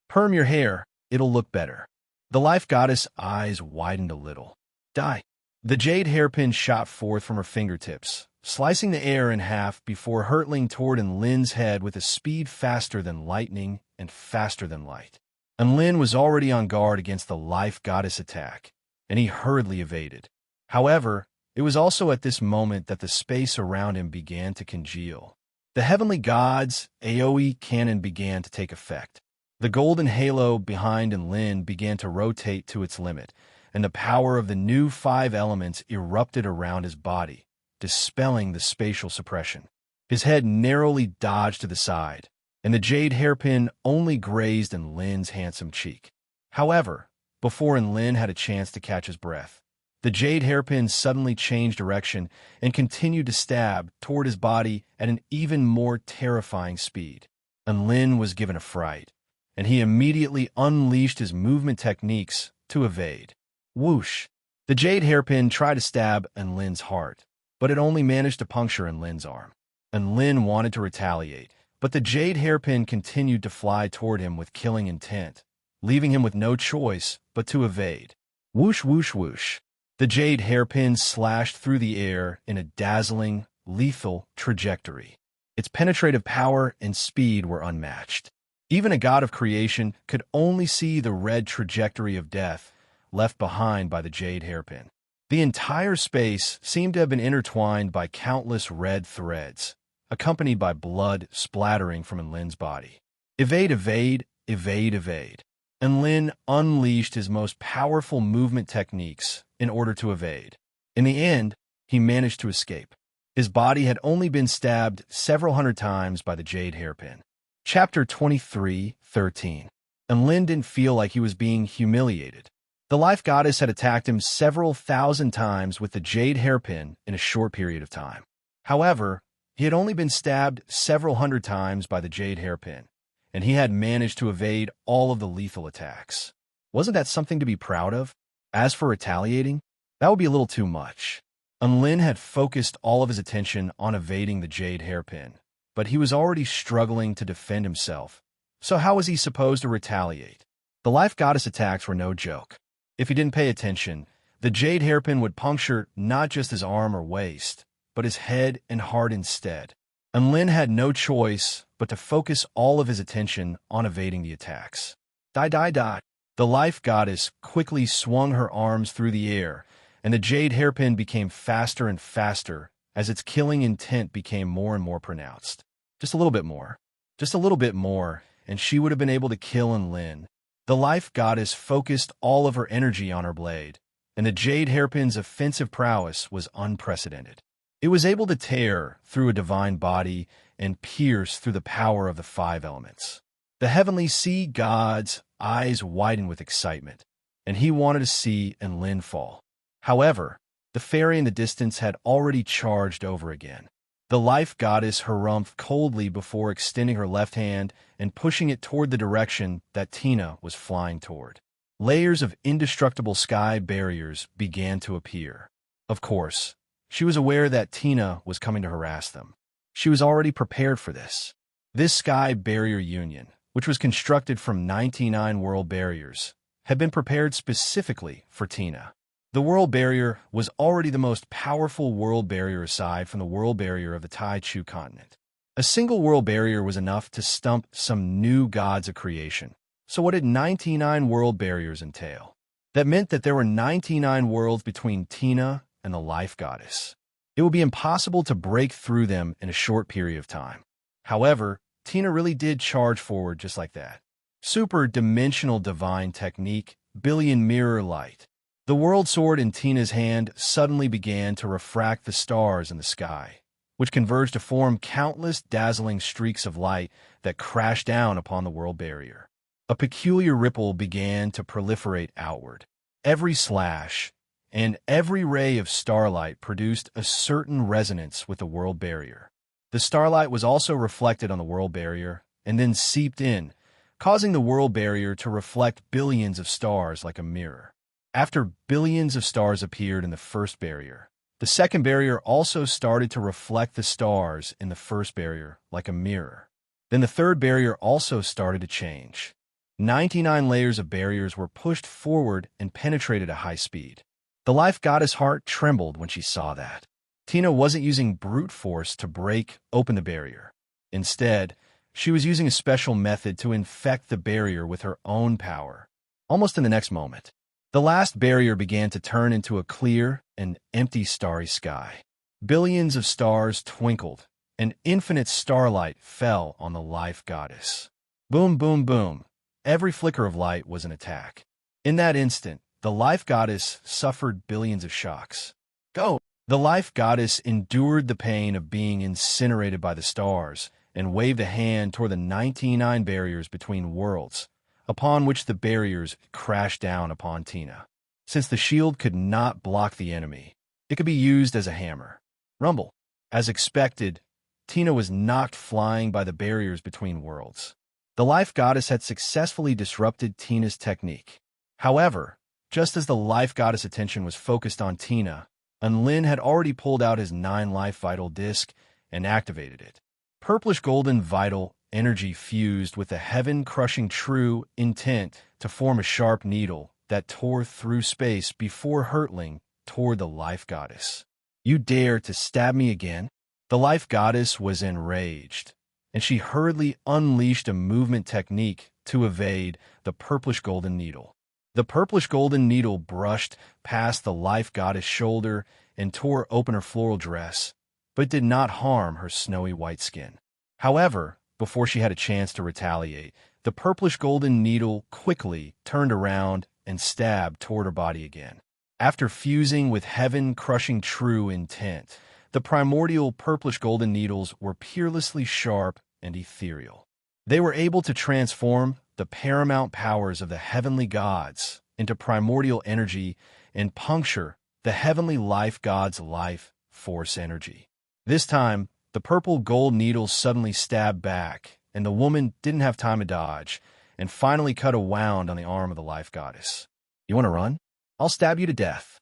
"Perm your hair, it'll look better." The life goddess' eyes widened a little. "Die." The jade hairpin shot forth from her fingertips, slicing the air in half before hurtling toward Lin's head with a speed faster than lightning and faster than light. And Lin was already on guard against the life goddess attack, and he hurriedly evaded. However, it was also at this moment that the space around him began to congeal. The heavenly god's AoE cannon began to take effect. The golden halo behind Lin began to rotate to its limit, and the power of the new 5 elements erupted around his body, dispelling the spatial suppression. His head narrowly dodged to the side, and the jade hairpin only grazed Lin's handsome cheek. However, before Lin had a chance to catch his breath, the jade hairpin suddenly changed direction and continued to stab toward his body at an even more terrifying speed. And Lin was given a fright, and he immediately unleashed his movement techniques to evade. Whoosh! The jade hairpin tried to stab Lin's heart, but it only managed to puncture Lin's arm. And Lin wanted to retaliate, but the jade hairpin continued to fly toward him with killing intent, leaving him with no choice but to evade. Whoosh, whoosh, whoosh. The jade hairpin slashed through the air in a dazzling, lethal trajectory. Its penetrative power and speed were unmatched. Even a god of creation could only see the red trajectory of death left behind by the jade hairpin. The entire space seemed to have been intertwined by countless red threads, accompanied by blood splattering from Lin's body. Evade, evade, evade, evade. And Lin unleashed his most powerful movement techniques in order to evade. In the end, he managed to escape. His body had only been stabbed several hundred times by the jade hairpin. Chapter 23:13. And Lin didn't feel like he was being humiliated. The life goddess had attacked him several thousand times with the jade hairpin in a short period of time. However, he had only been stabbed several hundred times by the jade hairpin, and he had managed to evade all of the lethal attacks. Wasn't that something to be proud of? As for retaliating, that would be a little too much. Lin had focused all of his attention on evading the jade hairpin, but he was already struggling to defend himself, so how was he supposed to retaliate? The life goddess attacks were no joke. If he didn't pay attention, the jade hairpin would puncture not just his arm or waist, but his head and heart instead. And Lin had no choice but to focus all of his attention on evading the attacks. Die, die, die. The life goddess quickly swung her arms through the air, and the jade hairpin became faster and faster as its killing intent became more and more pronounced. Just a little bit more. Just a little bit more, and she would have been able to kill Lin. The life goddess focused all of her energy on her blade, and the jade hairpin's offensive prowess was unprecedented. It was able to tear through a divine body and pierce through the power of the 5 elements. The heavenly sea god's eyes widened with excitement, and he wanted to see Lin fall. However, the fairy in the distance had already charged over again. The life goddess harumphed coldly before extending her left hand and pushing it toward the direction that Tina was flying toward. Layers of indestructible sky barriers began to appear. Of course, she was aware that Tina was coming to harass them. She was already prepared for this. This sky barrier union, which was constructed from 99 world barriers, had been prepared specifically for Tina. The world barrier was already the most powerful world barrier aside from the world barrier of the Tai-Chu continent. A single world barrier was enough to stump some new gods of creation. So what did 99 world barriers entail? That meant that there were 99 worlds between Tina and the life goddess. It would be impossible to break through them in a short period of time. However, Tina really did charge forward just like that. Super-dimensional divine technique, billion mirror light. The world sword in Tina's hand suddenly began to refract the stars in the sky, which converged to form countless dazzling streaks of light that crashed down upon the world barrier. A peculiar ripple began to proliferate outward. Every slash and every ray of starlight produced a certain resonance with the world barrier. The starlight was also reflected on the world barrier and then seeped in, causing the world barrier to reflect billions of stars like a mirror. After billions of stars appeared in the first barrier, the second barrier also started to reflect the stars in the first barrier like a mirror. Then the third barrier also started to change. 99 layers of barriers were pushed forward and penetrated at high speed. The life goddess' heart trembled when she saw that. Tina wasn't using brute force to break open the barrier. Instead, she was using a special method to infect the barrier with her own power. Almost in the next moment, the last barrier began to turn into a clear and empty starry sky. Billions of stars twinkled, and infinite starlight fell on the life goddess. Boom, boom, boom. Every flicker of light was an attack. In that instant, the life goddess suffered billions of shocks. Go! The life goddess endured the pain of being incinerated by the stars and waved a hand toward the 99 barriers between worlds, upon which the barriers crashed down upon Tina. Since the shield could not block the enemy, it could be used as a hammer. Rumble. As expected, Tina was knocked flying by the barriers between worlds. The life goddess had successfully disrupted Tina's technique. However, just as the life goddess' attention was focused on Tina, Unlin had already pulled out his 9-life vital disc and activated it. Purplish-golden vital energy fused with the heaven-crushing true intent to form a sharp needle that tore through space before hurtling toward the life goddess. You dare to stab me again? The life goddess was enraged, and she hurriedly unleashed a movement technique to evade the purplish-golden needle. The purplish-golden needle brushed past the life goddess' shoulder and tore open her floral dress, but did not harm her snowy white skin. However, before she had a chance to retaliate, the purplish-golden needle quickly turned around and stabbed toward her body again. After fusing with heaven-crushing true intent, the primordial purplish-golden needles were peerlessly sharp and ethereal. They were able to transform the paramount powers of the heavenly gods into primordial energy and puncture the heavenly life god's life force energy. This time, the purple gold needles suddenly stabbed back, and the woman didn't have time to dodge, and finally cut a wound on the arm of the life goddess. You want to run? I'll stab you to death.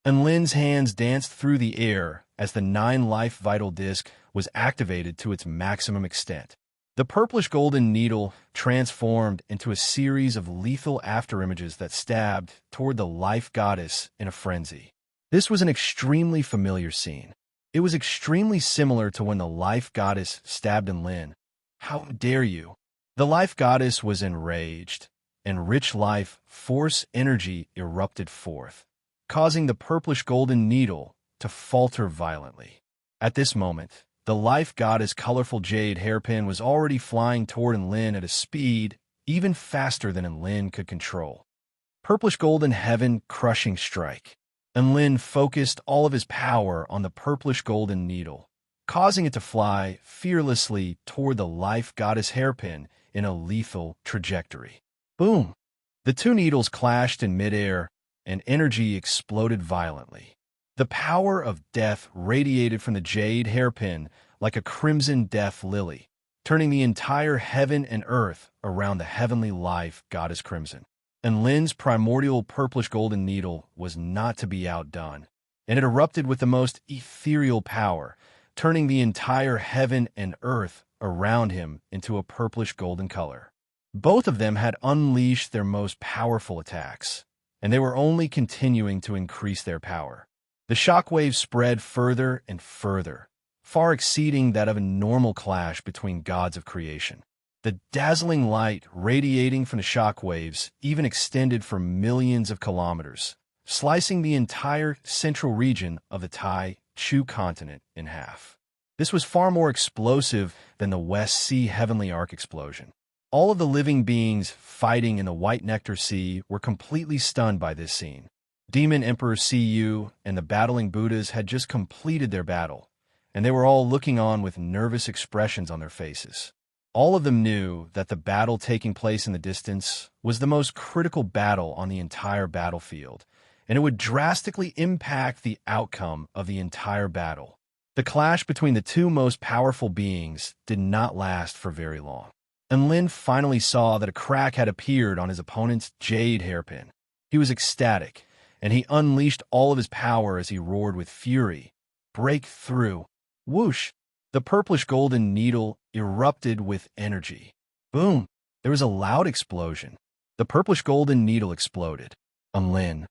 And Lin's hands danced through the air as the 9-life vital disc was activated to its maximum extent. The purplish-golden needle transformed into a series of lethal afterimages that stabbed toward the life goddess in a frenzy. This was an extremely familiar scene. It was extremely similar to when the life goddess stabbed Lin. How dare you? The life goddess was enraged, and rich life force energy erupted forth, causing the purplish-golden needle to falter violently. At this moment, the life goddess' colorful jade hairpin was already flying toward Lin at a speed even faster than Lin could control. Purplish-golden heaven-crushing strike. Lin focused all of his power on the purplish-golden needle, causing it to fly fearlessly toward the life goddess hairpin in a lethal trajectory. Boom! The two needles clashed in midair, and energy exploded violently. The power of death radiated from the jade hairpin like a crimson death lily, turning the entire heaven and earth around the heavenly life goddess crimson. And Lin's primordial purplish-golden needle was not to be outdone, and it erupted with the most ethereal power, turning the entire heaven and earth around him into a purplish-golden color. Both of them had unleashed their most powerful attacks, and they were only continuing to increase their power. The shockwaves spread further and further, far exceeding that of a normal clash between gods of creation. The dazzling light radiating from the shockwaves even extended for millions of kilometers, slicing the entire central region of the Tai Chu continent in half. This was far more explosive than the West Sea Heavenly Arc explosion. All of the living beings fighting in the White Nectar Sea were completely stunned by this scene. Demon Emperor Cu and the battling Buddhas had just completed their battle, and they were all looking on with nervous expressions on their faces. All of them knew that the battle taking place in the distance was the most critical battle on the entire battlefield, and it would drastically impact the outcome of the entire battle. The clash between the two most powerful beings did not last for very long. And Lin finally saw that a crack had appeared on his opponent's jade hairpin. He was ecstatic, and he unleashed all of his power as he roared with fury. Break through. Whoosh! The purplish golden needle erupted with energy. Boom! There was a loud explosion. The purplish golden needle exploded. On Lin.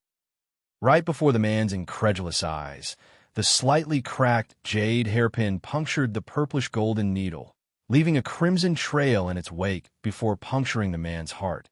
Right before the man's incredulous eyes, the slightly cracked jade hairpin punctured the purplish golden needle, leaving a crimson trail in its wake before puncturing the man's heart.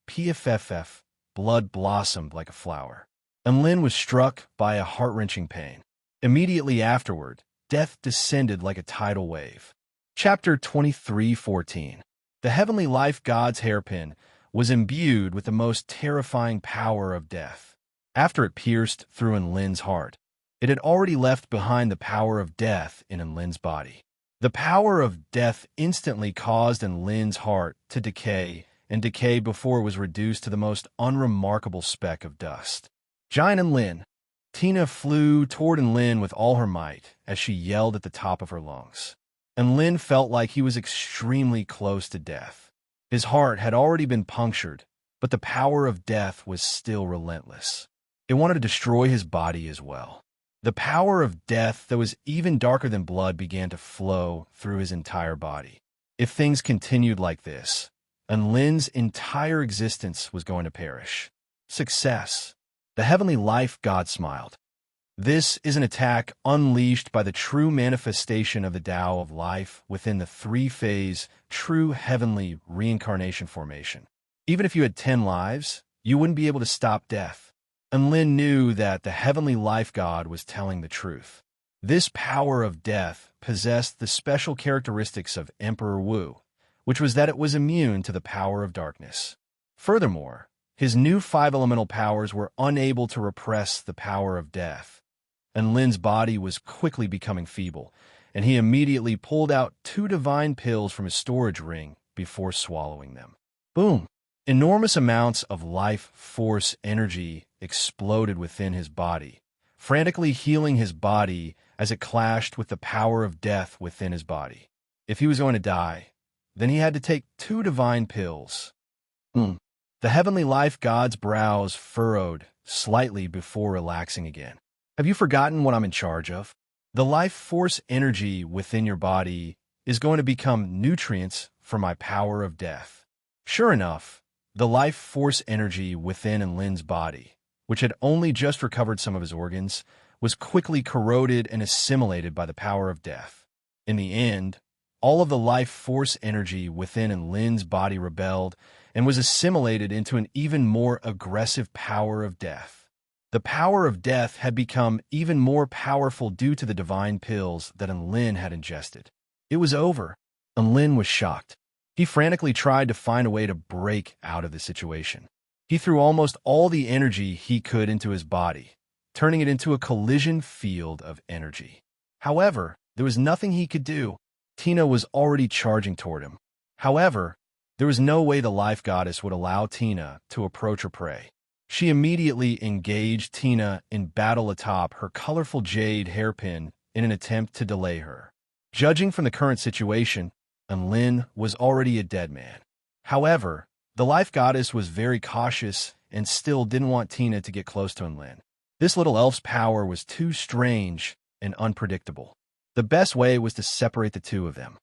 Pff, blood blossomed like a flower. And Lin was struck by a heart-wrenching pain. Immediately afterward, death descended like a tidal wave. Chapter 23:14. The heavenly life god's hairpin was imbued with the most terrifying power of death. After it pierced through Lin's heart, it had already left behind the power of death in Lin's body. The power of death instantly caused Lin's heart to decay and decay before it was reduced to the most unremarkable speck of dust. Giant Lin. Tina flew toward Lin with all her might as she yelled at the top of her lungs. And Lin felt like he was extremely close to death. His heart had already been punctured, but the power of death was still relentless. It wanted to destroy his body as well. The power of death that was even darker than blood began to flow through his entire body. If things continued like this, Lin's entire existence was going to perish. Success. The heavenly life god smiled. This is an attack unleashed by the true manifestation of the Tao of life within the three-phase, true heavenly reincarnation formation. Even if you had 10 lives, you wouldn't be able to stop death. And Lin knew that the heavenly life god was telling the truth. This power of death possessed the special characteristics of Emperor Wu, which was that it was immune to the power of darkness. Furthermore, his new 5 elemental powers were unable to repress the power of death. And Lin's body was quickly becoming feeble, and he immediately pulled out 2 divine pills from his storage ring before swallowing them. Boom! Enormous amounts of life force energy exploded within his body, frantically healing his body as it clashed with the power of death within his body. If he was going to die, then he had to take 2 divine pills. The heavenly life god's brows furrowed slightly before relaxing again. Have you forgotten what I'm in charge of? The life force energy within your body is going to become nutrients for my power of death. Sure enough, the life force energy within Lin's body, which had only just recovered some of his organs, was quickly corroded and assimilated by the power of death. In the end, all of the life force energy within Lin's body rebelled and was assimilated into an even more aggressive power of death. The power of death had become even more powerful due to the divine pills that Lin had ingested. It was over, and Lin was shocked. He frantically tried to find a way to break out of the situation. He threw almost all the energy he could into his body, turning it into a collision field of energy. However, there was nothing he could do. Tina was already charging toward him. However, there was no way the life goddess would allow Tina to approach her prey. She immediately engaged Tina in battle atop her colorful jade hairpin in an attempt to delay her. Judging from the current situation, Lin was already a dead man. However, the life goddess was very cautious and still didn't want Tina to get close to Lin. This little elf's power was too strange and unpredictable. The best way was to separate the two of them.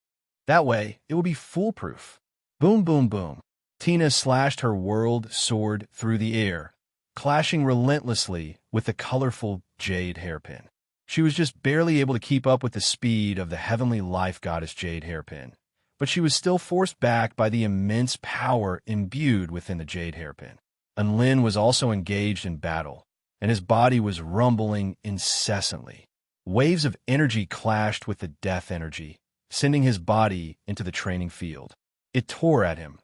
That way, it would be foolproof. Boom, boom, boom. Tina slashed her world sword through the air, clashing relentlessly with the colorful jade hairpin. She was just barely able to keep up with the speed of the heavenly life goddess jade hairpin, but she was still forced back by the immense power imbued within the jade hairpin. And Lin was also engaged in battle, and his body was rumbling incessantly. Waves of energy clashed with the death energy, sending his body into the training field. It tore at him,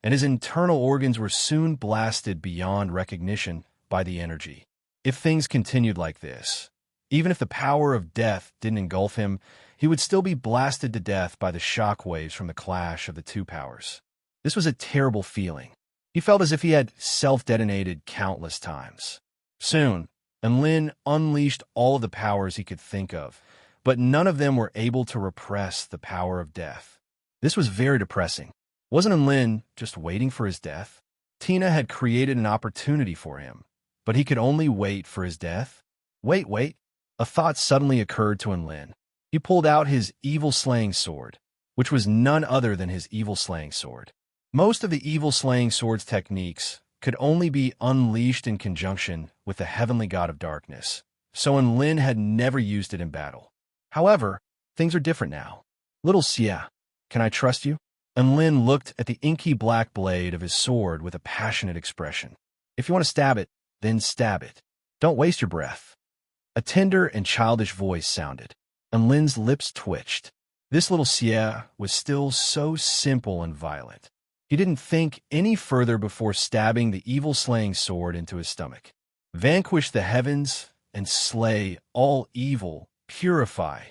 and his internal organs were soon blasted beyond recognition by the energy. If things continued like this, Even if the power of death didn't engulf him, he would still be blasted to death by the shock waves from the clash of the two powers. This was a terrible feeling. He felt as if he had self-detonated countless times. Soon, Enlin unleashed all of the powers he could think of, but none of them were able to repress the power of death. This was very depressing. Wasn't Enlin just waiting for his death? Tina had created an opportunity for him, but he could only wait for his death? Wait. A thought suddenly occurred to Enlin. He pulled out his evil-slaying sword, which was none other than his evil-slaying sword. Most of the evil-slaying sword's techniques could only be unleashed in conjunction with the heavenly god of darkness, so Enlin had never used it in battle. However, things are different now. Little Xia, can I trust you? Enlin looked at the inky black blade of his sword with a passionate expression. If you want to stab it, then stab it. Don't waste your breath. A tender and childish voice sounded. Enlin's lips twitched. This little Xia was still so simple and violent. He didn't think any further before stabbing the evil-slaying sword into his stomach. Vanquish the heavens and slay all evil, purify.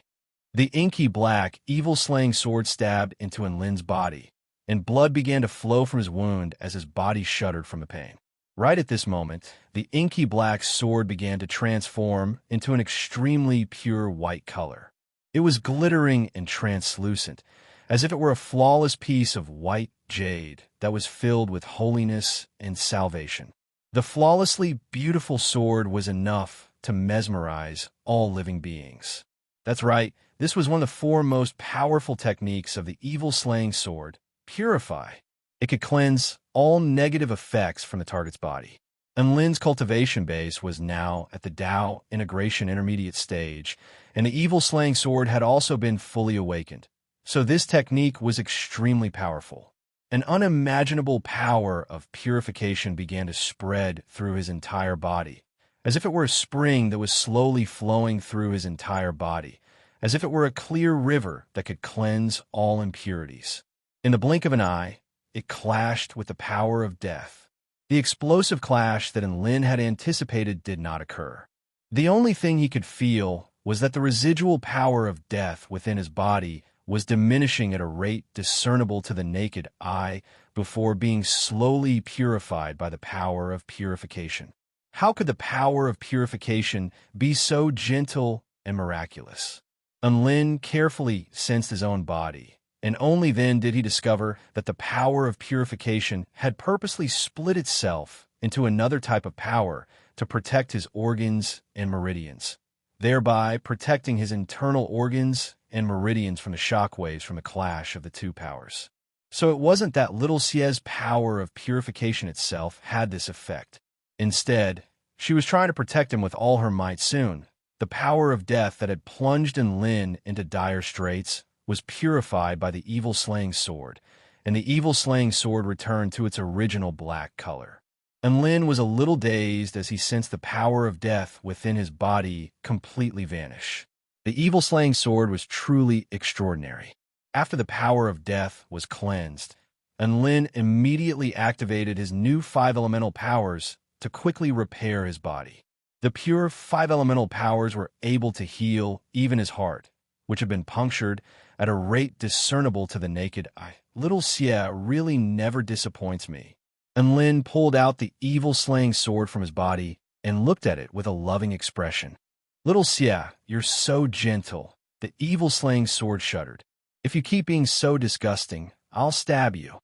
The inky black, evil-slaying sword stabbed into Enlin's body, and blood began to flow from his wound as his body shuddered from the pain. Right at this moment, the inky black sword began to transform into an extremely pure white color. It was glittering and translucent, as if it were a flawless piece of white jade that was filled with holiness and salvation. The flawlessly beautiful sword was enough to mesmerize all living beings. That's right, this was one of the four most powerful techniques of the evil-slaying sword, Purify. It could cleanse all negative effects from the target's body. Enlin's cultivation base was now at the Tao integration intermediate stage, and the evil-slaying sword had also been fully awakened. So this technique was extremely powerful. An unimaginable power of purification began to spread through his entire body, as if it were a spring that was slowly flowing through his entire body, as if it were a clear river that could cleanse all impurities. In the blink of an eye, it clashed with the power of death. The explosive clash that Enlin had anticipated did not occur. The only thing he could feel was that the residual power of death within his body was diminishing at a rate discernible to the naked eye before being slowly purified by the power of purification. How could the power of purification be so gentle and miraculous? Enlin carefully sensed his own body, and only then did he discover that the power of purification had purposely split itself into another type of power to protect his organs and meridians, thereby protecting his internal organs and meridians from the shockwaves from the clash of the two powers. So it wasn't that little Xia's power of purification itself had this effect. Instead, she was trying to protect him with all her might soon. The power of death that had plunged Enlin into dire straits was purified by the evil-slaying sword, and the evil-slaying sword returned to its original black color. Enlin was a little dazed as he sensed the power of death within his body completely vanish. The evil-slaying sword was truly extraordinary. After the power of death was cleansed, Enlin immediately activated his new five elemental powers to quickly repair his body. The pure five elemental powers were able to heal even his heart, which had been punctured at a rate discernible to the naked eye. Little Xia really never disappoints me. Enlin pulled out the evil-slaying sword from his body and looked at it with a loving expression. Little Xia, you're so gentle. The evil-slaying sword shuddered. If you keep being so disgusting, I'll stab you.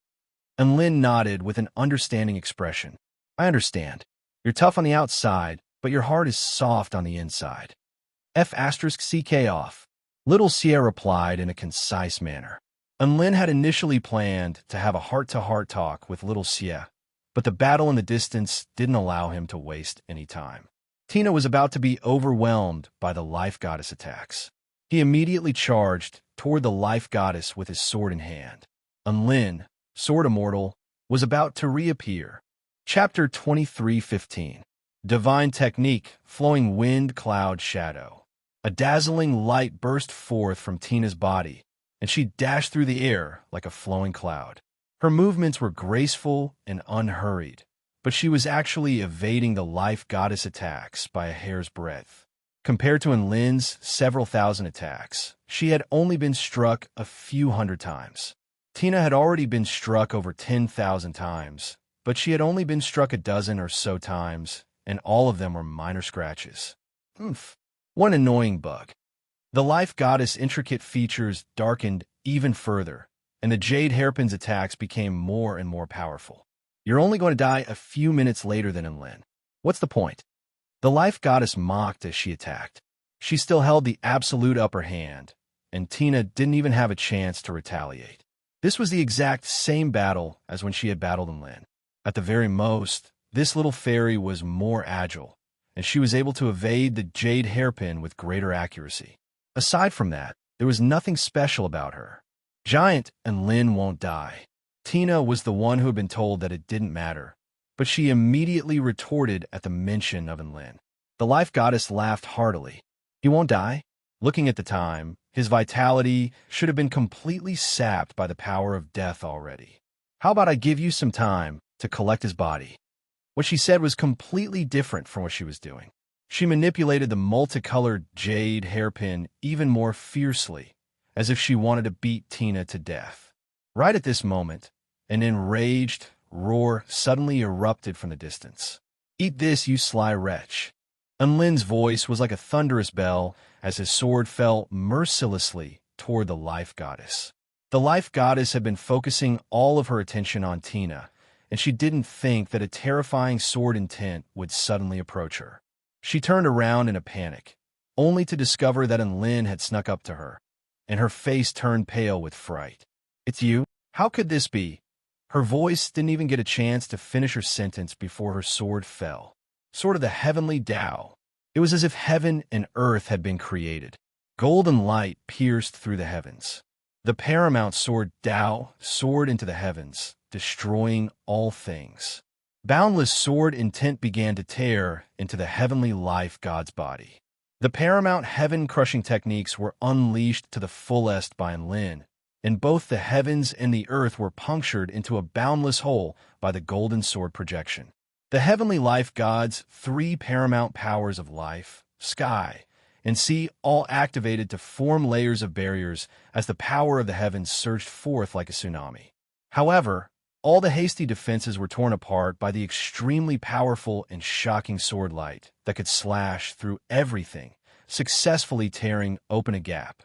Enlin nodded with an understanding expression. I understand. You're tough on the outside, but your heart is soft on the inside. F***ck off. Little Xia replied in a concise manner. Enlin had initially planned to have a heart-to-heart talk with little Xia, but the battle in the distance didn't allow him to waste any time. Tina was about to be overwhelmed by the life goddess attacks. He immediately charged toward the life goddess with his sword in hand. Enlin, sword immortal, was about to reappear. Chapter 23:15. Divine Technique, Flowing Wind Cloud Shadow. A dazzling light burst forth from Tina's body, and she dashed through the air like a flowing cloud. Her movements were graceful and unhurried, but she was actually evading the life goddess attacks by a hair's breadth. Compared to Lin's several thousand attacks, she had only been struck a few hundred times. Tina had already been struck over 10,000 times, but she had only been struck a dozen or so times, and all of them were minor scratches. Oof. One annoying bug. The life goddess' intricate features darkened even further, and the jade hairpin's attacks became more and more powerful. You're only going to die a few minutes later than Lin. What's the point? The life goddess mocked as she attacked. She still held the absolute upper hand, and Tina didn't even have a chance to retaliate. This was the exact same battle as when she had battled Lin. At the very most, this little fairy was more agile, and she was able to evade the jade hairpin with greater accuracy. Aside from that, there was nothing special about her. Giant and Lin won't die. Tina was the one who had been told that it didn't matter, but she immediately retorted at the mention of Lin. The life goddess laughed heartily. He won't die? Looking at the time, his vitality should have been completely sapped by the power of death already. How about I give you some time to collect his body? What she said was completely different from what she was doing. She manipulated the multicolored jade hairpin even more fiercely, as if she wanted to beat Tina to death. Right at this moment, an enraged roar suddenly erupted from the distance. "Eat this, you sly wretch." Lin's voice was like a thunderous bell as his sword fell mercilessly toward the life goddess. The life goddess had been focusing all of her attention on Tina, and she didn't think that a terrifying sword intent would suddenly approach her. She turned around in a panic, only to discover that Lin had snuck up to her, and her face turned pale with fright. "It's you? How could this be?" Her voice didn't even get a chance to finish her sentence before her sword fell. Sort of the heavenly Tao. It was as if heaven and earth had been created. Golden light pierced through the heavens. The paramount sword Tao soared into the heavens, destroying all things. Boundless sword intent began to tear into the heavenly life god's body. The paramount heaven-crushing techniques were unleashed to the fullest by Lin, and both the heavens and the earth were punctured into a boundless hole by the golden sword projection. The heavenly life gods' three paramount powers of life, sky, and sea all activated to form layers of barriers as the power of the heavens surged forth like a tsunami. However, all the hasty defenses were torn apart by the extremely powerful and shocking sword light that could slash through everything, successfully tearing open a gap.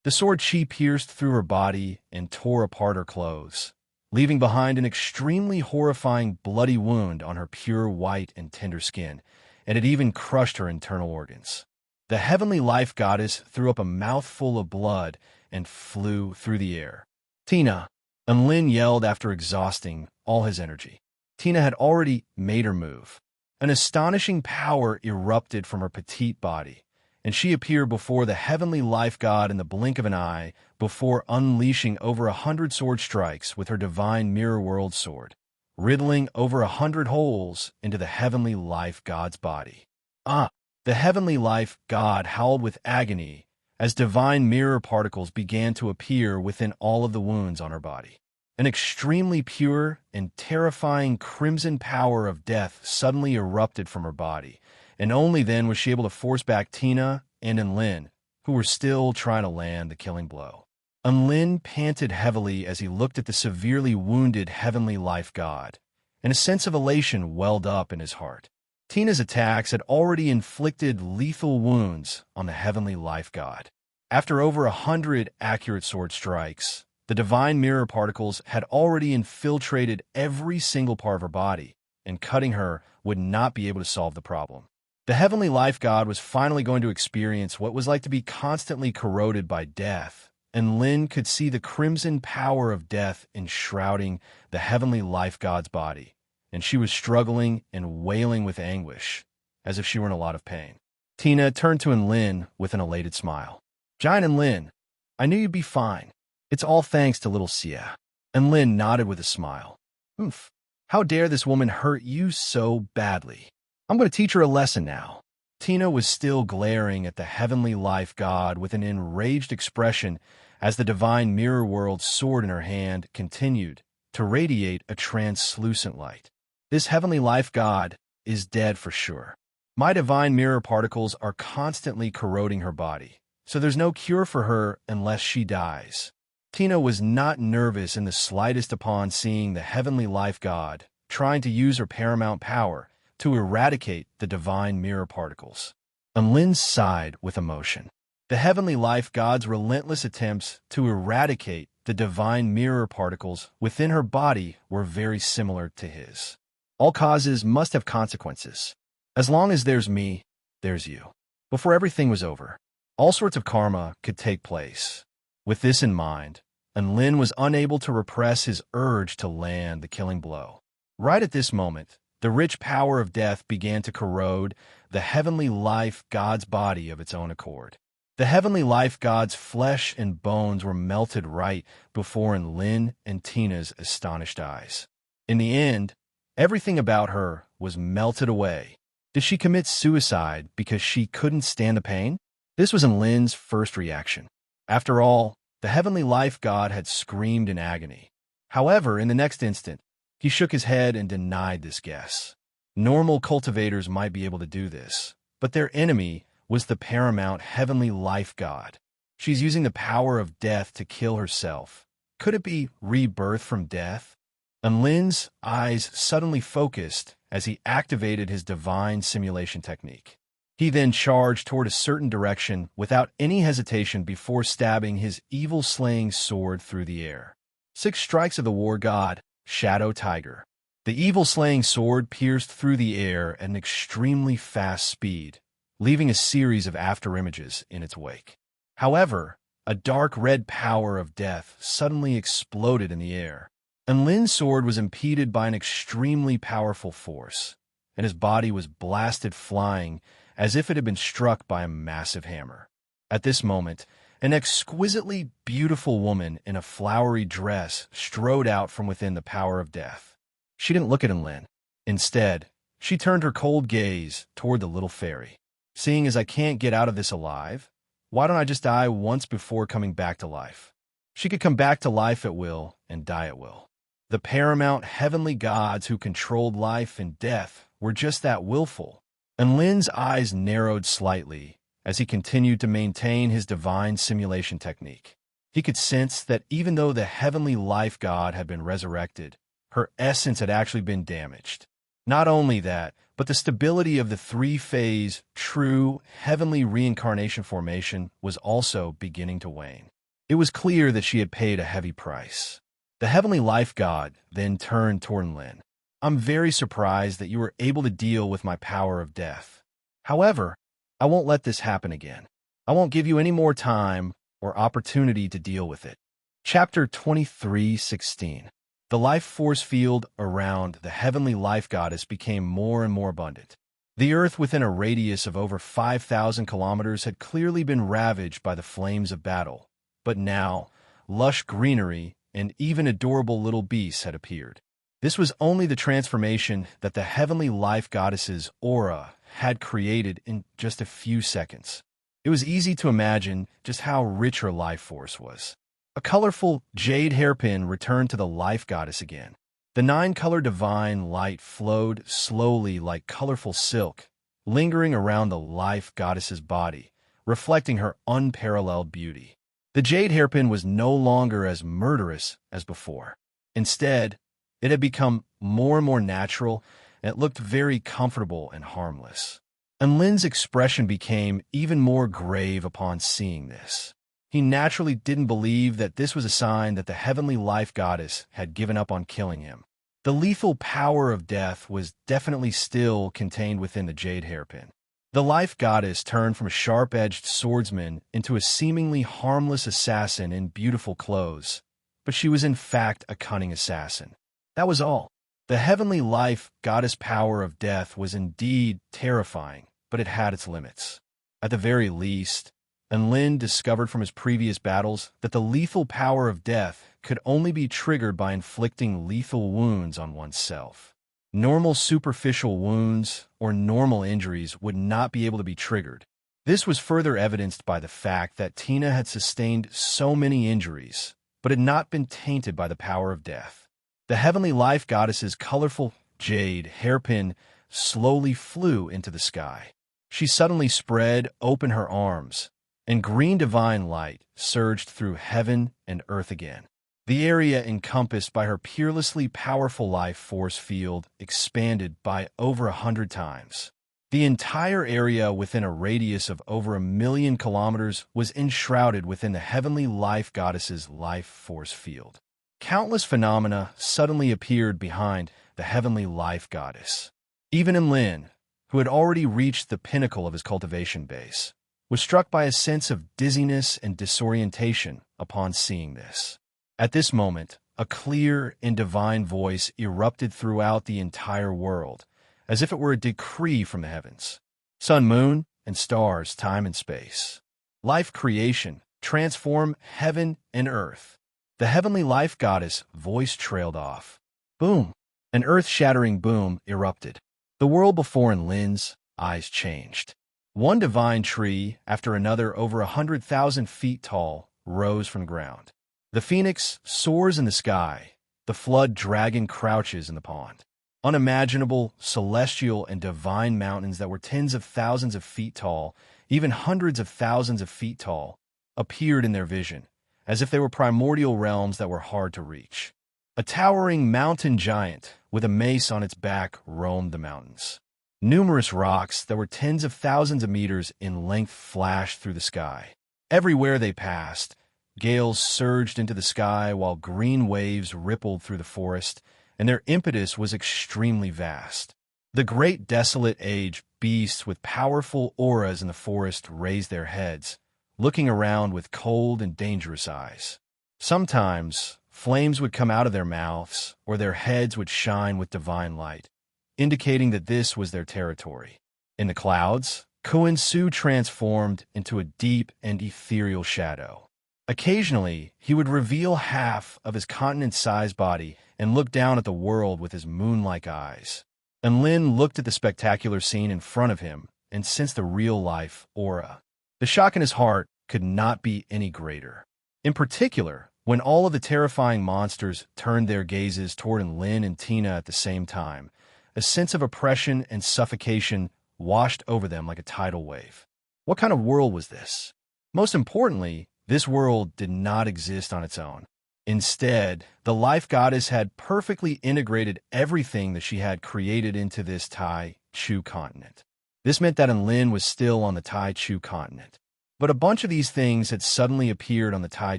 The sword chi pierced through her body and tore apart her clothes, leaving behind an extremely horrifying bloody wound on her pure white and tender skin, and it even crushed her internal organs. The heavenly life goddess threw up a mouthful of blood and flew through the air. "Tina!" Lin yelled after exhausting all his energy. Tina had already made her move. An astonishing power erupted from her petite body, and she appeared before the heavenly life god in the blink of an eye before unleashing over 100 sword strikes with her divine mirror world sword, riddling over 100 holes into the heavenly life god's body. The heavenly life god howled with agony as divine mirror particles began to appear within all of the wounds on her body. An extremely pure and terrifying crimson power of death suddenly erupted from her body, and only then was she able to force back Tina and Lin, who were still trying to land the killing blow. Lin panted heavily as he looked at the severely wounded heavenly life god, and a sense of elation welled up in his heart. Tina's attacks had already inflicted lethal wounds on the heavenly life god. After over 100 accurate sword strikes, the divine mirror particles had already infiltrated every single part of her body, and cutting her would not be able to solve the problem. The heavenly life god was finally going to experience what was like to be constantly corroded by death, and Lin could see the crimson power of death enshrouding the heavenly life god's body, and she was struggling and wailing with anguish, as if she were in a lot of pain. Tina turned to Lin with an elated smile. "Giant Lin, I knew you'd be fine. It's all thanks to little Sia." And Lin nodded with a smile. "Oof, how dare this woman hurt you so badly? I'm going to teach her a lesson now." Tina was still glaring at the heavenly life god with an enraged expression as the divine mirror world sword in her hand continued to radiate a translucent light. "This heavenly life god is dead for sure. My divine mirror particles are constantly corroding her body, so there's no cure for her unless she dies. Tina was not nervous in the slightest upon seeing the heavenly life god trying to use her paramount power to eradicate the divine mirror particles. And Lin sighed with emotion. The heavenly life god's relentless attempts to eradicate the divine mirror particles within her body were very similar to his. All causes must have consequences. As long as there's me, there's you. Before everything was over, all sorts of karma could take place. With this in mind, Lin was unable to repress his urge to land the killing blow. Right at this moment, the rich power of death began to corrode the heavenly life god's body of its own accord. The heavenly life god's flesh and bones were melted right before Lin and Tina's astonished eyes. In the end, everything about her was melted away. Did she commit suicide because she couldn't stand the pain? This was Lin's first reaction. After all, the heavenly life god had screamed in agony. However, in the next instant, he shook his head and denied this guess. Normal cultivators might be able to do this, but their enemy was the paramount heavenly life god. She's using the power of death to kill herself. Could it be rebirth from death? And Lin's eyes suddenly focused as he activated his divine simulation technique. He then charged toward a certain direction without any hesitation before stabbing his evil-slaying sword through the air. 6 strikes of the war god, Shadow Tiger. The evil-slaying sword pierced through the air at an extremely fast speed, leaving a series of afterimages in its wake. However, a dark red power of death suddenly exploded in the air, and Lin's sword was impeded by an extremely powerful force, and his body was blasted flying as if it had been struck by a massive hammer. At this moment, an exquisitely beautiful woman in a flowery dress strode out from within the power of death. She didn't look at Lin. Instead, she turned her cold gaze toward the little fairy. Seeing as I can't get out of this alive, why don't I just die once before coming back to life? She could come back to life at will and die at will. The paramount heavenly gods who controlled life and death were just that willful. And Lin's eyes narrowed slightly as he continued to maintain his divine simulation technique. He could sense that even though the heavenly life god had been resurrected, her essence had actually been damaged. Not only that, but the stability of the 3-phase, true, heavenly reincarnation formation was also beginning to wane. It was clear that she had paid a heavy price. The heavenly life god then turned toward Lin. I'm very surprised that you were able to deal with my power of death. However, I won't let this happen again. I won't give you any more time or opportunity to deal with it. Chapter 23:16. The life force field around the heavenly life goddess became more and more abundant. The earth within a radius of over 5,000 kilometers had clearly been ravaged by the flames of battle, but now, lush greenery and even adorable little beasts had appeared. This was only the transformation that the heavenly life goddess's aura had created in just a few seconds. It was easy to imagine just how rich her life force was. A colorful jade hairpin returned to the life goddess again. The 9-color divine light flowed slowly like colorful silk, lingering around the life goddess's body, reflecting her unparalleled beauty. The jade hairpin was no longer as murderous as before. Instead, it had become more and more natural, and it looked very comfortable and harmless. And Lin's expression became even more grave upon seeing this. He naturally didn't believe that this was a sign that the heavenly life goddess had given up on killing him. The lethal power of death was definitely still contained within the jade hairpin. The life goddess turned from a sharp-edged swordsman into a seemingly harmless assassin in beautiful clothes, but she was in fact a cunning assassin. That was all. The heavenly life goddess power of death was indeed terrifying, but it had its limits. At the very least, Lin discovered from his previous battles that the lethal power of death could only be triggered by inflicting lethal wounds on oneself. Normal superficial wounds or normal injuries would not be able to be triggered. This was further evidenced by the fact that Tina had sustained so many injuries, but had not been tainted by the power of death. The heavenly life goddess's colorful jade hairpin slowly flew into the sky. She suddenly spread open her arms, and green divine light surged through heaven and earth again. The area encompassed by her peerlessly powerful life force field expanded by over 100 times. The entire area within a radius of over 1,000,000 kilometers was enshrouded within the heavenly life goddess's life force field. Countless phenomena suddenly appeared behind the heavenly life goddess. Even Enlin, who had already reached the pinnacle of his cultivation base, was struck by a sense of dizziness and disorientation upon seeing this. At this moment, a clear and divine voice erupted throughout the entire world, as if it were a decree from the heavens. Sun, moon, and stars, time and space. Life creation, transform heaven and earth. The heavenly life goddess voice trailed off. Boom! An earth-shattering boom erupted. The world before Enlin's eyes changed. One divine tree after another over 100,000 feet tall rose from the ground. The phoenix soars in the sky. The flood dragon crouches in the pond. Unimaginable, celestial, and divine mountains that were tens of thousands of feet tall, even hundreds of thousands of feet tall, appeared in their vision, as if they were primordial realms that were hard to reach. A towering mountain giant with a mace on its back roamed the mountains. Numerous rocks that were tens of thousands of meters in length flashed through the sky. Everywhere they passed, gales surged into the sky while green waves rippled through the forest, and their impetus was extremely vast. The great desolate age beasts with powerful auras in the forest raised their heads, looking around with cold and dangerous eyes. Sometimes, flames would come out of their mouths, or their heads would shine with divine light, indicating that this was their territory. In the clouds, Kuan-Su transformed into a deep and ethereal shadow. Occasionally, he would reveal half of his continent-sized body and look down at the world with his moon-like eyes. Enlin looked at the spectacular scene in front of him and sensed the real-life aura. The shock in his heart could not be any greater. In particular, when all of the terrifying monsters turned their gazes toward Enlin and Tina at the same time, a sense of oppression and suffocation washed over them like a tidal wave. What kind of world was this? Most importantly, this world did not exist on its own. Instead, the life goddess had perfectly integrated everything that she had created into this Tai Chu continent. This meant that Enlin was still on the Tai Chu continent. But a bunch of these things had suddenly appeared on the Tai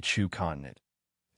Chu continent.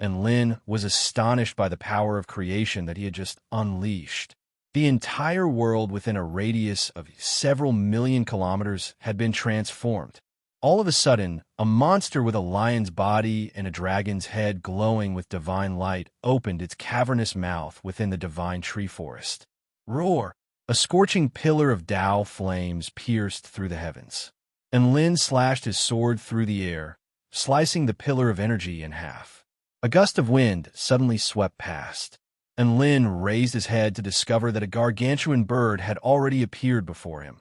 Enlin was astonished by the power of creation that he had just unleashed. The entire world within a radius of several million kilometers had been transformed. All of a sudden, a monster with a lion's body and a dragon's head glowing with divine light opened its cavernous mouth within the divine tree forest. Roar! A scorching pillar of Tao flames pierced through the heavens. Enlin slashed his sword through the air, slicing the pillar of energy in half. A gust of wind suddenly swept past. Enlin raised his head to discover that a gargantuan bird had already appeared before him,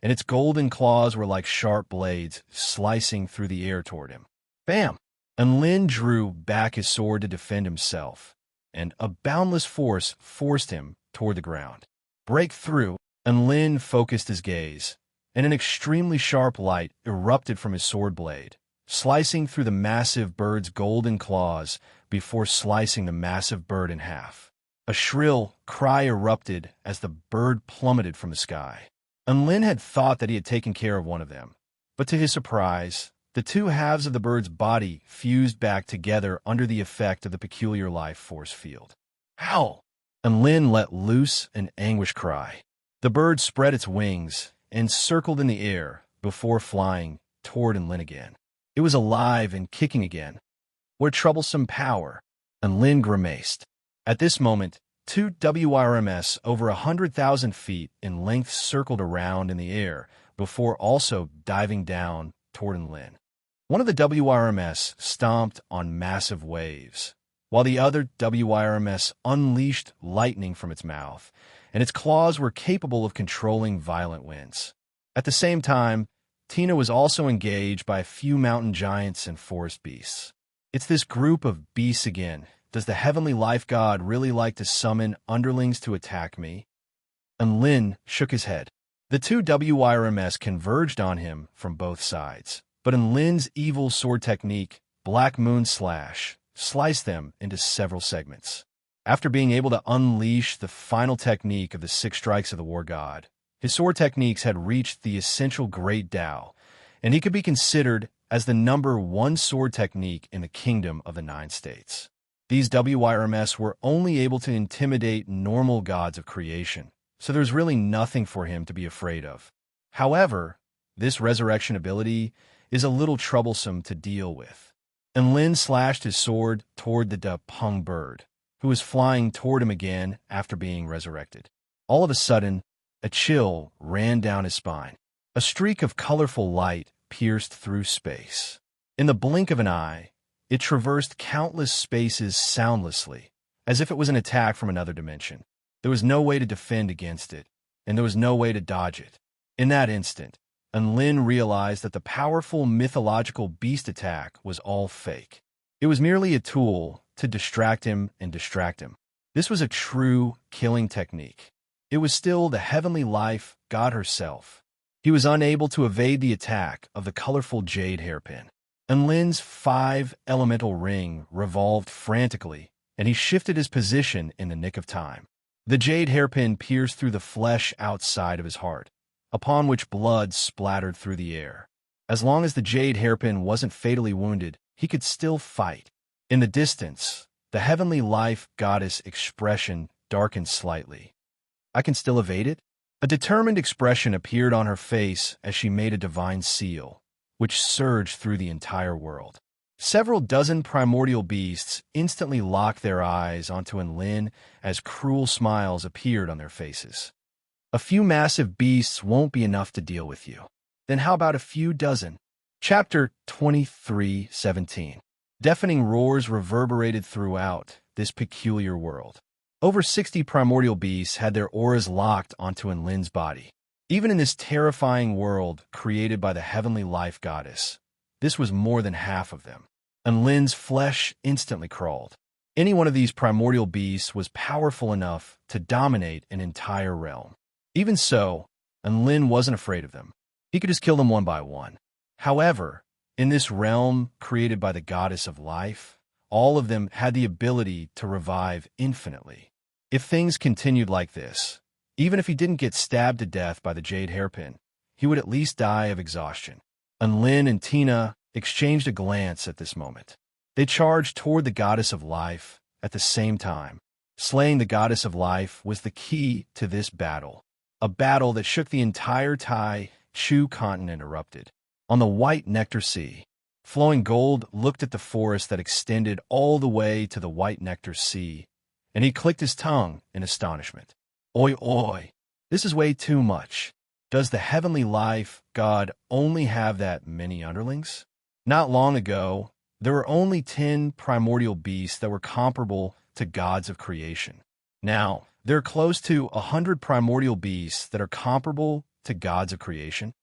and its golden claws were like sharp blades slicing through the air toward him. Bam! Enlin drew back his sword to defend himself, and a boundless force forced him toward the ground. Break through! Enlin focused his gaze, and an extremely sharp light erupted from his sword blade, slicing through the massive bird's golden claws before slicing the massive bird in half. A shrill cry erupted as the bird plummeted from the sky. Enlin had thought that he had taken care of one of them, but to his surprise, the two halves of the bird's body fused back together under the effect of the peculiar life force field. Howl! Enlin let loose an anguished cry. The bird spread its wings and circled in the air before flying toward Enlin again. It was alive and kicking again. What a troublesome power! Enlin grimaced. At this moment, two WRMS over 100,000 feet in length circled around in the air before also diving down toward Enlin. One of the WRMS stomped on massive waves, while the other WRMS unleashed lightning from its mouth, and its claws were capable of controlling violent winds. At the same time, Tina was also engaged by a few mountain giants and forest beasts. It's this group of beasts again. Does the heavenly life god really like to summon underlings to attack me? and Lin shook his head. The two WYRMS converged on him from both sides, but Lin's evil sword technique, Black Moon Slash, sliced them into several segments. After being able to unleash the final technique of the 6 strikes of the war god, his sword techniques had reached the essential Great Tao, and he could be considered as the #1 sword technique in the Kingdom of the 9 States. These WYRMS were only able to intimidate normal gods of creation, so there's really nothing for him to be afraid of. However, this resurrection ability is a little troublesome to deal with. And Lin slashed his sword toward the Da Peng bird, who was flying toward him again after being resurrected. All of a sudden, a chill ran down his spine. A streak of colorful light pierced through space. In the blink of an eye, it traversed countless spaces soundlessly, as if it was an attack from another dimension. There was no way to defend against it, and there was no way to dodge it. In that instant, Lin realized that the powerful mythological beast attack was all fake. It was merely a tool to distract him and distract him. This was a true killing technique. It was still the heavenly life, God herself. He was unable to evade the attack of the colorful jade hairpin. Lin's 5 elemental ring revolved frantically, and he shifted his position in the nick of time. The jade hairpin pierced through the flesh outside of his heart, upon which blood splattered through the air. As long as the jade hairpin wasn't fatally wounded, he could still fight. In the distance, the heavenly life goddess expression darkened slightly. I can still evade it? A determined expression appeared on her face as she made a divine seal, which surged through the entire world. Several dozen primordial beasts instantly locked their eyes onto Lin as cruel smiles appeared on their faces. A few massive beasts won't be enough to deal with you. Then how about a few dozen? Chapter 23:17. Deafening roars reverberated throughout this peculiar world. Over 60 primordial beasts had their auras locked onto Lin's body. Even in this terrifying world created by the heavenly life goddess, this was more than half of them. Lin's flesh instantly crawled. Any one of these primordial beasts was powerful enough to dominate an entire realm. Even so, Lin wasn't afraid of them. He could just kill them one by one. However, in this realm created by the goddess of life, all of them had the ability to revive infinitely. If things continued like this, even if he didn't get stabbed to death by the jade hairpin, he would at least die of exhaustion. Lin and Tina exchanged a glance at this moment. They charged toward the goddess of life at the same time. Slaying the goddess of life was the key to this battle. A battle that shook the entire Tai Chu continent erupted. On the white nectar sea, Flowing Gold looked at the forest that extended all the way to the white nectar sea, and he clicked his tongue in astonishment. Oi, oi, this is way too much. Does the heavenly life god only have that many underlings? Not long ago, there were only 10 primordial beasts that were comparable to gods of creation. Now, there are close to 100 primordial beasts that are comparable to gods of creation.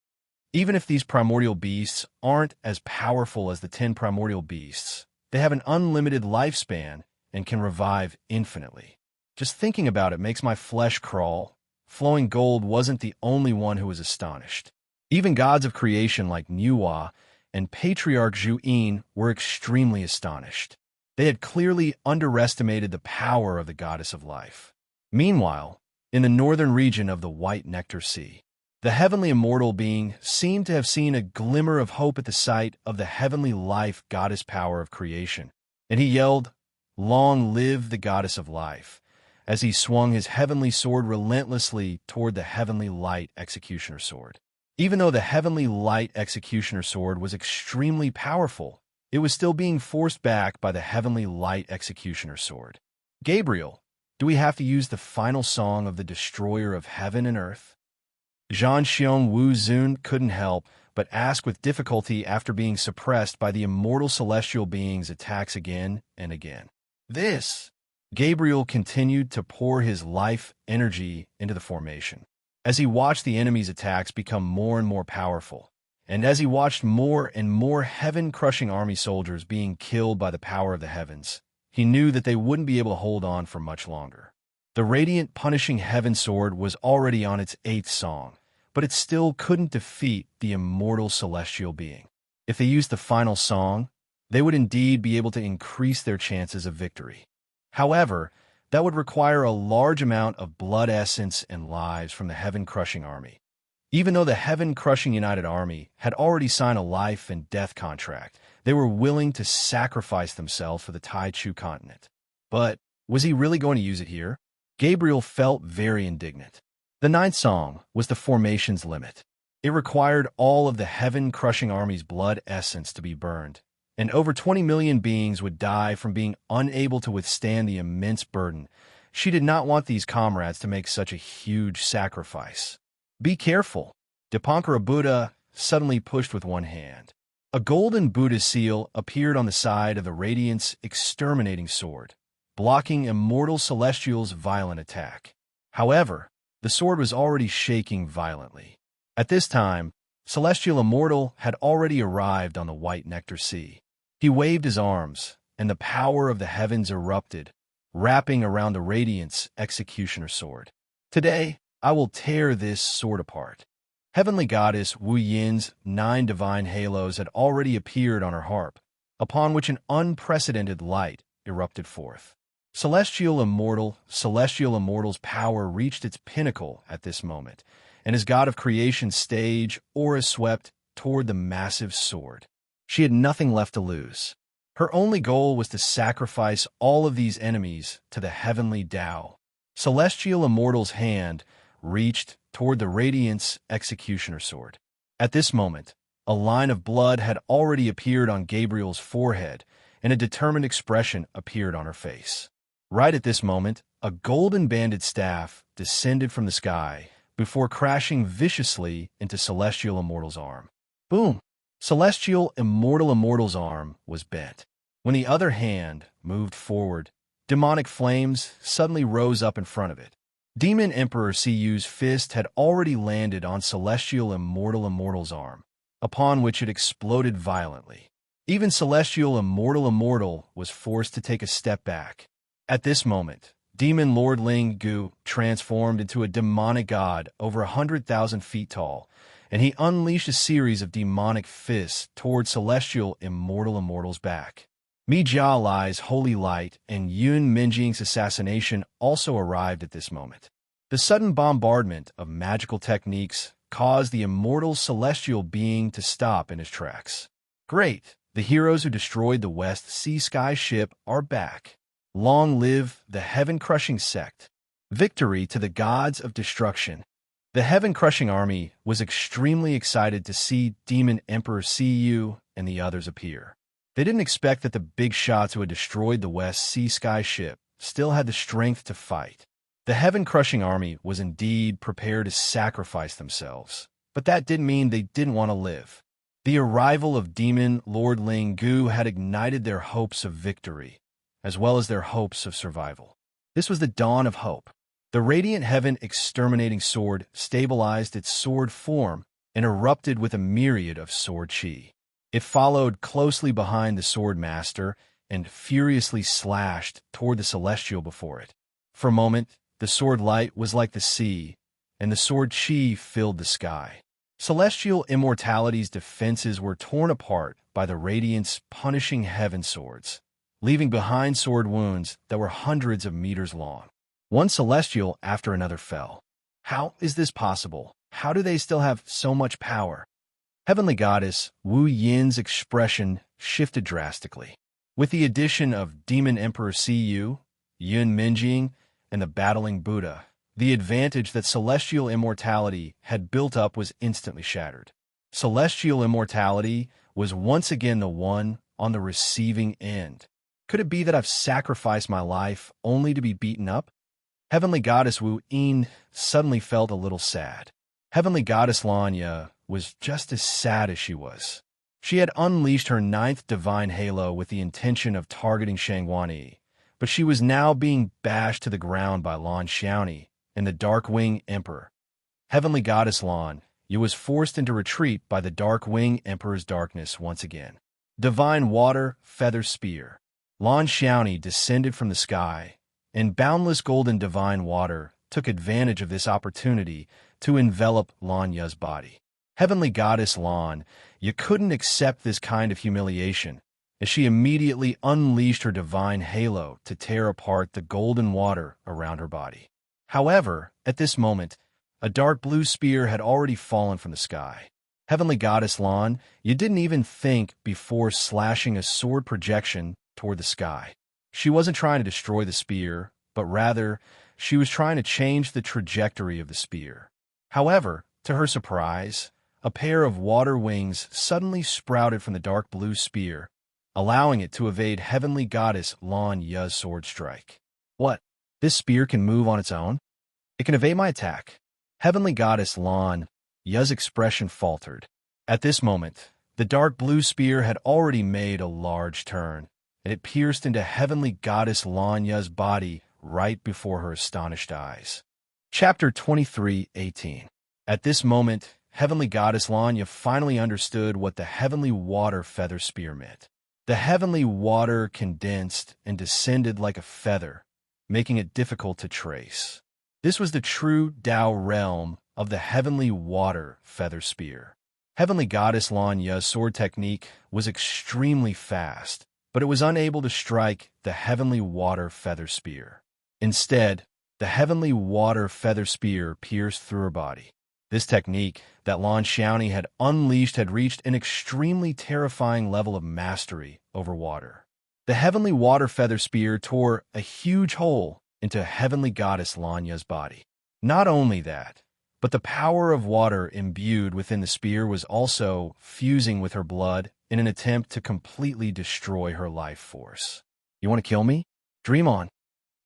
Even if these primordial beasts aren't as powerful as the 10 primordial beasts, they have an unlimited lifespan and can revive infinitely. Just thinking about it makes my flesh crawl. Flowing Gold wasn't the only one who was astonished. Even gods of creation like Nuwa and Patriarch Zhu-Yin were extremely astonished. They had clearly underestimated the power of the goddess of life. Meanwhile, in the northern region of the White Nectar Sea, the heavenly immortal being seemed to have seen a glimmer of hope at the sight of the heavenly life goddess power of creation, and he yelled, "Long live the goddess of life," as he swung his heavenly sword relentlessly toward the heavenly light executioner sword. Even though the heavenly light executioner sword was extremely powerful, it was still being forced back by the heavenly light executioner sword. Gabriel, do we have to use the final song of the destroyer of heaven and earth? Zhan Xiong Wu Zun couldn't help but ask with difficulty after being suppressed by the immortal celestial being's attacks again and again. Gabriel continued to pour his life energy into the formation. As he watched the enemy's attacks become more and more powerful, and as he watched more and more heaven-crushing army soldiers being killed by the power of the heavens, he knew that they wouldn't be able to hold on for much longer. The radiant punishing heaven sword was already on its 8th song, but it still couldn't defeat the immortal celestial being. If they used the final song, they would indeed be able to increase their chances of victory. However, that would require a large amount of blood essence and lives from the heaven-crushing army. Even though the heaven-crushing United Army had already signed a life and death contract, they were willing to sacrifice themselves for the Taichu continent. But was he really going to use it here? Gabriel felt very indignant. The 9th song was the formation's limit. It required all of the heaven-crushing army's blood essence to be burned, and over 20 million beings would die from being unable to withstand the immense burden. She did not want these comrades to make such a huge sacrifice. Be careful. Dipankara Buddha suddenly pushed with one hand. A golden Buddha seal appeared on the side of the Radiant's exterminating sword, blocking Immortal Celestial's violent attack. However, the sword was already shaking violently. At this time, Celestial Immortal had already arrived on the White Nectar Sea. He waved his arms, and the power of the heavens erupted, wrapping around the Radiant's executioner sword. Today, I will tear this sword apart. Heavenly Goddess Wu Yin's 9 divine halos had already appeared on her harp, upon which an unprecedented light erupted forth. Celestial Immortal's power reached its pinnacle at this moment, and as god of creation's stage, aura swept toward the massive sword. She had nothing left to lose. Her only goal was to sacrifice all of these enemies to the heavenly Tao. Celestial Immortal's hand reached toward the Radiant's executioner sword. At this moment, a line of blood had already appeared on Gabriel's forehead, and a determined expression appeared on her face. Right at this moment, a golden-banded staff descended from the sky before crashing viciously into Celestial Immortal's arm. Boom! Celestial Immortal's arm was bent. When the other hand moved forward, demonic flames suddenly rose up in front of it. Demon Emperor Cuyu's fist had already landed on Celestial Immortal's arm, upon which it exploded violently. Even Celestial Immortal was forced to take a step back. At this moment, Demon Lord Ling Gu transformed into a demonic god over 100,000 feet tall, and he unleashed a series of demonic fists toward Celestial Immortal's back. Mi Jia Lai's holy light and Yun Minjing's assassination also arrived at this moment. The sudden bombardment of magical techniques caused the immortal celestial being to stop in his tracks. Great! The heroes who destroyed the West Sea Sky ship are back. Long live the heaven-crushing sect. Victory to the gods of destruction. The heaven-crushing army was extremely excited to see Demon Emperor Cuyu and the others appear. They didn't expect that the big shots who had destroyed the West Sea Sky ship still had the strength to fight. The heaven-crushing army was indeed prepared to sacrifice themselves, but that didn't mean they didn't want to live. The arrival of Demon Lord Ling Gu had ignited their hopes of victory, as well as their hopes of survival. This was the dawn of hope. The radiant heaven exterminating sword stabilized its sword form and erupted with a myriad of sword chi. It followed closely behind the sword master and furiously slashed toward the celestial before it. For a moment, the sword light was like the sea, and the sword chi filled the sky. Celestial Immortality's defenses were torn apart by the Radiant's punishing heaven swords, leaving behind sword wounds that were hundreds of meters long. One celestial after another fell. How is this possible? How do they still have so much power? Heavenly Goddess Wu Yin's expression shifted drastically. With the addition of Demon Emperor Cuyu, Yun Minjing, and the battling Buddha, the advantage that Celestial Immortality had built up was instantly shattered. Celestial Immortality was once again the one on the receiving end. Could it be that I've sacrificed my life only to be beaten up? Heavenly Goddess Wu Yin suddenly felt a little sad. Heavenly Goddess Lanya was just as sad as she was. She had unleashed her 9th divine halo with the intention of targeting Shangguani, but she was now being bashed to the ground by Lan Xiaoni and the Dark-Wing Emperor. Heavenly Goddess Lan Yu was forced into retreat by the Dark-Wing Emperor's darkness once again. Divine Water Feather Spear. Lan Xiaoni descended from the sky and boundless golden divine water took advantage of this opportunity to envelop Lanya's body. Heavenly Goddess Lan, you couldn't accept this kind of humiliation, as she immediately unleashed her divine halo to tear apart the golden water around her body. However, at this moment, a dark blue spear had already fallen from the sky. Heavenly Goddess Lan, you didn't even think before slashing a sword projection toward the sky. She wasn't trying to destroy the spear, but rather, she was trying to change the trajectory of the spear. However, to her surprise, a pair of water wings suddenly sprouted from the dark blue spear, allowing it to evade Heavenly Goddess Lan Ya's sword strike. What? This spear can move on its own? It can evade my attack. Heavenly Goddess Lan Ya's expression faltered. At this moment, the dark blue spear had already made a large turn, and it pierced into Heavenly Goddess Lan Ya's body right before her astonished eyes. Chapter 23:18. At this moment, Heavenly Goddess Lanya finally understood what the heavenly water feather spear meant. The heavenly water condensed and descended like a feather, making it difficult to trace. This was the true Tao realm of the heavenly water feather spear. Heavenly Goddess Lanya's sword technique was extremely fast, but it was unable to strike the heavenly water feather spear. Instead, the heavenly water feather spear pierced through her body. This technique that Lan Xiaoni had unleashed had reached an extremely terrifying level of mastery over water. The heavenly water feather spear tore a huge hole into Heavenly Goddess Lanya's body. Not only that, but the power of water imbued within the spear was also fusing with her blood in an attempt to completely destroy her life force. You want to kill me? Dream on.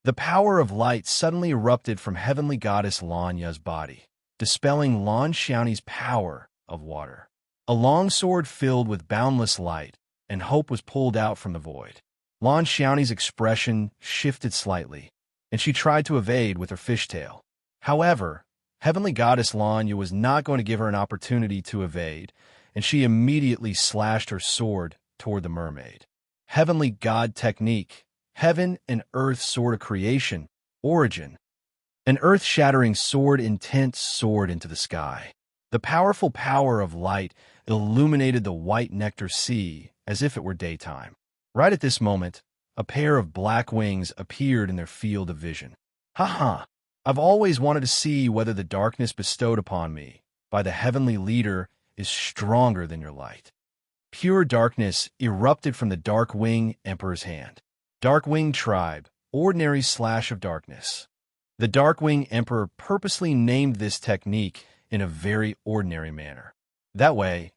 The power of light suddenly erupted from Heavenly Goddess Lanya's body, dispelling Lan Xiaoni's power of water. A long sword filled with boundless light and hope was pulled out from the void. Lan Xiaoni's expression shifted slightly, and she tried to evade with her fishtail. However, Heavenly Goddess Lanya was not going to give her an opportunity to evade, and she immediately slashed her sword toward the mermaid. Heavenly God technique, heaven and earth sword of creation, origin. An earth-shattering sword intense soared into the sky. The powerful power of light illuminated the white nectar sea as if it were daytime. Right at this moment, a pair of black wings appeared in their field of vision. Ha! I've always wanted to see whether the darkness bestowed upon me by the heavenly leader is stronger than your light. Pure darkness erupted from the Dark Wing Emperor's hand. Dark Wing Tribe, ordinary slash of darkness. The Dark Wing Emperor purposely named this technique in a very ordinary manner. That way,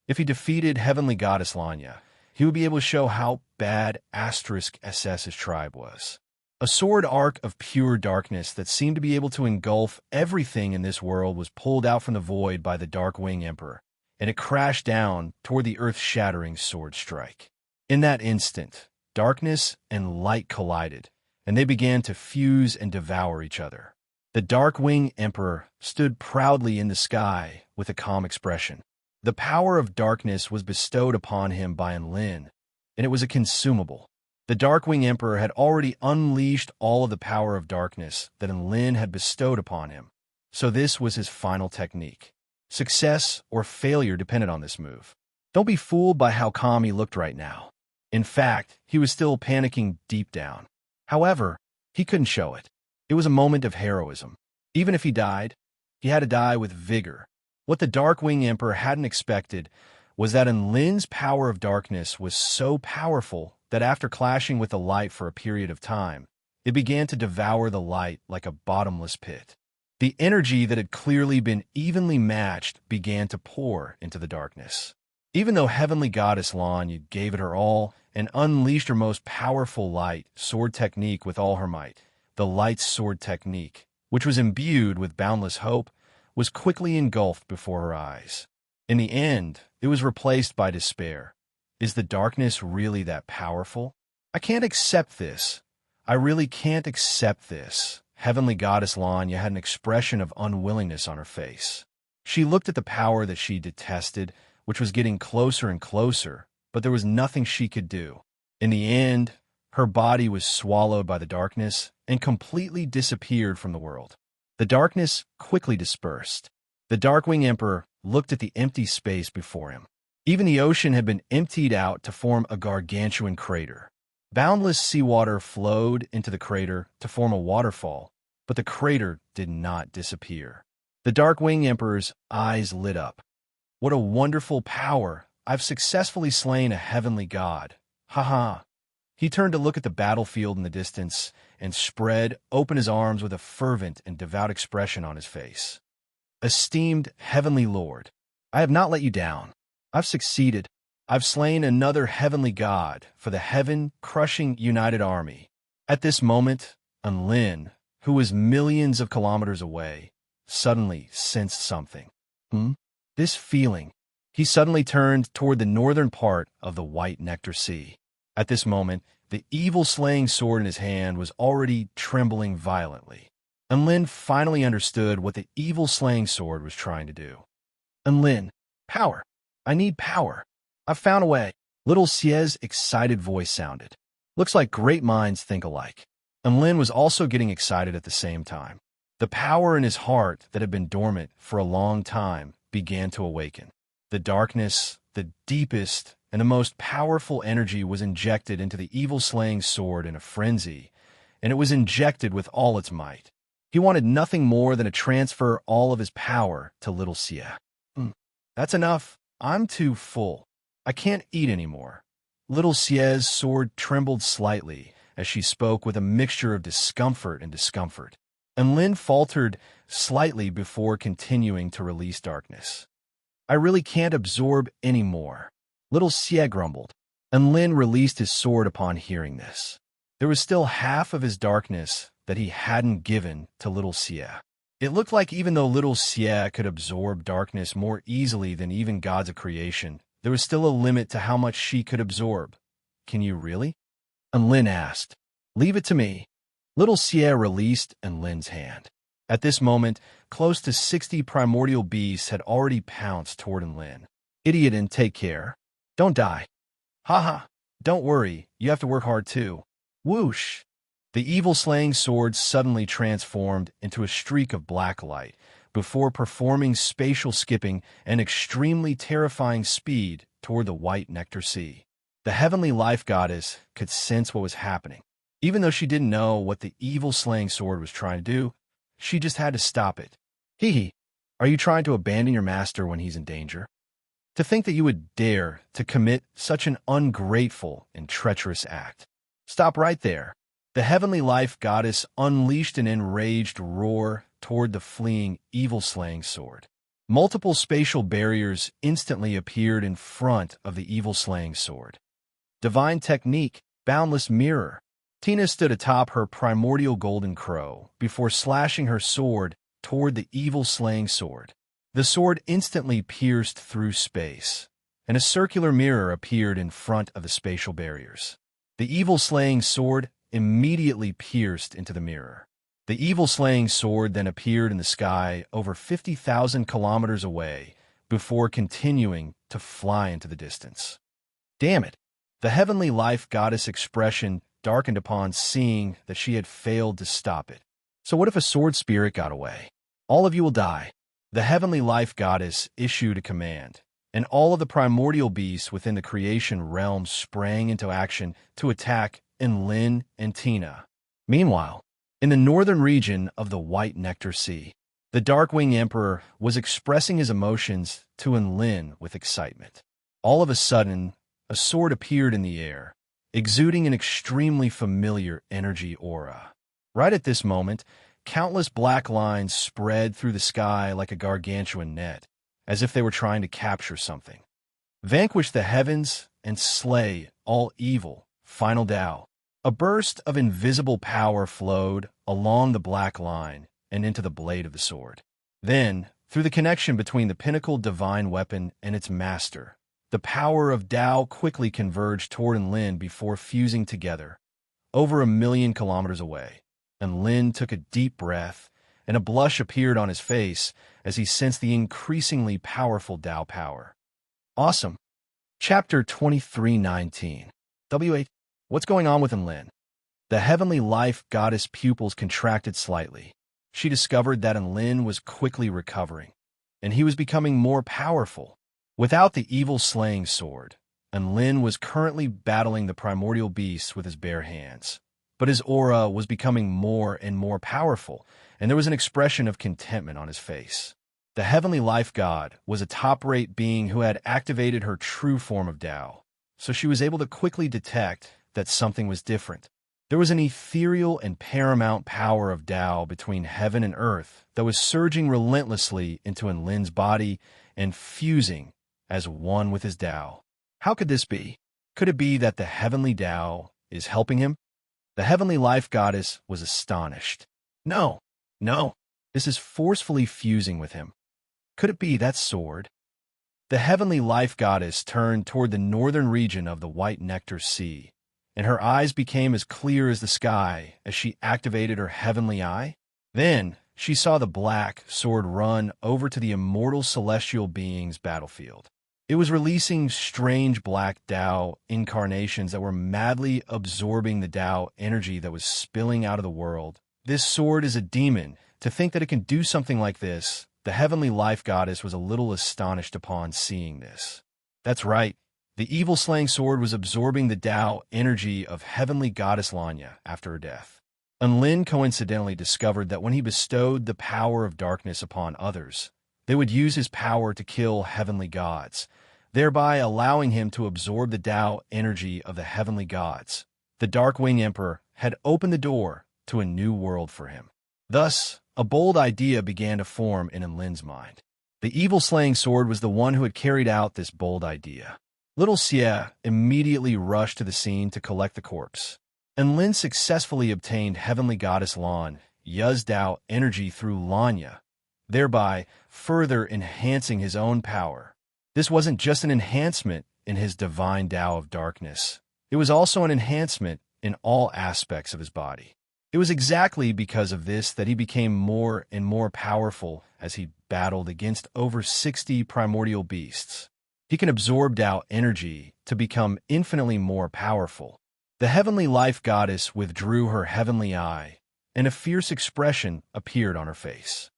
if he defeated Heavenly Goddess Lanya, he would be able to show how bad Asterisk SS's tribe was. A sword arc of pure darkness that seemed to be able to engulf everything in this world was pulled out from the void by the Dark Wing Emperor, and it crashed down toward the earth-shattering sword strike. In that instant, darkness and light collided, and they began to fuse and devour each other. The Dark Wing Emperor stood proudly in the sky with a calm expression. The power of darkness was bestowed upon him by Enlin, and it was a consumable. The Darkwing Emperor had already unleashed all of the power of darkness that Enlin had bestowed upon him, so this was his final technique. Success or failure depended on this move. Don't be fooled by how calm he looked right now. In fact, he was still panicking deep down. However, he couldn't show it. It was a moment of heroism. Even if he died, he had to die with vigor. What the Darkwing Emperor hadn't expected was that Enlin's power of darkness was so powerful that after clashing with the light for a period of time, it began to devour the light like a bottomless pit. The energy that had clearly been evenly matched began to pour into the darkness. Even though Heavenly Goddess Lanya gave it her all and unleashed her most powerful light sword technique with all her might, the light sword technique, which was imbued with boundless hope, was quickly engulfed before her eyes. In the end, it was replaced by despair. Is the darkness really that powerful? I can't accept this. I really can't accept this. Heavenly Goddess Lanya had an expression of unwillingness on her face. She looked at the power that she detested, which was getting closer and closer, but there was nothing she could do. In the end, Her body was swallowed by the darkness and completely disappeared from the world. The darkness quickly dispersed. The Darkwing Emperor looked at the empty space before him. Even the ocean had been emptied out to form a gargantuan crater. Boundless seawater flowed into the crater to form a waterfall, but the crater did not disappear. The Darkwing Emperor's eyes lit up. What a wonderful power! I've successfully slain a heavenly god. Ha ha! He turned to look at the battlefield in the distance and spread open his arms with a fervent and devout expression on his face. Esteemed Heavenly Lord, I have not let you down. I've succeeded. I've slain another heavenly god for the heaven-crushing united army. At this moment, Lin, who was millions of kilometers away, suddenly sensed something. This feeling. He suddenly turned toward the northern part of the White Nectar Sea. At this moment, the evil-slaying sword in his hand was already trembling violently. Lin finally understood what the evil-slaying sword was trying to do. Lin, power. I need power. I've found a way. Little Xie's excited voice sounded. Looks like great minds think alike. Lin was also getting excited at the same time. The power in his heart that had been dormant for a long time began to awaken. The darkness, the deepest and the most powerful energy was injected into the evil-slaying sword in a frenzy, and it was injected with all its might. He wanted nothing more than to transfer all of his power to Little Xie. That's enough. I'm too full. I can't eat anymore. Little Xie's sword trembled slightly as she spoke with a mixture of discomfort and discomfort. And Lin faltered slightly before continuing to release darkness. I really can't absorb any more. Little Xie grumbled, and Lin released his sword upon hearing this. There was still half of his darkness that he hadn't given to Little Xie. It looked like even though Little Xie could absorb darkness more easily than even gods of creation, there was still a limit to how much she could absorb. Can you really? And Lin asked. Leave it to me. Little Xie released Lin's hand. At this moment, close to 60 primordial beasts had already pounced toward Lin. Idiot, and take care. Don't die. Ha. Don't worry, you have to work hard too. Whoosh! The evil-slaying sword suddenly transformed into a streak of black light before performing spatial skipping and extremely terrifying speed toward the White Nectar Sea. The heavenly life goddess could sense what was happening. Even though she didn't know what the evil-slaying sword was trying to do, she just had to stop it. Hee. Are you trying to abandon your master when he's in danger? To think that you would dare to commit such an ungrateful and treacherous act. Stop right there. The heavenly life goddess unleashed an enraged roar toward the fleeing, evil-slaying sword. Multiple spatial barriers instantly appeared in front of the evil-slaying sword. Divine technique, boundless mirror. Tina stood atop her primordial golden crow before slashing her sword toward the evil-slaying sword. The sword instantly pierced through space, and a circular mirror appeared in front of the spatial barriers. The evil-slaying sword immediately pierced into the mirror. The evil-slaying sword then appeared in the sky over 50,000 kilometers away before continuing to fly into the distance. Damn it! The heavenly life goddess expression darkened upon seeing that she had failed to stop it. So what if a sword spirit got away? All of you will die. The heavenly life goddess issued a command, and all of the primordial beasts within the creation realm sprang into action to attack Lin and Tina. Meanwhile, in the northern region of the White Nectar Sea, the Darkwing Emperor was expressing his emotions to Lin with excitement. All of a sudden, a sword appeared in the air, exuding an extremely familiar energy aura. Right at this moment, countless black lines spread through the sky like a gargantuan net, as if they were trying to capture something. Vanquish the heavens and slay all evil. Final Tao. A burst of invisible power flowed along the black line and into the blade of the sword. Then, through the connection between the pinnacle divine weapon and its master, the power of Tao quickly converged toward Lin before fusing together, over 1,000,000 kilometers away. And Lin took a deep breath, and a blush appeared on his face as he sensed the increasingly powerful Tao power. Awesome. Chapter 23:19. W8. What's going on with Enlin? The heavenly life goddess pupils contracted slightly. She discovered that Enlin was quickly recovering, and he was becoming more powerful. Without the evil slaying sword, Enlin was currently battling the primordial beasts with his bare hands. But his aura was becoming more and more powerful, and there was an expression of contentment on his face. The heavenly life god was a top-rate being who had activated her true form of Tao, so she was able to quickly detect that something was different. There was an ethereal and paramount power of Tao between heaven and earth that was surging relentlessly into Enlin's body and fusing as one with his Tao. How could this be? Could it be that the heavenly Tao is helping him? The heavenly life goddess was astonished. No, this is forcefully fusing with him. Could it be that sword? The heavenly life goddess turned toward the northern region of the White Nectar Sea, and her eyes became as clear as the sky as she activated her heavenly eye. Then she saw the black sword run over to the immortal celestial being's battlefield. It was releasing strange black Tao incarnations that were madly absorbing the Tao energy that was spilling out of the world. This sword is a demon. To think that it can do something like this, the heavenly life goddess was a little astonished upon seeing this. That's right. The evil-slaying sword was absorbing the Tao energy of heavenly goddess Lanya after her death. Enlin coincidentally discovered that when he bestowed the power of darkness upon others, they would use his power to kill heavenly gods, thereby allowing him to absorb the Tao energy of the heavenly gods. The Darkwing Emperor had opened the door to a new world for him. Thus, a bold idea began to form in Enlin's mind. The evil-slaying sword was the one who had carried out this bold idea. Little Xie immediately rushed to the scene to collect the corpse. Enlin successfully obtained heavenly goddess Lan Ya's Tao energy through Lanya, thereby further enhancing his own power. This wasn't just an enhancement in his divine Tao of darkness. It was also an enhancement in all aspects of his body. It was exactly because of this that he became more and more powerful as he battled against over 60 primordial beasts. He can absorb Tao energy to become infinitely more powerful. The heavenly life goddess withdrew her heavenly eye, and a fierce expression appeared on her face.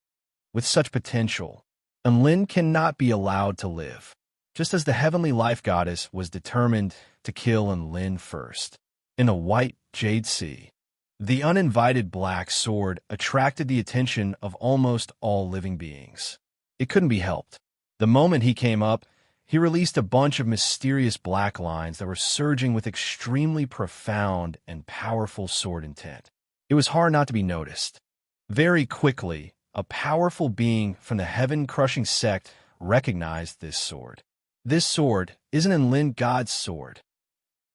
With such potential, Enlin cannot be allowed to live, just as the heavenly life goddess was determined to kill Enlin first. In the White Jade Sea, the uninvited black sword attracted the attention of almost all living beings. It couldn't be helped. The moment he came up, he released a bunch of mysterious black lines that were surging with extremely profound and powerful sword intent. It was hard not to be noticed. Very quickly, a powerful being from the heaven-crushing sect recognized this sword. This sword isn't Enlin God's sword.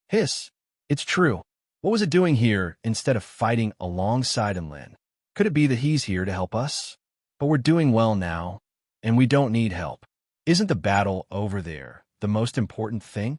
Hiss. It's true. What was it doing here instead of fighting alongside Enlin? Could it be that he's here to help us? But we're doing well now, and we don't need help. Isn't the battle over there the most important thing?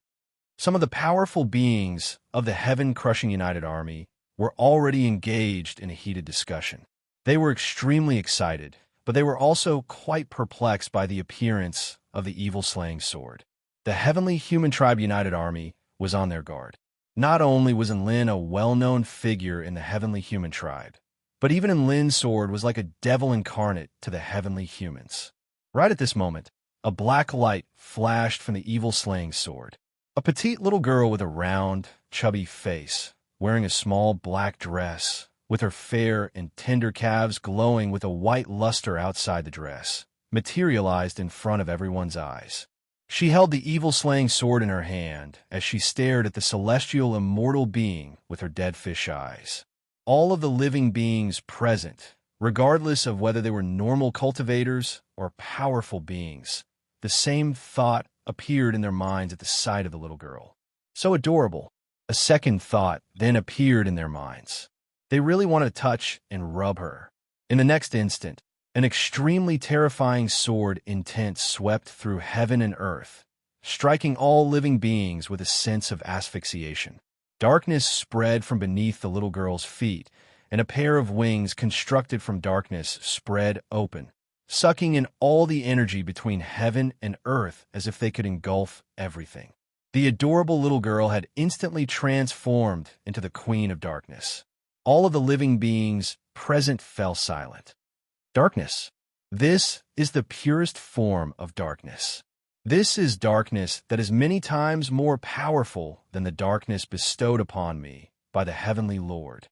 Some of the powerful beings of the heaven-crushing United Army were already engaged in a heated discussion. They were extremely excited, but they were also quite perplexed by the appearance of the evil-slaying sword. The Heavenly Human Tribe United Army was on their guard. Not only was Enlin a well-known figure in the Heavenly Human Tribe, but even Enlin's sword was like a devil incarnate to the Heavenly Humans. Right at this moment, a black light flashed from the evil-slaying sword. A petite little girl with a round, chubby face, wearing a small black dress, with her fair and tender calves glowing with a white luster outside the dress, materialized in front of everyone's eyes. She held the evil-slaying sword in her hand as she stared at the celestial immortal being with her dead fish eyes. All of the living beings present, regardless of whether they were normal cultivators or powerful beings, the same thought appeared in their minds at the sight of the little girl. So adorable. A second thought then appeared in their minds. They really want to touch and rub her. In the next instant, an extremely terrifying sword intent swept through heaven and earth, striking all living beings with a sense of asphyxiation. Darkness spread from beneath the little girl's feet, and a pair of wings constructed from darkness spread open, sucking in all the energy between heaven and earth as if they could engulf everything. The adorable little girl had instantly transformed into the Queen of Darkness. All of the living beings present fell silent. Darkness. This is the purest form of darkness. This is darkness that is many times more powerful than the darkness bestowed upon me by the heavenly Lord.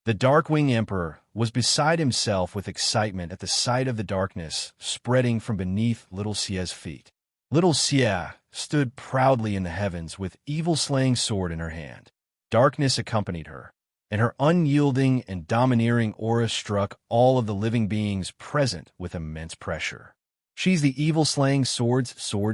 The Darkwing Emperor was beside himself with excitement at the sight of the darkness spreading from beneath Little Xie's feet. Little Xie stood proudly in the heavens with evil-slaying sword in her hand. Darkness accompanied her, and her unyielding and domineering aura struck all of the living beings present with immense pressure. She's the evil-slaying sword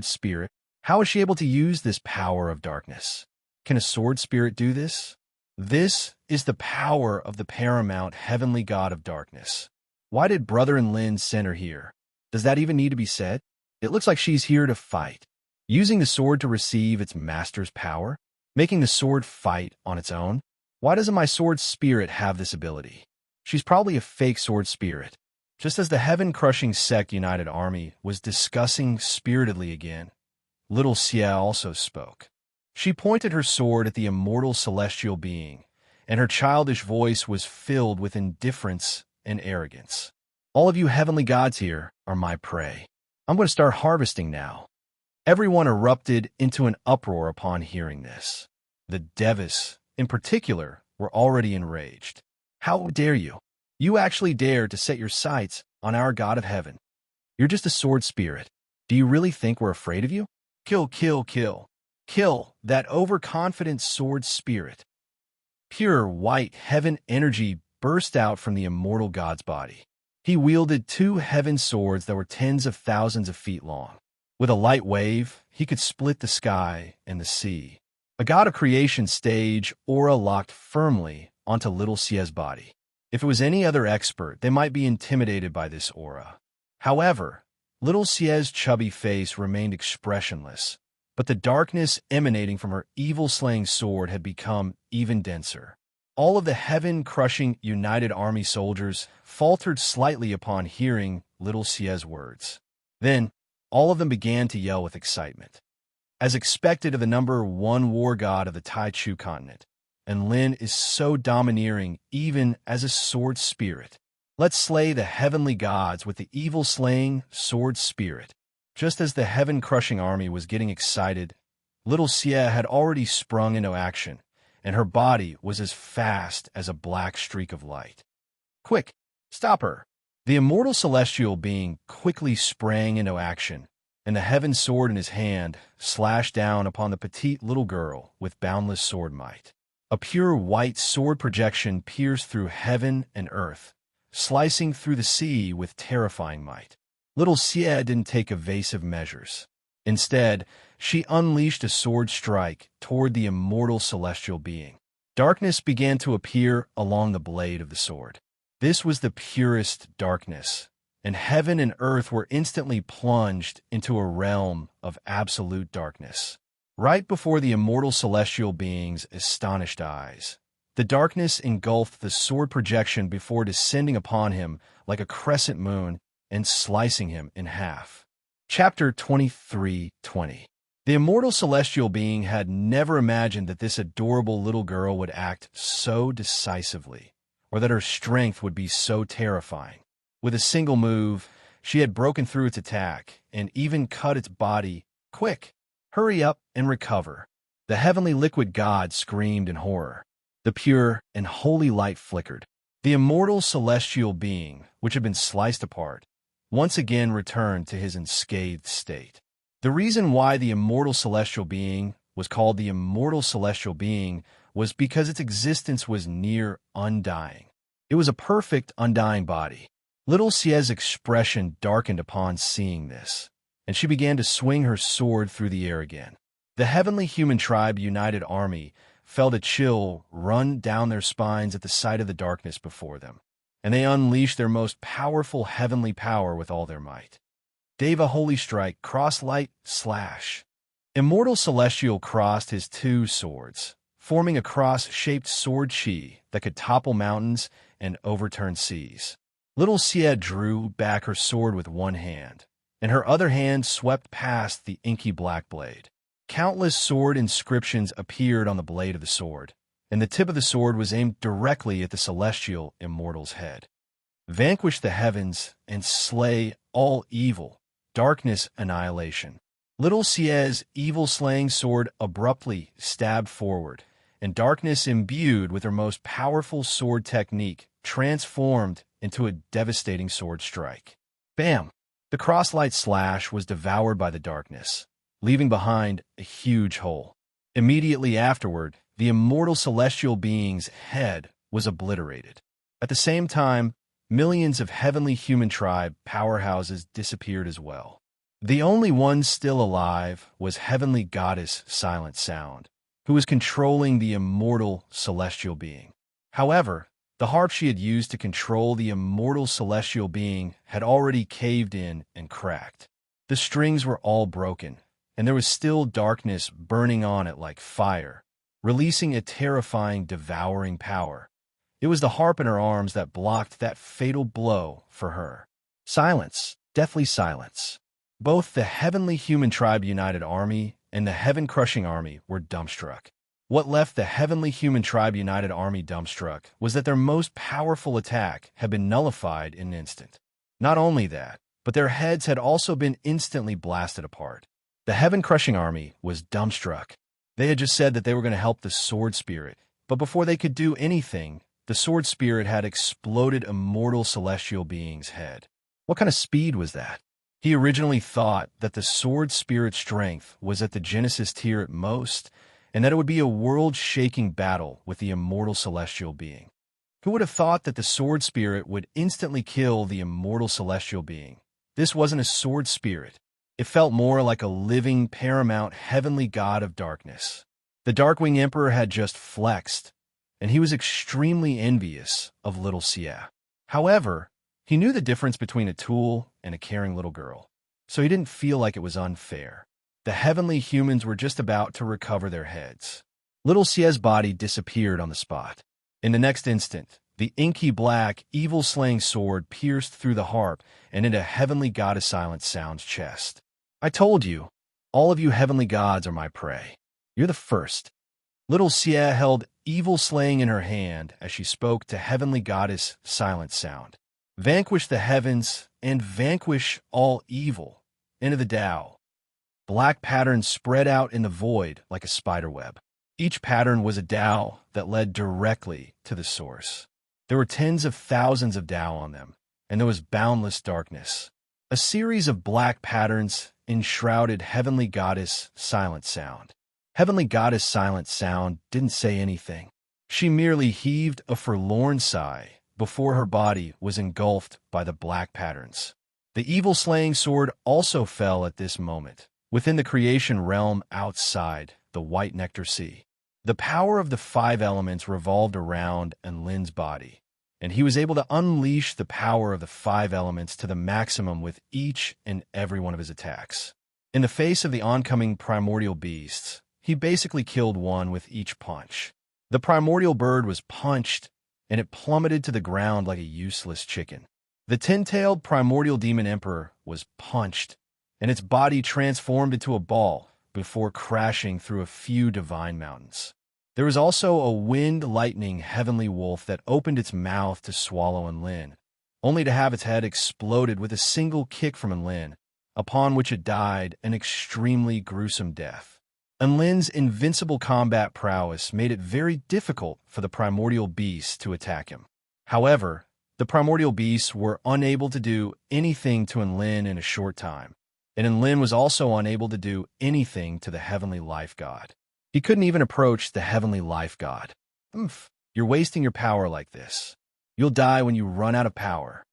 spirit. How is she able to use this power of darkness? Can a sword spirit do this? This is the power of the paramount heavenly god of darkness. Why did Brother and Lin send her here? Does that even need to be said? It looks like she's here to fight, using the sword to receive its master's power, making the sword fight on its own. Why doesn't my sword spirit have this ability? She's probably a fake sword spirit. Just as the heaven-crushing sect united army was discussing spiritedly again, Little Xie also spoke. She pointed her sword at the immortal celestial being, and her childish voice was filled with indifference and arrogance. All of you heavenly gods here are my prey. I'm going to start harvesting now. Everyone erupted into an uproar upon hearing this. The Devis, in particular, were already enraged. How dare you? You actually dare to set your sights on our God of heaven. You're just a sword spirit. Do you really think we're afraid of you? Kill, kill, kill. Kill that overconfident sword spirit. Pure white heaven energy burst out from the immortal god's body. He wielded two heaven swords that were tens of thousands of feet long. With a light wave, he could split the sky and the sea. A god of creation stage aura locked firmly onto Little Xie's body. If it was any other expert, they might be intimidated by this aura. However, Little Xie's chubby face remained expressionless, but the darkness emanating from her evil-slaying sword had become even denser. All of the heaven-crushing united army soldiers faltered slightly upon hearing Little Xie's words. Then, all of them began to yell with excitement. As expected of the #1 war god of the Taichu continent, and Lin is so domineering even as a sword spirit. Let's slay the heavenly gods with the evil-slaying sword spirit. Just as the heaven-crushing army was getting excited, Little Xie had already sprung into action, and her body was as fast as a black streak of light. Quick, stop her! The immortal celestial being quickly sprang into action, and the heaven sword in his hand slashed down upon the petite little girl with boundless sword might. A pure white sword projection pierced through heaven and earth, slicing through the sea with terrifying might. Little Xie didn't take evasive measures. Instead, she unleashed a sword strike toward the immortal celestial being. Darkness began to appear along the blade of the sword. This was the purest darkness, and heaven and earth were instantly plunged into a realm of absolute darkness. Right before the immortal celestial being's astonished eyes, the darkness engulfed the sword projection before descending upon him like a crescent moon and slicing him in half. Chapter 23:20. The immortal celestial being had never imagined that this adorable little girl would act so decisively, or that her strength would be so terrifying. With a single move, she had broken through its attack and even cut its body. Quick! Hurry up and recover. The heavenly liquid god screamed in horror. The pure and holy light flickered. The immortal celestial being, which had been sliced apart, once again returned to his unscathed state. The reason why the immortal celestial being was called the immortal celestial being was because its existence was near undying. It was a perfect undying body. Little Xie's expression darkened upon seeing this, and she began to swing her sword through the air again. The heavenly human tribe united army felt a chill run down their spines at the sight of the darkness before them, and they unleashed their most powerful heavenly power with all their might. Deva Holy Strike, Cross Light, Slash. Immortal Celestial crossed his two swords, forming a cross-shaped sword chi that could topple mountains and overturn seas. Little Xie drew back her sword with one hand, and her other hand swept past the inky black blade. Countless sword inscriptions appeared on the blade of the sword, and the tip of the sword was aimed directly at the celestial immortal's head. Vanquish the heavens and slay all evil, darkness, annihilation. Little Siet's evil-slaying sword abruptly stabbed forward, and darkness imbued with her most powerful sword technique transformed into a devastating sword strike. Bam! The crosslight slash was devoured by the darkness, leaving behind a huge hole. Immediately afterward, the immortal celestial being's head was obliterated. At the same time, millions of heavenly human tribe powerhouses disappeared as well. The only one still alive was heavenly goddess Silent Sound, who was controlling the immortal celestial being. However, the harp she had used to control the immortal celestial being had already caved in and cracked. The strings were all broken, and there was still darkness burning on it like fire, releasing a terrifying, devouring power. It was the harp in her arms that blocked that fatal blow for her. Silence, deathly silence. Both the Heavenly Human Tribe United Army and the Heaven-Crushing Army were dumbstruck. What left the Heavenly Human Tribe United Army dumbstruck was that their most powerful attack had been nullified in an instant. Not only that, but their heads had also been instantly blasted apart. The Heaven-Crushing Army was dumbstruck. They had just said that they were going to help the Sword Spirit, but before they could do anything, the Sword Spirit had exploded immortal celestial being's head. What kind of speed was that? He originally thought that the Sword Spirit's strength was at the Genesis tier at most, and that it would be a world-shaking battle with the immortal celestial being. Who would have thought that the Sword Spirit would instantly kill the immortal celestial being? This wasn't a Sword Spirit. It felt more like a living, paramount, heavenly god of darkness. The Darkwing Emperor had just flexed, and he was extremely envious of Little Siet. However, he knew the difference between a tool and a caring little girl, so he didn't feel like it was unfair. The heavenly humans were just about to recover their heads. Little Siet's body disappeared on the spot. In the next instant, the inky black, evil-slaying sword pierced through the harp and into heavenly goddess Silent Sound's chest. I told you, all of you heavenly gods are my prey. You're the first. Little Siet held evil slaying in her hand as she spoke to heavenly goddess Silent Sound. Vanquish the heavens and vanquish all evil. Into the Tao. Black patterns spread out in the void like a spiderweb. Each pattern was a Tao that led directly to the source. There were tens of thousands of Tao on them, and there was boundless darkness. A series of black patterns enshrouded heavenly goddess Silent Sound. Heavenly goddess Silent Sound didn't say anything. She merely heaved a forlorn sigh before her body was engulfed by the black patterns. The evil-slaying sword also fell at this moment, within the creation realm outside the White Nectar Sea. The power of the 5 elements revolved around Enlin's body, and he was able to unleash the power of the 5 elements to the maximum with each and every one of his attacks. In the face of the oncoming primordial beasts, he basically killed one with each punch. The primordial bird was punched, and it plummeted to the ground like a useless chicken. The 10-tailed primordial demon emperor was punched, and its body transformed into a ball before crashing through a few divine mountains. There was also a wind-lightning heavenly wolf that opened its mouth to swallow Enlin, only to have its head exploded with a single kick from Enlin, upon which it died an extremely gruesome death. Enlin's invincible combat prowess made it very difficult for the primordial beasts to attack him. However, the primordial beasts were unable to do anything to Enlin in a short time, and Enlin was also unable to do anything to the heavenly life god. He couldn't even approach the heavenly life god. You're wasting your power like this. You'll die when you run out of power.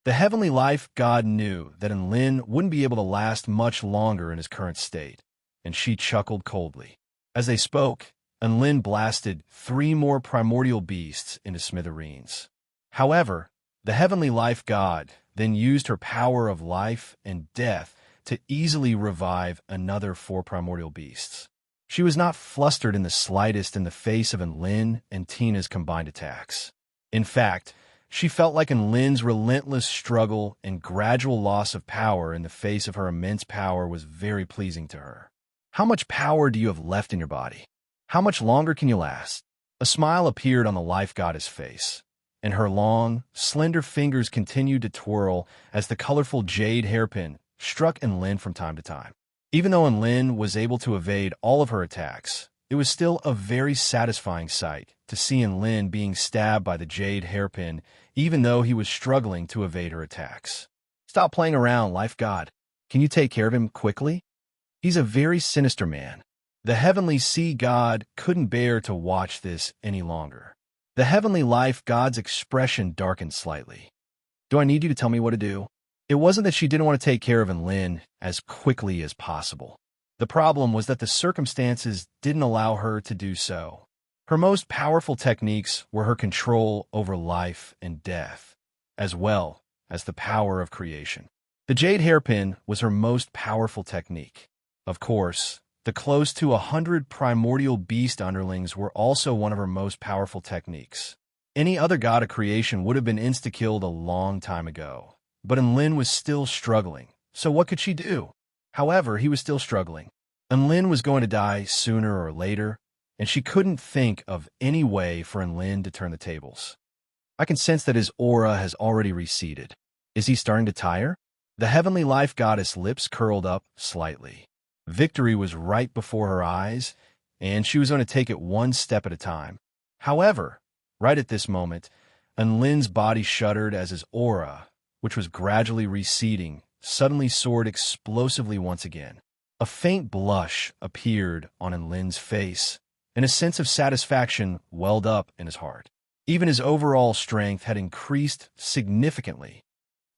The heavenly life god knew that Enlin wouldn't be able to last much longer in his current state, and she chuckled coldly. As they spoke, Enlin blasted 3 more primordial beasts into smithereens. However, the heavenly life god then used her power of life and death to easily revive another 4 primordial beasts. She was not flustered in the slightest in the face of Enlin and Tina's combined attacks. In fact, she felt like Enlin's relentless struggle and gradual loss of power in the face of her immense power was very pleasing to her. How much power do you have left in your body? How much longer can you last? A smile appeared on the life goddess' face, and her long, slender fingers continued to twirl as the colorful jade hairpin struck Enlin from time to time. Even though Enlin was able to evade all of her attacks, it was still a very satisfying sight to see Enlin being stabbed by the jade hairpin, even though he was struggling to evade her attacks. Stop playing around, life god. Can you take care of him quickly? He's a very sinister man. The heavenly sea god couldn't bear to watch this any longer. The heavenly life god's expression darkened slightly. Do I need you to tell me what to do? It wasn't that she didn't want to take care of Enlin as quickly as possible. The problem was that the circumstances didn't allow her to do so. Her most powerful techniques were her control over life and death, as well as the power of creation. The jade hairpin was her most powerful technique. Of course, the close to 100 primordial beast underlings were also one of her most powerful techniques. Any other god of creation would have been insta-killed a long time ago. But Enlin was still struggling, so what could she do? However, he was still struggling. Enlin was going to die sooner or later, and she couldn't think of any way for Enlin to turn the tables. I can sense that his aura has already receded. Is he starting to tire? The heavenly life goddess' lips curled up slightly. Victory was right before her eyes, and she was going to take it one step at a time. However, right at this moment, Enlin's body shuddered as his aura, which was gradually receding, suddenly soared explosively once again. A faint blush appeared on Enlin's face, and a sense of satisfaction welled up in his heart. Even his overall strength had increased significantly.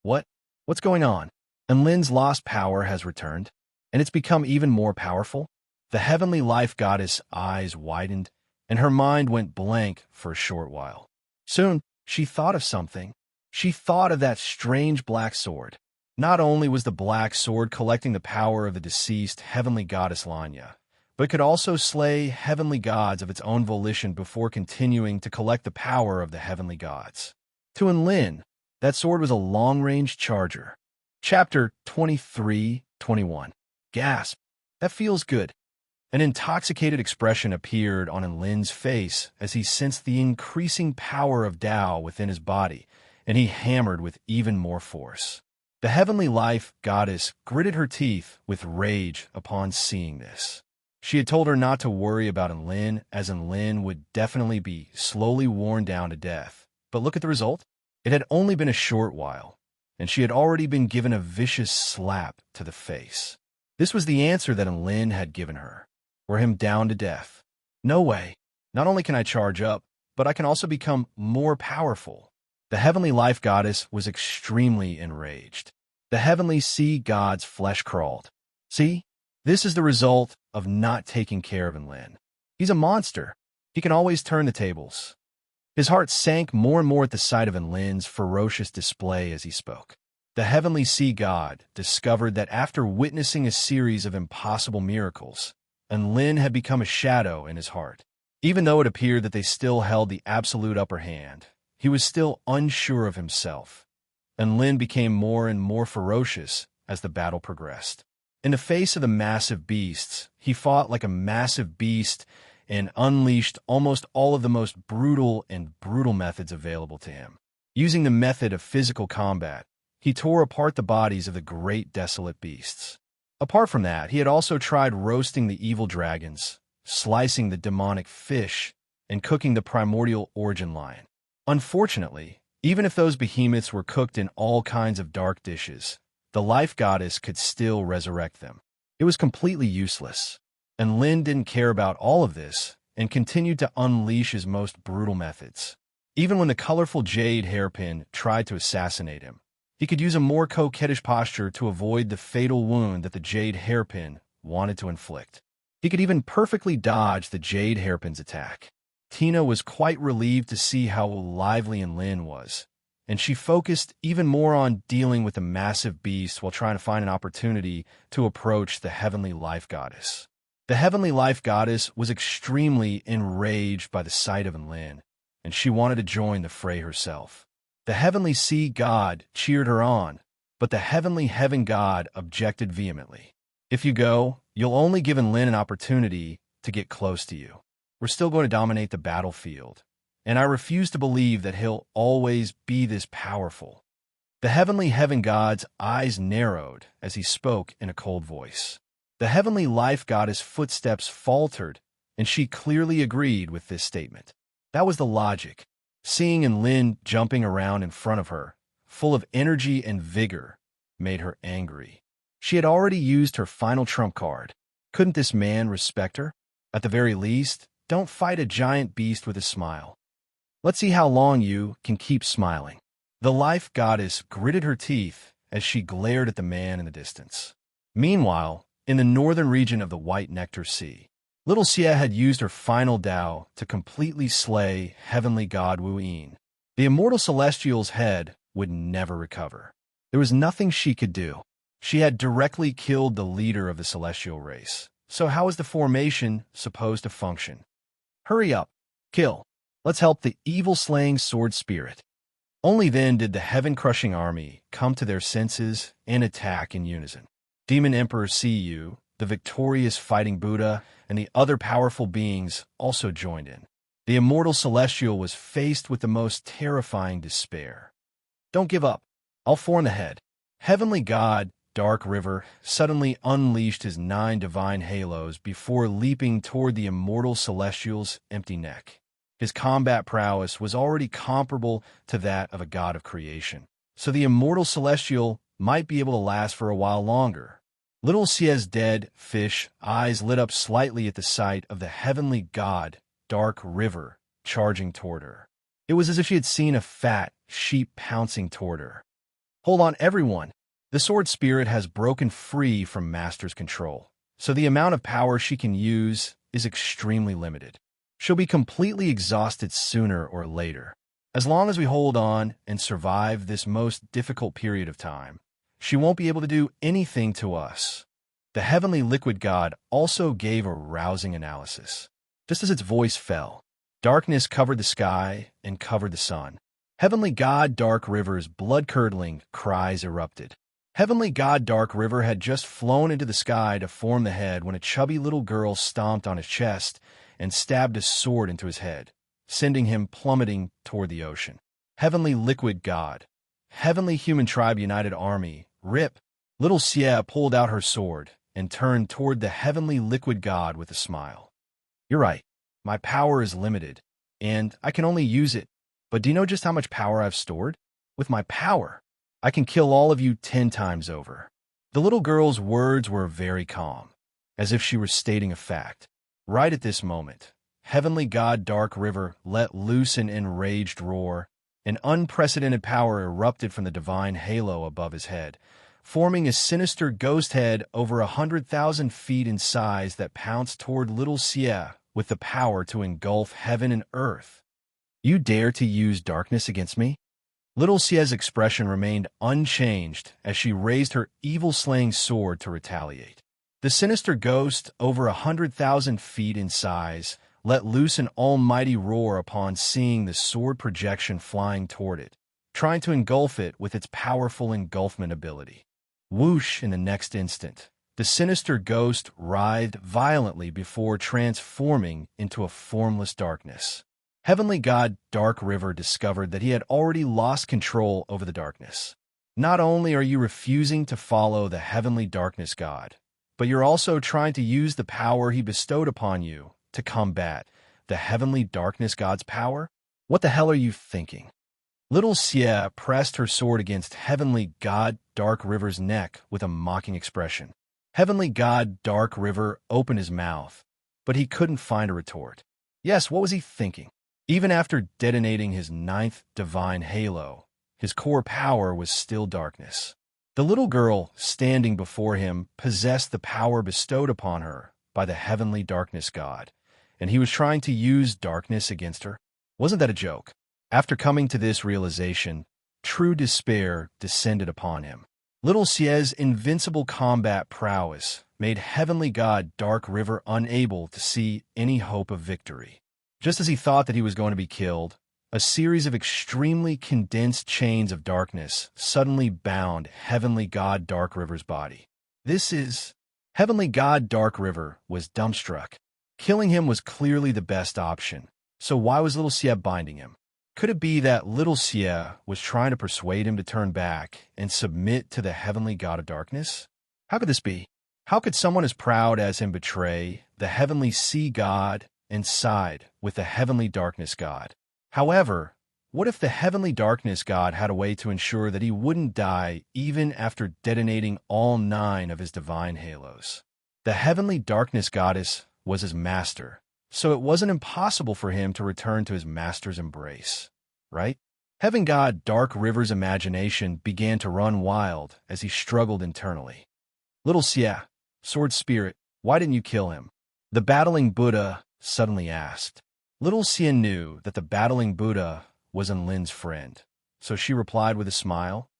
What's going on? Enlin's lost power has returned, and it's become even more powerful. The heavenly life goddess' eyes widened, and her mind went blank for a short while. Soon, she thought of something. She thought of that strange black sword. Not only was the black sword collecting the power of the deceased heavenly goddess Lanya, but could also slay heavenly gods of its own volition before continuing to collect the power of the heavenly gods. To Enlin, that sword was a long-range charger. Chapter 23-21. Gasp. That feels good. An intoxicated expression appeared on Enlin's face as he sensed the increasing power of Tao within his body, and he hammered with even more force. The heavenly life goddess gritted her teeth with rage upon seeing this. She had told her not to worry about Enlin, as Enlin would definitely be slowly worn down to death. But look at the result. It had only been a short while, and she had already been given a vicious slap to the face. This was the answer that Enlin had given her. Wear him down to death. No way. Not only can I charge up, but I can also become more powerful. The heavenly life goddess was extremely enraged. The heavenly sea god's flesh crawled. See? This is the result of not taking care of Enlin. He's a monster. He can always turn the tables. His heart sank more and more at the sight of Enlin's ferocious display as he spoke. The heavenly sea god discovered that after witnessing a series of impossible miracles, Enlin had become a shadow in his heart. Even though it appeared that they still held the absolute upper hand, he was still unsure of himself. Enlin became more and more ferocious as the battle progressed. In the face of the massive beasts, he fought like a massive beast and unleashed almost all of the most brutal methods available to him. Using the method of physical combat, he tore apart the bodies of the great desolate beasts. Apart from that, he had also tried roasting the evil dragons, slicing the demonic fish, and cooking the primordial origin lion. Unfortunately, even if those behemoths were cooked in all kinds of dark dishes, the life goddess could still resurrect them. It was completely useless. Enlin didn't care about all of this and continued to unleash his most brutal methods. Even when the colorful jade hairpin tried to assassinate him, he could use a more coquettish posture to avoid the fatal wound that the jade hairpin wanted to inflict. He could even perfectly dodge the jade hairpin's attack. Tina was quite relieved to see how lively Enlin was, and she focused even more on dealing with the massive beast while trying to find an opportunity to approach the heavenly life goddess. The heavenly life goddess was extremely enraged by the sight of Enlin, and she wanted to join the fray herself. The heavenly sea god cheered her on, but the heavenly heaven god objected vehemently. If you go, You'll only given Lin an opportunity to get close to you. We're still going to dominate the battlefield, and I refuse to believe that he'll always be this powerful." The heavenly heaven god's eyes narrowed as he spoke in a cold voice. The heavenly life goddess' footsteps faltered, and she clearly agreed with this statement. That was the logic. Seeing and Lin jumping around in front of her, full of energy and vigor, made her angry. She had already used her final trump card. Couldn't this man respect her? At the very least, don't fight a giant beast with a smile. Let's see how long you can keep smiling. The life goddess gritted her teeth as she glared at the man in the distance. Meanwhile, in the northern region of the White Nectar Sea, little Xie had used her final Tao to completely slay heavenly god Wu Yin. The immortal celestial's head would never recover. There was nothing she could do. She had directly killed the leader of the celestial race. So how is the formation supposed to function? Hurry up. Kill. Let's help the evil-slaying sword spirit. Only then did the heaven-crushing army come to their senses and attack in unison. Demon Emperor Siyu, the victorious fighting Buddha, and the other powerful beings also joined in. The immortal celestial was faced with the most terrifying despair. Don't give up. I'll form the head. Heavenly God, Dark River, suddenly unleashed his 9 divine halos before leaping toward the immortal celestial's empty neck. His combat prowess was already comparable to that of a god of creation, so the immortal celestial might be able to last for a while longer. Little Xie's dead fish eyes lit up slightly at the sight of the heavenly god, Dark River, charging toward her. It was as if she had seen a fat sheep pouncing toward her. Hold on, everyone. The sword spirit has broken free from Master's control, so the amount of power she can use is extremely limited. She'll be completely exhausted sooner or later. As long as we hold on and survive this most difficult period of time, she won't be able to do anything to us. The heavenly liquid god also gave a rousing analysis. Just as its voice fell, darkness covered the sky and covered the sun. Heavenly god Dark River's blood-curdling cries erupted. Heavenly god Dark River had just flown into the sky to form the head when a chubby little girl stomped on his chest and stabbed a sword into his head, sending him plummeting toward the ocean. Heavenly liquid god, heavenly human tribe united army, RIP. Little Xie pulled out her sword and turned toward the heavenly liquid god with a smile. You're right. My power is limited, and I can only use it. But do you know just how much power I've stored? With my power, I can kill all of you 10 times over. The little girl's words were very calm, as if she were stating a fact. Right at this moment, heavenly god Dark River let loose an enraged roar. An unprecedented power erupted from the divine halo above his head, forming a sinister ghost head over 100,000 feet in size that pounced toward little Xie with the power to engulf heaven and earth. You dare to use darkness against me? Little Xie's expression remained unchanged as she raised her evil-slaying sword to retaliate. The sinister ghost, over 100,000 feet in size, let loose an almighty roar upon seeing the sword projection flying toward it, trying to engulf it with its powerful engulfment ability. Whoosh! In the next instant, the sinister ghost writhed violently before transforming into a formless darkness. Heavenly god Dark River discovered that he had already lost control over the darkness. Not only are you refusing to follow the heavenly darkness god, but you're also trying to use the power he bestowed upon you to combat the heavenly darkness god's power? What the hell are you thinking? Little Xie pressed her sword against heavenly god Dark River's neck with a mocking expression. Heavenly god Dark River opened his mouth, but he couldn't find a retort. Yes, what was he thinking? Even after detonating his 9th divine halo, his core power was still darkness. The little girl standing before him possessed the power bestowed upon her by the heavenly darkness god, and he was trying to use darkness against her. Wasn't that a joke? After coming to this realization, true despair descended upon him. Little Xie's invincible combat prowess made heavenly god Dark River unable to see any hope of victory. Just as he thought that he was going to be killed, a series of extremely condensed chains of darkness suddenly bound heavenly god Dark River's body. This is... Heavenly God Dark River was dumbstruck. Killing him was clearly the best option, so why was little Xie binding him? Could it be that little Xie was trying to persuade him to turn back and submit to the heavenly god of darkness? How could this be? How could someone as proud as him betray the heavenly sea god and side with the heavenly darkness god? However, what if the heavenly darkness god had a way to ensure that he wouldn't die even after detonating all 9 of his divine halos? The heavenly darkness goddess was his master, so it wasn't impossible for him to return to his master's embrace, right? Heaven god Dark River's imagination began to run wild as he struggled internally. Little Xie, sword spirit, why didn't you kill him? The battling Buddha suddenly asked. Little Xie knew that the battling Buddha was Enlin's friend, so she replied with a smile,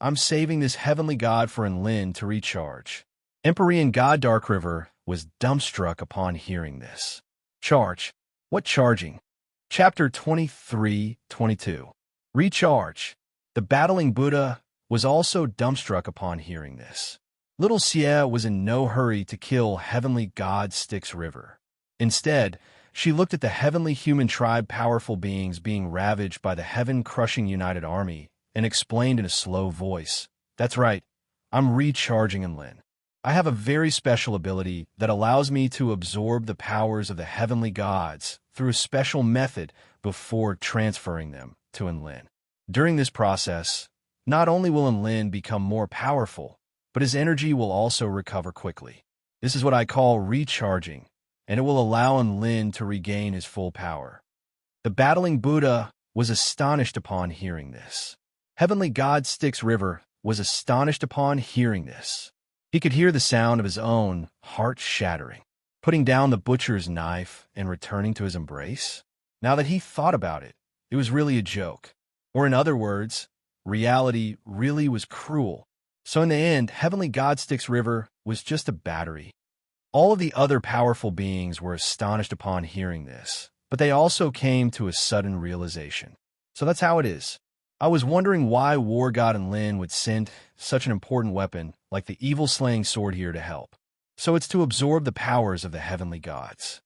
I'm saving this heavenly god for Enlin to recharge. Empyrean god Dark River was dumbstruck upon hearing this. Charge. What charging? Chapter 23-22. Recharge. The battling Buddha was also dumbstruck upon hearing this. Little Xie was in no hurry to kill heavenly god Styx River. Instead, she looked at the heavenly human tribe powerful beings being ravaged by the heaven-crushing united army and explained in a slow voice, That's right, I'm recharging Enlin. I have a very special ability that allows me to absorb the powers of the heavenly gods through a special method before transferring them to Enlin. During this process, not only will Enlin become more powerful, but his energy will also recover quickly. This is what I call recharging, and it will allow Enlin to regain his full power. The battling Buddha was astonished upon hearing this. Heavenly god Styx River was astonished upon hearing this. He could hear the sound of his own heart shattering, putting down the butcher's knife and returning to his embrace. Now that he thought about it, it was really a joke. Or in other words, reality really was cruel. So in the end, heavenly god Styx River was just a battery. All of the other powerful beings were astonished upon hearing this, but they also came to a sudden realization. So that's how it is. I was wondering why War God Enlin would send such an important weapon like the evil-slaying sword here to help. So it's to absorb the powers of the heavenly gods.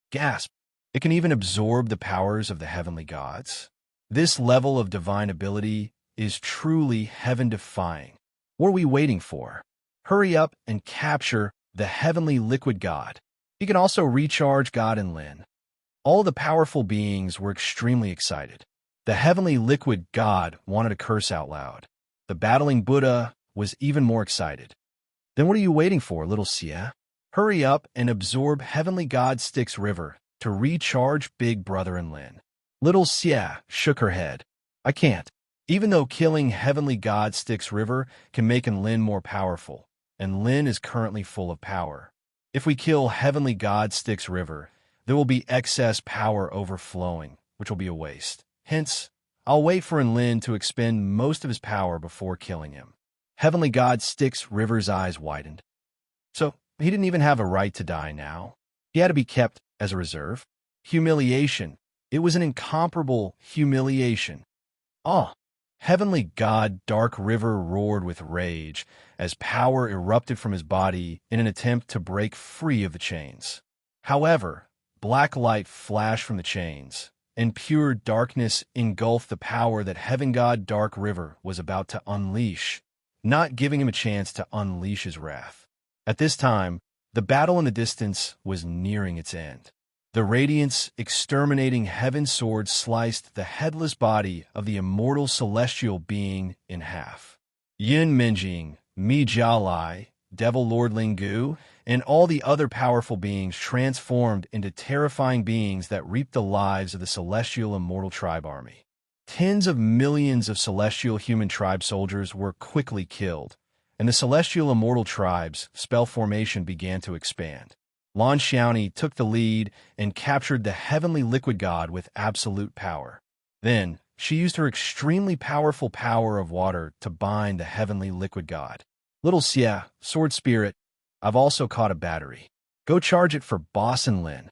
Gasp! It can even absorb the powers of the heavenly gods? This level of divine ability is truly heaven-defying. What are we waiting for? Hurry up and capture the heavenly liquid god. He can also recharge God Enlin. All the powerful beings were extremely excited. The heavenly liquid god wanted to curse out loud. The battling Buddha was even more excited. Then what are you waiting for, little Xie? Hurry up and absorb heavenly god Styx River to recharge big brother Enlin. Little Xie shook her head. I can't. Even though killing heavenly god Styx River can make Enlin more powerful, Enlin is currently full of power. If we kill heavenly god Styx River, there will be excess power overflowing, which will be a waste. Hence, I'll wait for Enlin to expend most of his power before killing him. Heavenly god Styx River's eyes widened. So, he didn't even have a right to die now. He had to be kept as a reserve. Humiliation. It was an incomparable humiliation. Heavenly god Dark River roared with rage as power erupted from his body in an attempt to break free of the chains. However, black light flashed from the chains, and pure darkness engulfed the power that Heaven God Dark River was about to unleash, not giving him a chance to unleash his wrath. At this time, the battle in the distance was nearing its end. The radiance exterminating heaven's sword sliced the headless body of the immortal celestial being in half. Yin Minjing, Mi Jialai, Devil Lord Lingu, and all the other powerful beings transformed into terrifying beings that reaped the lives of the celestial immortal tribe army. Tens of millions of celestial human tribe soldiers were quickly killed, and the celestial immortal tribe's spell formation began to expand. Lan Xiaoni took the lead and captured the heavenly liquid god with absolute power. Then, she used her extremely powerful power of water to bind the heavenly liquid god. Little Xie, sword spirit, I've also caught a battery. Go charge it for Boss Enlin.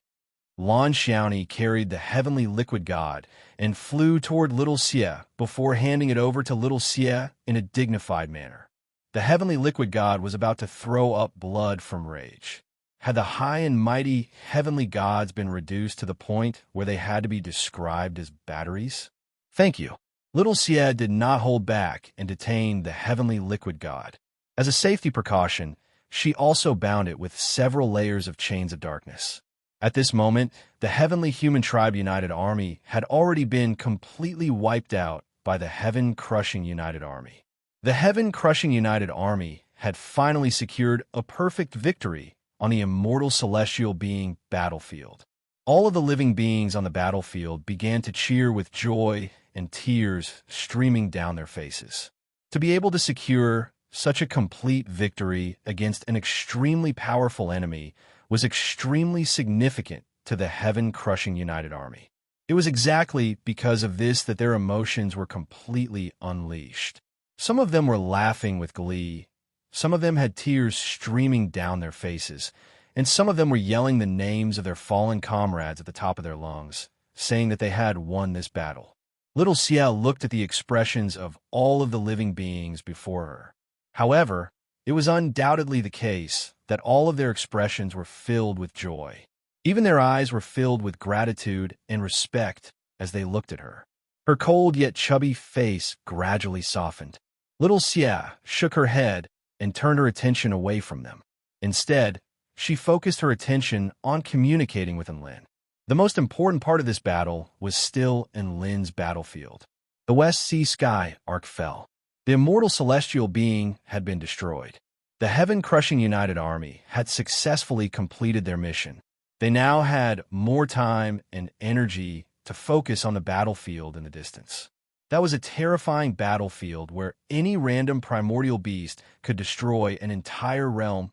Lan Xiaoni carried the heavenly liquid god and flew toward Little Xie before handing it over to Little Xie in a dignified manner. The heavenly liquid god was about to throw up blood from rage. Had the high and mighty heavenly gods been reduced to the point where they had to be described as batteries? Thank you. Little Sia did not hold back and detained the heavenly liquid god. As a safety precaution, she also bound it with several layers of chains of darkness. At this moment, the heavenly human tribe united army had already been completely wiped out by the heaven-crushing united army. The heaven-crushing united army had finally secured a perfect victory on the immortal celestial being battlefield. All of the living beings on the battlefield began to cheer with joy and tears streaming down their faces. To be able to secure such a complete victory against an extremely powerful enemy was extremely significant to the heaven-crushing united army. It was exactly because of this that their emotions were completely unleashed. Some of them were laughing with glee, some of them had tears streaming down their faces, and some of them were yelling the names of their fallen comrades at the top of their lungs, saying that they had won this battle. Little Sia looked at the expressions of all of the living beings before her. However, it was undoubtedly the case that all of their expressions were filled with joy. Even their eyes were filled with gratitude and respect as they looked at her. Her cold yet chubby face gradually softened. Little Sia shook her head and turned her attention away from them. Instead, she focused her attention on communicating with Enlin. The most important part of this battle was still Enlin's battlefield. The West Sea Sky Arc fell. The immortal celestial being had been destroyed. The heaven-crushing united army had successfully completed their mission. They now had more time and energy to focus on the battlefield in the distance. That was a terrifying battlefield where any random primordial beast could destroy an entire realm.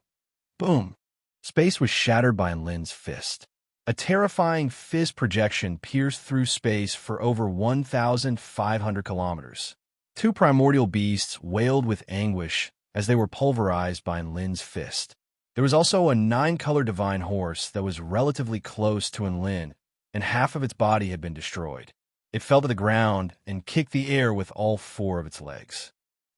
Boom! Space was shattered by Enlin's fist. A terrifying fist projection pierced through space for over 1,500 kilometers. Two primordial beasts wailed with anguish as they were pulverized by Enlin's fist. There was also a 9-color divine horse that was relatively close to Enlin, and half of its body had been destroyed. It fell to the ground and kicked the air with all 4 of its legs.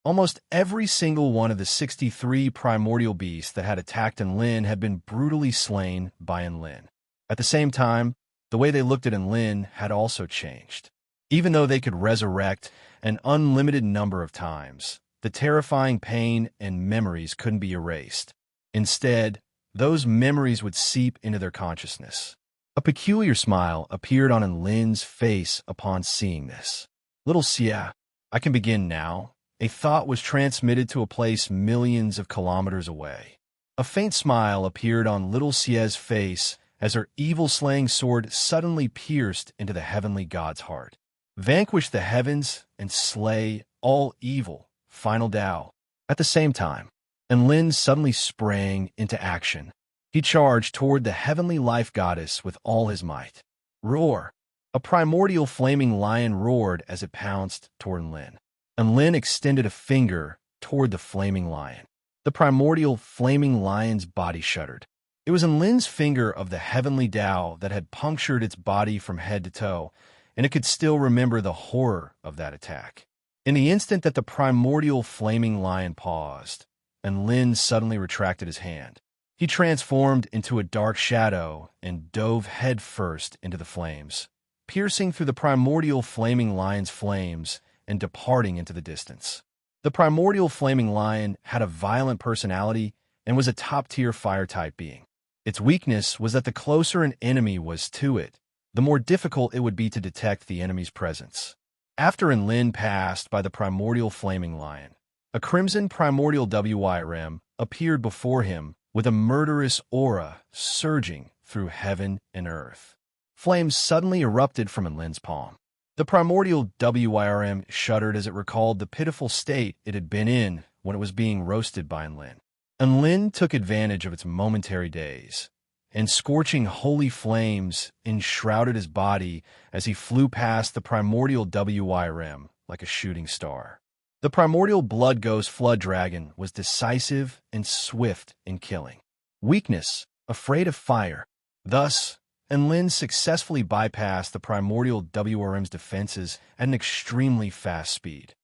Almost every single one of the 63 primordial beasts that had attacked Enlin had been brutally slain by Enlin. At the same time, the way they looked at Enlin had also changed. Even though they could resurrect an unlimited number of times, the terrifying pain and memories couldn't be erased. Instead, those memories would seep into their consciousness. A peculiar smile appeared on Enlin's face upon seeing this. Little Sia, I can begin now. A thought was transmitted to a place millions of kilometers away. A faint smile appeared on Little Sia's face as her evil-slaying sword suddenly pierced into the heavenly god's heart. Vanquish the heavens and slay all evil. Final Tao. At the same time, Enlin suddenly sprang into action. He charged toward the heavenly life goddess with all his might. Roar! A primordial flaming lion roared as it pounced toward Enlin. Enlin extended a finger toward the flaming lion. The primordial flaming lion's body shuddered. It was Enlin's finger of the heavenly Tao that had punctured its body from head to toe, and it could still remember the horror of that attack. In the instant that the primordial flaming lion paused, Enlin suddenly retracted his hand. He transformed into a dark shadow and dove headfirst into the flames, piercing through the primordial flaming lion's flames and departing into the distance. The primordial flaming lion had a violent personality and was a top-tier fire-type being. Its weakness was that the closer an enemy was to it, the more difficult it would be to detect the enemy's presence. After Enlin passed by the primordial flaming lion, a crimson primordial WIRM appeared before him with a murderous aura surging through heaven and earth. Flames suddenly erupted from Enlin's palm. The primordial WIRM shuddered as it recalled the pitiful state it had been in when it was being roasted by Enlin. Enlin took advantage of its momentary daze, and scorching holy flames enshrouded his body as he flew past the primordial WIRM like a shooting star. The primordial blood ghost flood dragon was decisive and swift in killing. Weakness, afraid of fire. Thus, Enlin successfully bypassed the primordial WRM's defenses at an extremely fast speed.